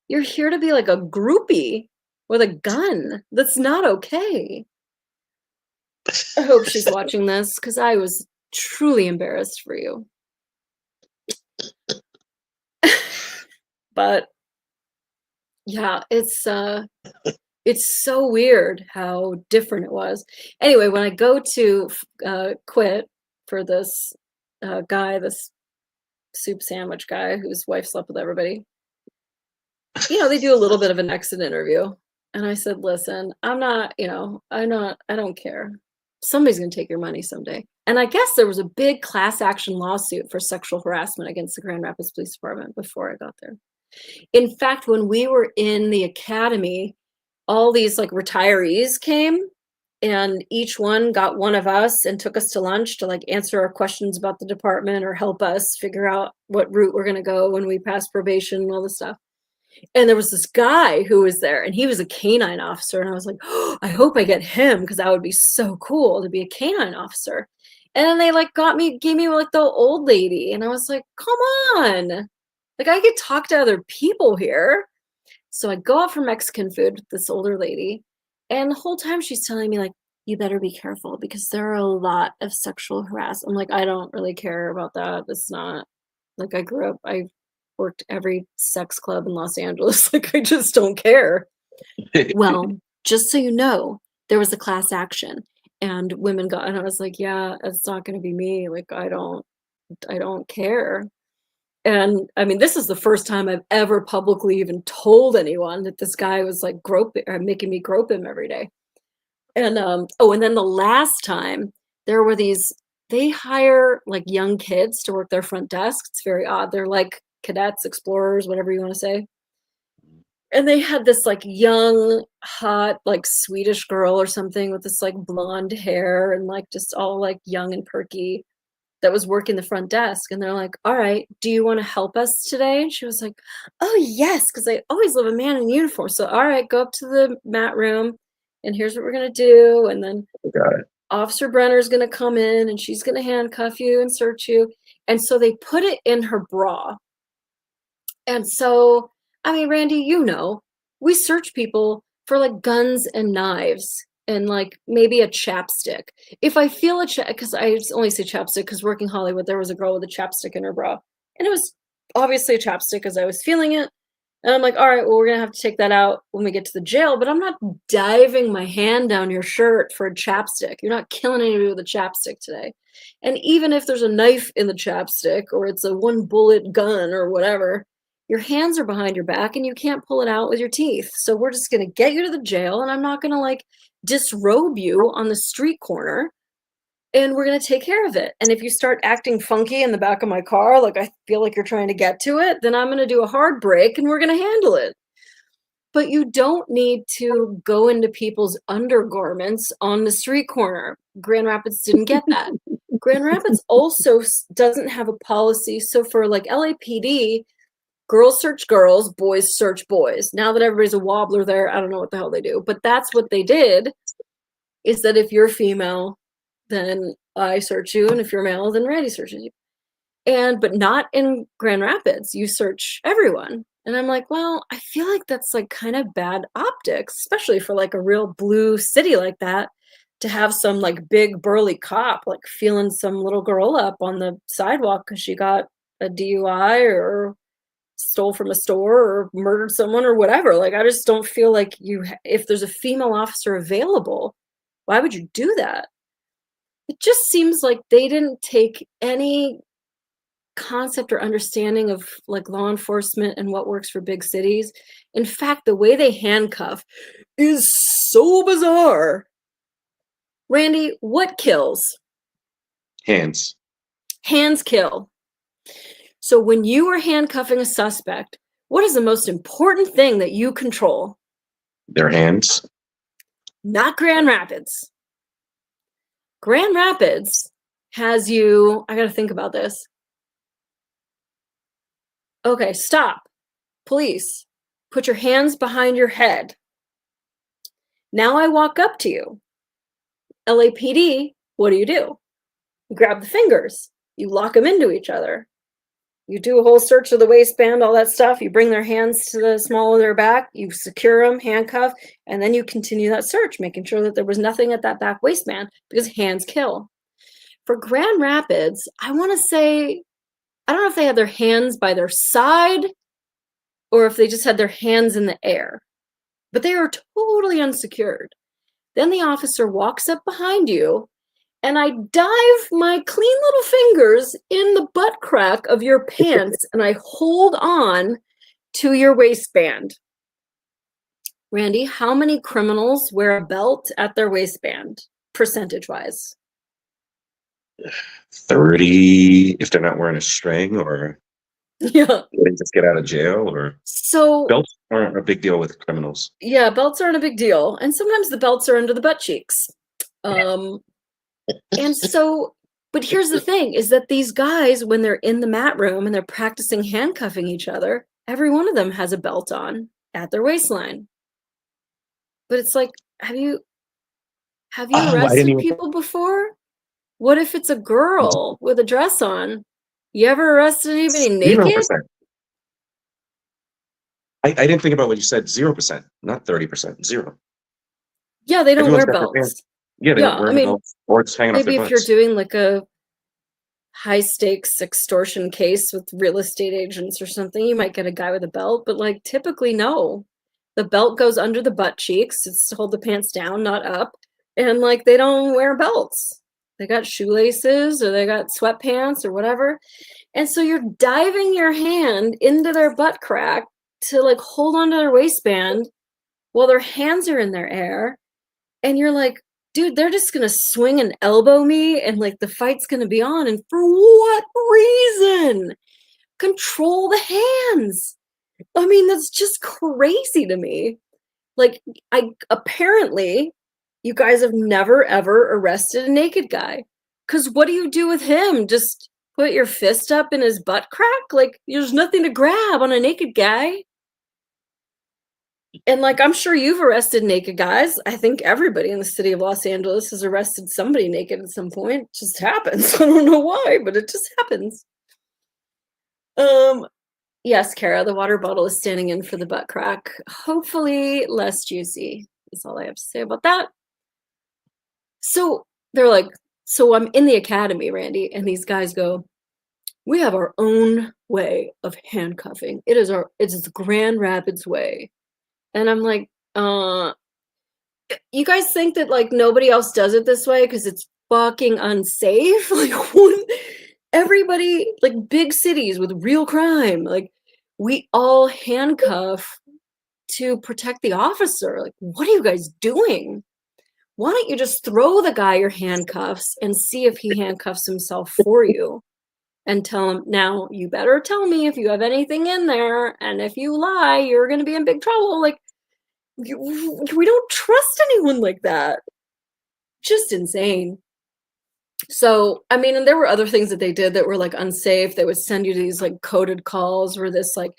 [SPEAKER 1] You're here to be like a groupie with a gun. That's not okay. I hope she's watching this because I was truly embarrassed for you. But yeah, it's so weird how different it was. Anyway, when I go to quit for this guy, this soup sandwich guy whose wife slept with everybody, they do a little bit of an exit interview. And I said, listen, I don't care. Somebody's going to take your money someday. And I guess there was a big class action lawsuit for sexual harassment against the Grand Rapids Police Department before I got there. In fact, when we were in the academy, all these like retirees came and each one got one of us and took us to lunch to like answer our questions about the department or help us figure out what route we're going to go when we pass probation and all this stuff. And there was this guy who was there and he was a canine officer. And I was like, oh, I hope I get him because that would be so cool to be a canine officer. And then they like gave me like the old lady. And I was like, come on. Like I could talk to other people here. So I go out for Mexican food with this older lady. And the whole time she's telling me like, you better be careful because there are a lot of sexual harassment. I'm like, I don't really care about that. It's not like I worked every sex club in Los Angeles. Like, I just don't care. Well, just so you know, there was a class action and women got, and I was like, yeah, it's not going to be me. Like, I don't care. And I mean, this is the first time I've ever publicly even told anyone that this guy was like making me grope him every day. And, and then the last time there were they hire like young kids to work their front desk. It's very odd. They're like cadets, explorers, whatever you want to say. And they had this like young, hot, like Swedish girl or something with this like blonde hair and like just all like young and perky that was working the front desk. And they're like, all right, do you want to help us today? And she was like, oh, yes, because I always love a man in uniform. So, all right, go up to the mat room and here's what we're going to do. And then Officer Brenner's going to come in and she's going to handcuff you and search you. And so they put it in her bra. And so, I mean, Randy, we search people for like guns and knives and like maybe a chapstick. If I feel because I only say chapstick because working Hollywood, there was a girl with a chapstick in her bra. And it was obviously a chapstick because I was feeling it. And I'm like, all right, well, we're going to have to take that out when we get to the jail. But I'm not diving my hand down your shirt for a chapstick. You're not killing anybody with a chapstick today. And even if there's a knife in the chapstick or it's a one bullet gun or whatever, your hands are behind your back and you can't pull it out with your teeth. So we're just going to get you to the jail and I'm not going to like disrobe you on the street corner and we're going to take care of it. And if you start acting funky in the back of my car, like I feel like you're trying to get to it, then I'm going to do a hard brake and we're going to handle it. But you don't need to go into people's undergarments on the street corner. Grand Rapids didn't get that. Grand Rapids also doesn't have a policy. So for like LAPD, girls search girls, boys search boys. Now that everybody's a wobbler there, I don't know what the hell they do. But that's what they did, is that if you're female, then I search you. And if you're male, then Randy searches you. But not in Grand Rapids. You search everyone. And I'm like, well, I feel like that's like kind of bad optics, especially for like a real blue city like that, to have some like big burly cop like feeling some little girl up on the sidewalk because she got a DUI or stole from a store or murdered someone or whatever. Like, I just don't feel like if there's a female officer available, why would you do that? It just seems like they didn't take any concept or understanding of like law enforcement and what works for big cities. In fact, the way they handcuff is so bizarre. Randy, what kills?
[SPEAKER 2] Hands.
[SPEAKER 1] Hands kill. So when you are handcuffing a suspect, what is the most important thing that you control?
[SPEAKER 2] Their hands.
[SPEAKER 1] Not Grand Rapids. Grand Rapids has you, I got to think about this. Okay, stop. Police, put your hands behind your head. Now I walk up to you. LAPD, what do? You grab the fingers. You lock them into each other. You do a whole search of the waistband, all that stuff. You bring their hands to the small of their back. You secure them, handcuff, and then you continue that search, making sure that there was nothing at that back waistband, because hands kill. For Grand Rapids, I want to say, I don't know if they had their hands by their side or if they just had their hands in the air, but they are totally unsecured. Then the officer walks up behind you, and I dive my clean little fingers in the butt crack of your pants, and I hold on to your waistband. Randy, how many criminals wear a belt at their waistband, percentage-wise?
[SPEAKER 2] 30 if they're not wearing a string, or
[SPEAKER 1] Yeah.
[SPEAKER 2] they just get out of jail, or
[SPEAKER 1] So
[SPEAKER 2] belts aren't a big deal with criminals.
[SPEAKER 1] yeah, belts aren't a big deal. And sometimes the belts are under the butt cheeks. And so, but here's the thing, is that these guys, when they're in the mat room and they're practicing handcuffing each other, every one of them has a belt on at their waistline. But it's like, have you
[SPEAKER 2] I didn't
[SPEAKER 1] arrested
[SPEAKER 2] even.
[SPEAKER 1] people before? What if it's a girl with a dress on? You ever arrested anybody naked?
[SPEAKER 2] 0%. I didn't think about what you said. 0%, not 30%. 0.
[SPEAKER 1] Yeah, they don't
[SPEAKER 2] Everyone's
[SPEAKER 1] wear
[SPEAKER 2] got their
[SPEAKER 1] belts.
[SPEAKER 2] pants. Yeah, they
[SPEAKER 1] Yeah,
[SPEAKER 2] don't wear
[SPEAKER 1] I
[SPEAKER 2] the
[SPEAKER 1] mean,
[SPEAKER 2] belts, or it's hanging off their
[SPEAKER 1] maybe if you're
[SPEAKER 2] butts.
[SPEAKER 1] doing like a high stakes extortion case with real estate agents or something, you might get a guy with a belt, but like typically no. The belt goes under the butt cheeks. It's to hold the pants down, not up. And like they don't wear belts. They got shoelaces or they got sweatpants or whatever. And so you're diving your hand into their butt crack to like hold onto their waistband while their hands are in their air. And you're like, dude, they're just gonna swing and elbow me and like the fight's gonna be on. And for what reason? Control the hands. I mean, that's just crazy to me. Like, I apparently you guys have never ever arrested a naked guy. Cause what do you do with him? Just put your fist up in his butt crack? Like, there's nothing to grab on a naked guy. And like, I'm sure you've arrested naked guys. I think everybody in the city of Los Angeles has arrested somebody naked at some point. It just happens. I don't know why, but it just happens. Yes, Kara, the water bottle is standing in for the butt crack. Hopefully less juicy. That's all I have to say about that. So they're like, so I'm in the academy, Randy, and these guys go, we have our own way of handcuffing. It's the Grand Rapids way. And I'm like, you guys think that like nobody else does it this way because it's fucking unsafe? Like everybody, like big cities with real crime, like we all handcuff to protect the officer. Like, what are you guys doing? Why don't you just throw the guy your handcuffs and see if he handcuffs himself for you? And tell him, now you better tell me if you have anything in there, and if you lie, you're going to be in big trouble. Like, we don't trust anyone like that. Just insane. So, I mean, and there were other things that they did that were like unsafe. They would send you these like coded calls where this like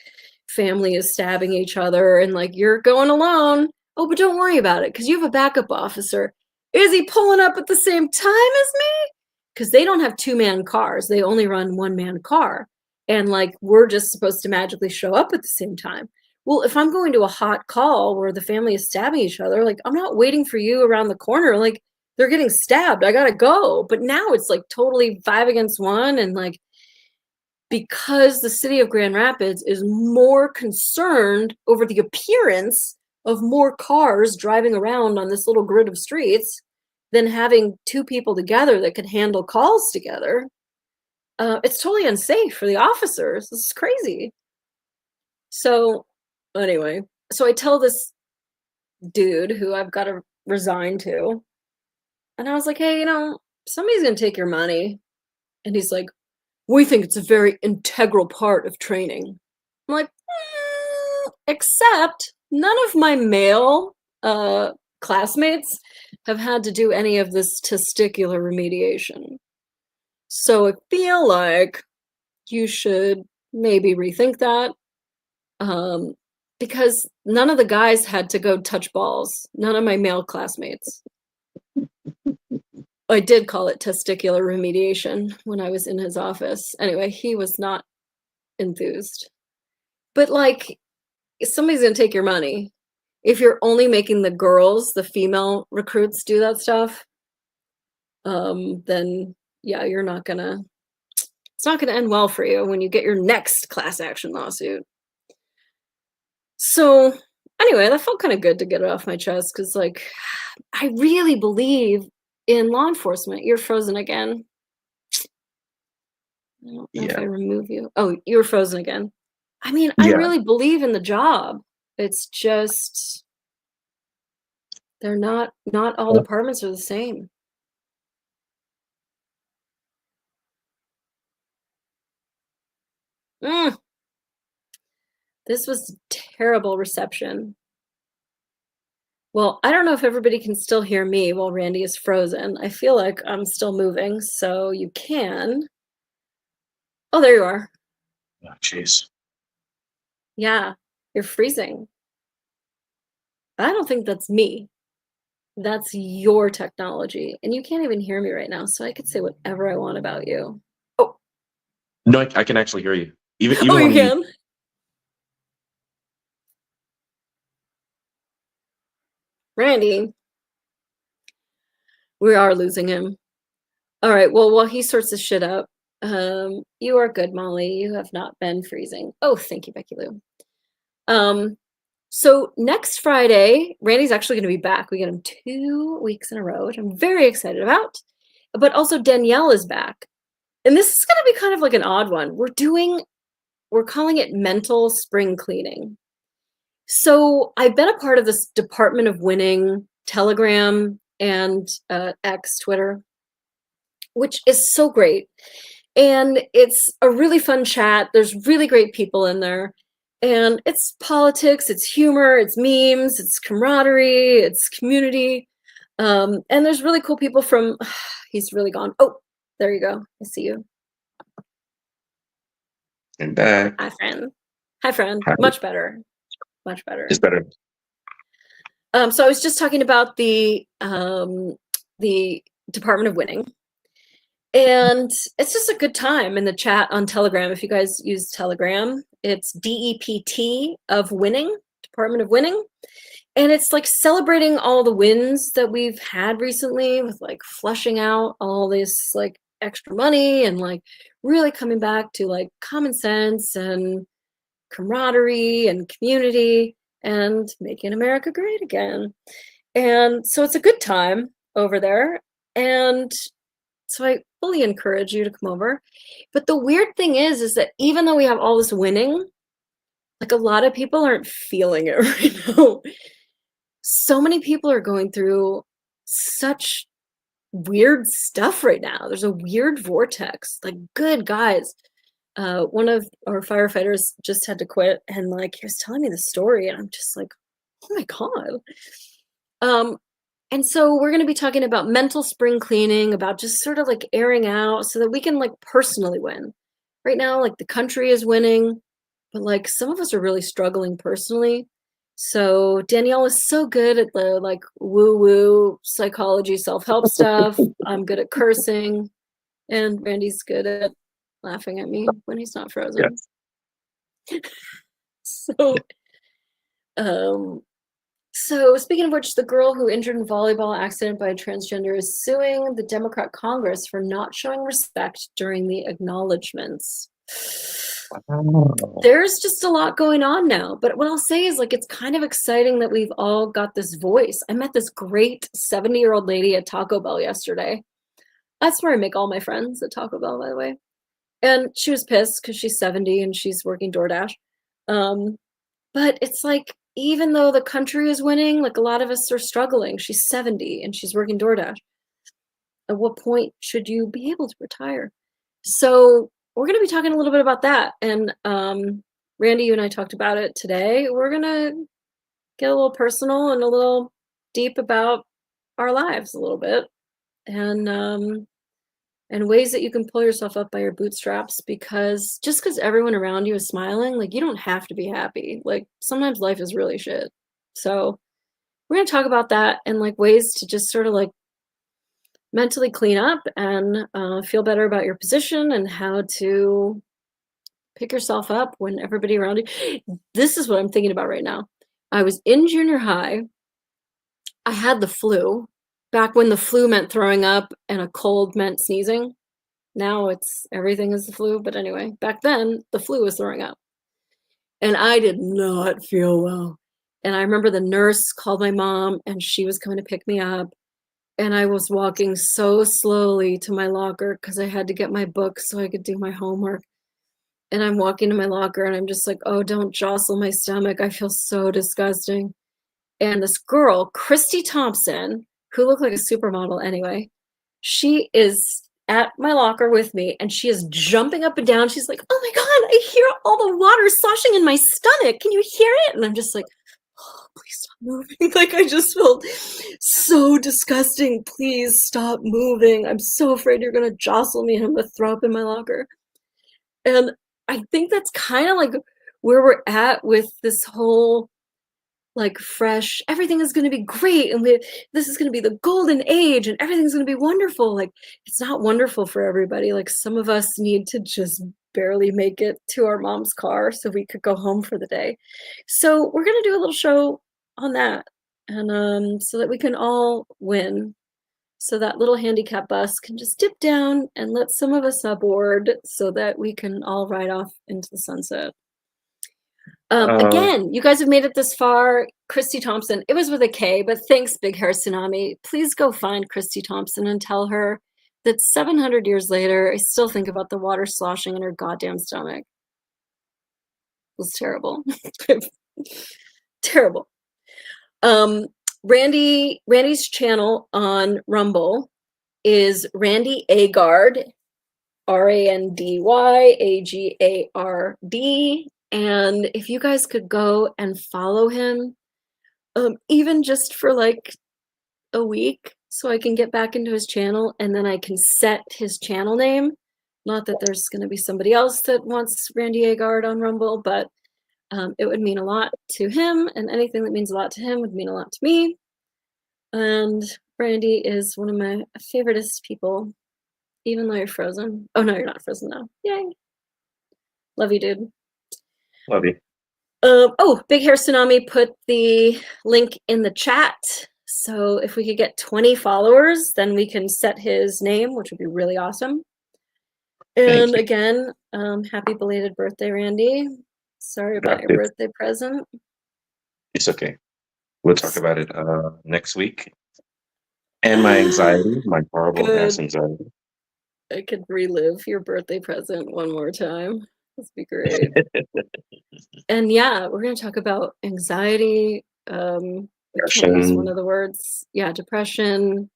[SPEAKER 1] family is stabbing each other and like you're going alone. Oh, but don't worry about it because you have a backup officer. Is he pulling up at the same time as me? Because they don't have 2-man cars. They only run 1-man car. And like we're just supposed to magically show up at the same time. Well, if I'm going to a hot call where the family is stabbing each other, like I'm not waiting for you around the corner. Like they're getting stabbed. I gotta go. But now it's like totally 5 against 1. And like, because the city of Grand Rapids is more concerned over the appearance of more cars driving around on this little grid of streets than having 2 people together that could handle calls together. It's totally unsafe for the officers. This is crazy. So anyway, so I tell this dude who I've got to resign to, and I was like, hey, somebody's going to take your money. And he's like, we think it's a very integral part of training. I'm like, except none of my male classmates have had to do any of this testicular remediation. So I feel like you should maybe rethink that. Because none of the guys had to go touch balls. None of my male classmates. I did call it testicular remediation when I was in his office. Anyway, he was not enthused. But like, somebody's gonna take your money. If you're only making the girls, the female recruits do that stuff, then yeah, it's not gonna end well for you when you get your next class action lawsuit. So anyway, that felt kind of good to get it off my chest because like I really believe in law enforcement. You're frozen again. I don't know if I remove you. Oh, you were frozen again. I mean, I really believe in the job. It's just not all departments are the same. This was terrible reception. Well, I don't know if everybody can still hear me while Randy is frozen. I feel like I'm still moving, so you can. Oh, there you are.
[SPEAKER 2] Oh, jeez.
[SPEAKER 1] Yeah, you're freezing. I don't think that's me. That's your technology. And you can't even hear me right now, so I could say whatever I want about you. Oh.
[SPEAKER 2] No, I can actually hear you. Even
[SPEAKER 1] Oh, you
[SPEAKER 2] when
[SPEAKER 1] can? Randy. We are losing him. All right, well, while he sorts his shit up, you are good, Molly. You have not been freezing. Oh, thank you, Becky Lou. So next Friday, Randy's actually going to be back. We get him 2 weeks in a row, which I'm very excited about. But also Danielle is back. And this is going to be kind of like an odd one. We're calling it mental spring cleaning. So I've been a part of this Department of Winning Telegram and X Twitter, which is so great. And it's a really fun chat. There's really great people in there. And it's politics, it's humor, it's memes, it's camaraderie, it's community. And there's really cool people from, he's really gone. Oh, there you go. I see you.
[SPEAKER 2] I'm back.
[SPEAKER 1] Hi, friend. Hi, friend.
[SPEAKER 2] Hi.
[SPEAKER 1] Much better. Much better.
[SPEAKER 2] It's better.
[SPEAKER 1] So I was just talking about the Department of Winning. And it's just a good time in the chat on Telegram. If you guys use Telegram, it's DEPT of Winning, Department of Winning. And it's like celebrating all the wins that we've had recently with like flushing out all this like extra money and like really coming back to like common sense and camaraderie and community and making America great again. And so it's a good time over there. And so I fully encourage you to come over. But the weird thing is that even though we have all this winning, like a lot of people aren't feeling it right now. So many people are going through such weird stuff right now. There's a weird vortex. Like, good guys. One of our firefighters just had to quit, and like he was telling me the story, and I'm just like, oh my God. And so we're going to be talking about mental spring cleaning, about just sort of like airing out so that we can like personally win. Right now, like the country is winning, but like some of us are really struggling personally. So Danielle is so good at the like woo-woo psychology, self-help stuff. I'm good at cursing, and Randy's good at laughing at me when he's not frozen.
[SPEAKER 2] Yes.
[SPEAKER 1] So speaking of which, the girl who injured in a volleyball accident by a transgender is suing the Democrat Congress for not showing respect during the acknowledgements.
[SPEAKER 2] Wow.
[SPEAKER 1] There's just a lot going on now. But what I'll say is like, it's kind of exciting that we've all got this voice. I met this great 70-year-old lady at Taco Bell yesterday. That's where I make all my friends, at Taco Bell, by the way. And she was pissed because she's 70 and she's working DoorDash. But it's like, even though the country is winning, like a lot of us are struggling. She's 70 and she's working DoorDash. At what point should you be able to retire? So we're going to be talking a little bit about that. And Randy, you and I talked about it today. We're going to get a little personal and a little deep about our lives a little bit. And and ways that you can pull yourself up by your bootstraps, because just because everyone around you is smiling, like, you don't have to be happy. Like, sometimes life is really shit. So we're going to talk about that and like ways to just sort of like mentally clean up and feel better about your position and how to pick yourself up when everybody around you. This is what I'm thinking about right now. I was in junior high. I had the flu back when the flu meant throwing up and a cold meant sneezing. Now it's everything is the flu. But anyway, back then the flu was throwing up and I did not feel well. And I remember the nurse called my mom and she was coming to pick me up. And I was walking so slowly to my locker because I had to get my book so I could do my homework. And I'm walking to my locker and I'm just like, oh, don't jostle my stomach. I feel so disgusting. And this girl, Christy Thompson, who looked like a supermodel anyway, she is at my locker with me and she is jumping up and down. She's like, oh my God, I hear all the water sloshing in my stomach. Can you hear it? And I'm just like, oh, please stop moving. Like, I just felt so disgusting. Please stop moving. I'm so afraid you're going to jostle me and I'm going to throw up in my locker. And I think that's kind of like where we're at with this whole like fresh, everything is going to be great. And this is going to be the golden age and everything's going to be wonderful. Like, it's not wonderful for everybody. Like, some of us need to just barely make it to our mom's car so we could go home for the day. So we're going to do a little show on that. And so that we can all win. So that little handicap bus can just dip down and let some of us aboard so that we can all ride off into the sunset. Again, you guys have made it this far. Christy Thompson, it was with a K, but thanks, Big Hair Tsunami. Please go find Christy Thompson and tell her that 700 years later, I still think about the water sloshing in her goddamn stomach. It was terrible. Terrible. Randy's channel on Rumble is Randy Agard, RandyAgard. And if you guys could go and follow him, even just for like a week, so I can get back into his channel and then I can set his channel name. Not that there's going to be somebody else that wants Randy Agard on Rumble, but it would mean a lot to him, and anything that means a lot to him would mean a lot to me. And Randy is one of my favoriteest people, even though you're frozen. Oh, no, you're not frozen now. Yay. Love you, dude.
[SPEAKER 2] Love you.
[SPEAKER 1] Oh, Big Hair Tsunami put the link in the chat. So if we could get 20 followers, then we can set his name, which would be really awesome. And again, happy belated birthday, Randy. Sorry about your birthday present.
[SPEAKER 2] It's okay. We'll talk about it next week. And my anxiety, my horrible ass anxiety.
[SPEAKER 1] I could relive your birthday present one more time. This would be great. And yeah, we're going to talk about anxiety. We can't use one of the words. Yeah, depression,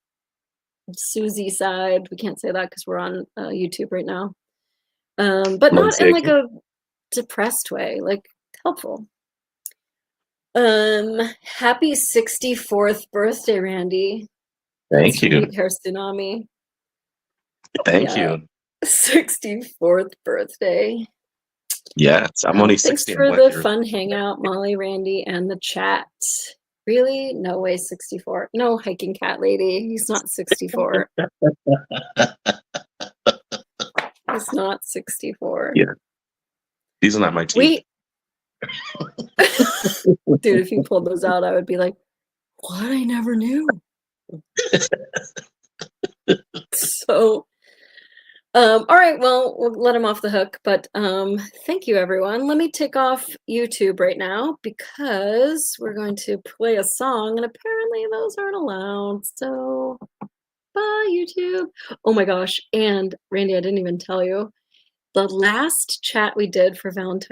[SPEAKER 1] Susie side. We can't say that because we're on YouTube right now. But not in like a depressed way, like helpful. Happy 64th birthday, Randy.
[SPEAKER 2] Thank you.
[SPEAKER 1] Big Hair Tsunami.
[SPEAKER 2] Thank you.
[SPEAKER 1] 64th birthday.
[SPEAKER 2] Yes, I'm only 60.
[SPEAKER 1] Thanks for the fun hangout, Molly, Randy, and the chat. Really? No way, 64. No, hiking cat lady. He's not 64. He's not 64.
[SPEAKER 2] Yeah. These are not my teeth.
[SPEAKER 1] Dude, if you pulled those out, I would be like, what? I never knew. So, all right, well, we'll let him off the hook, but thank you, everyone. Let me take off YouTube right now because we're going to play a song, and apparently those aren't allowed, so bye, YouTube. Oh my gosh, and Randy, I didn't even tell you, the last chat we did for Valentine's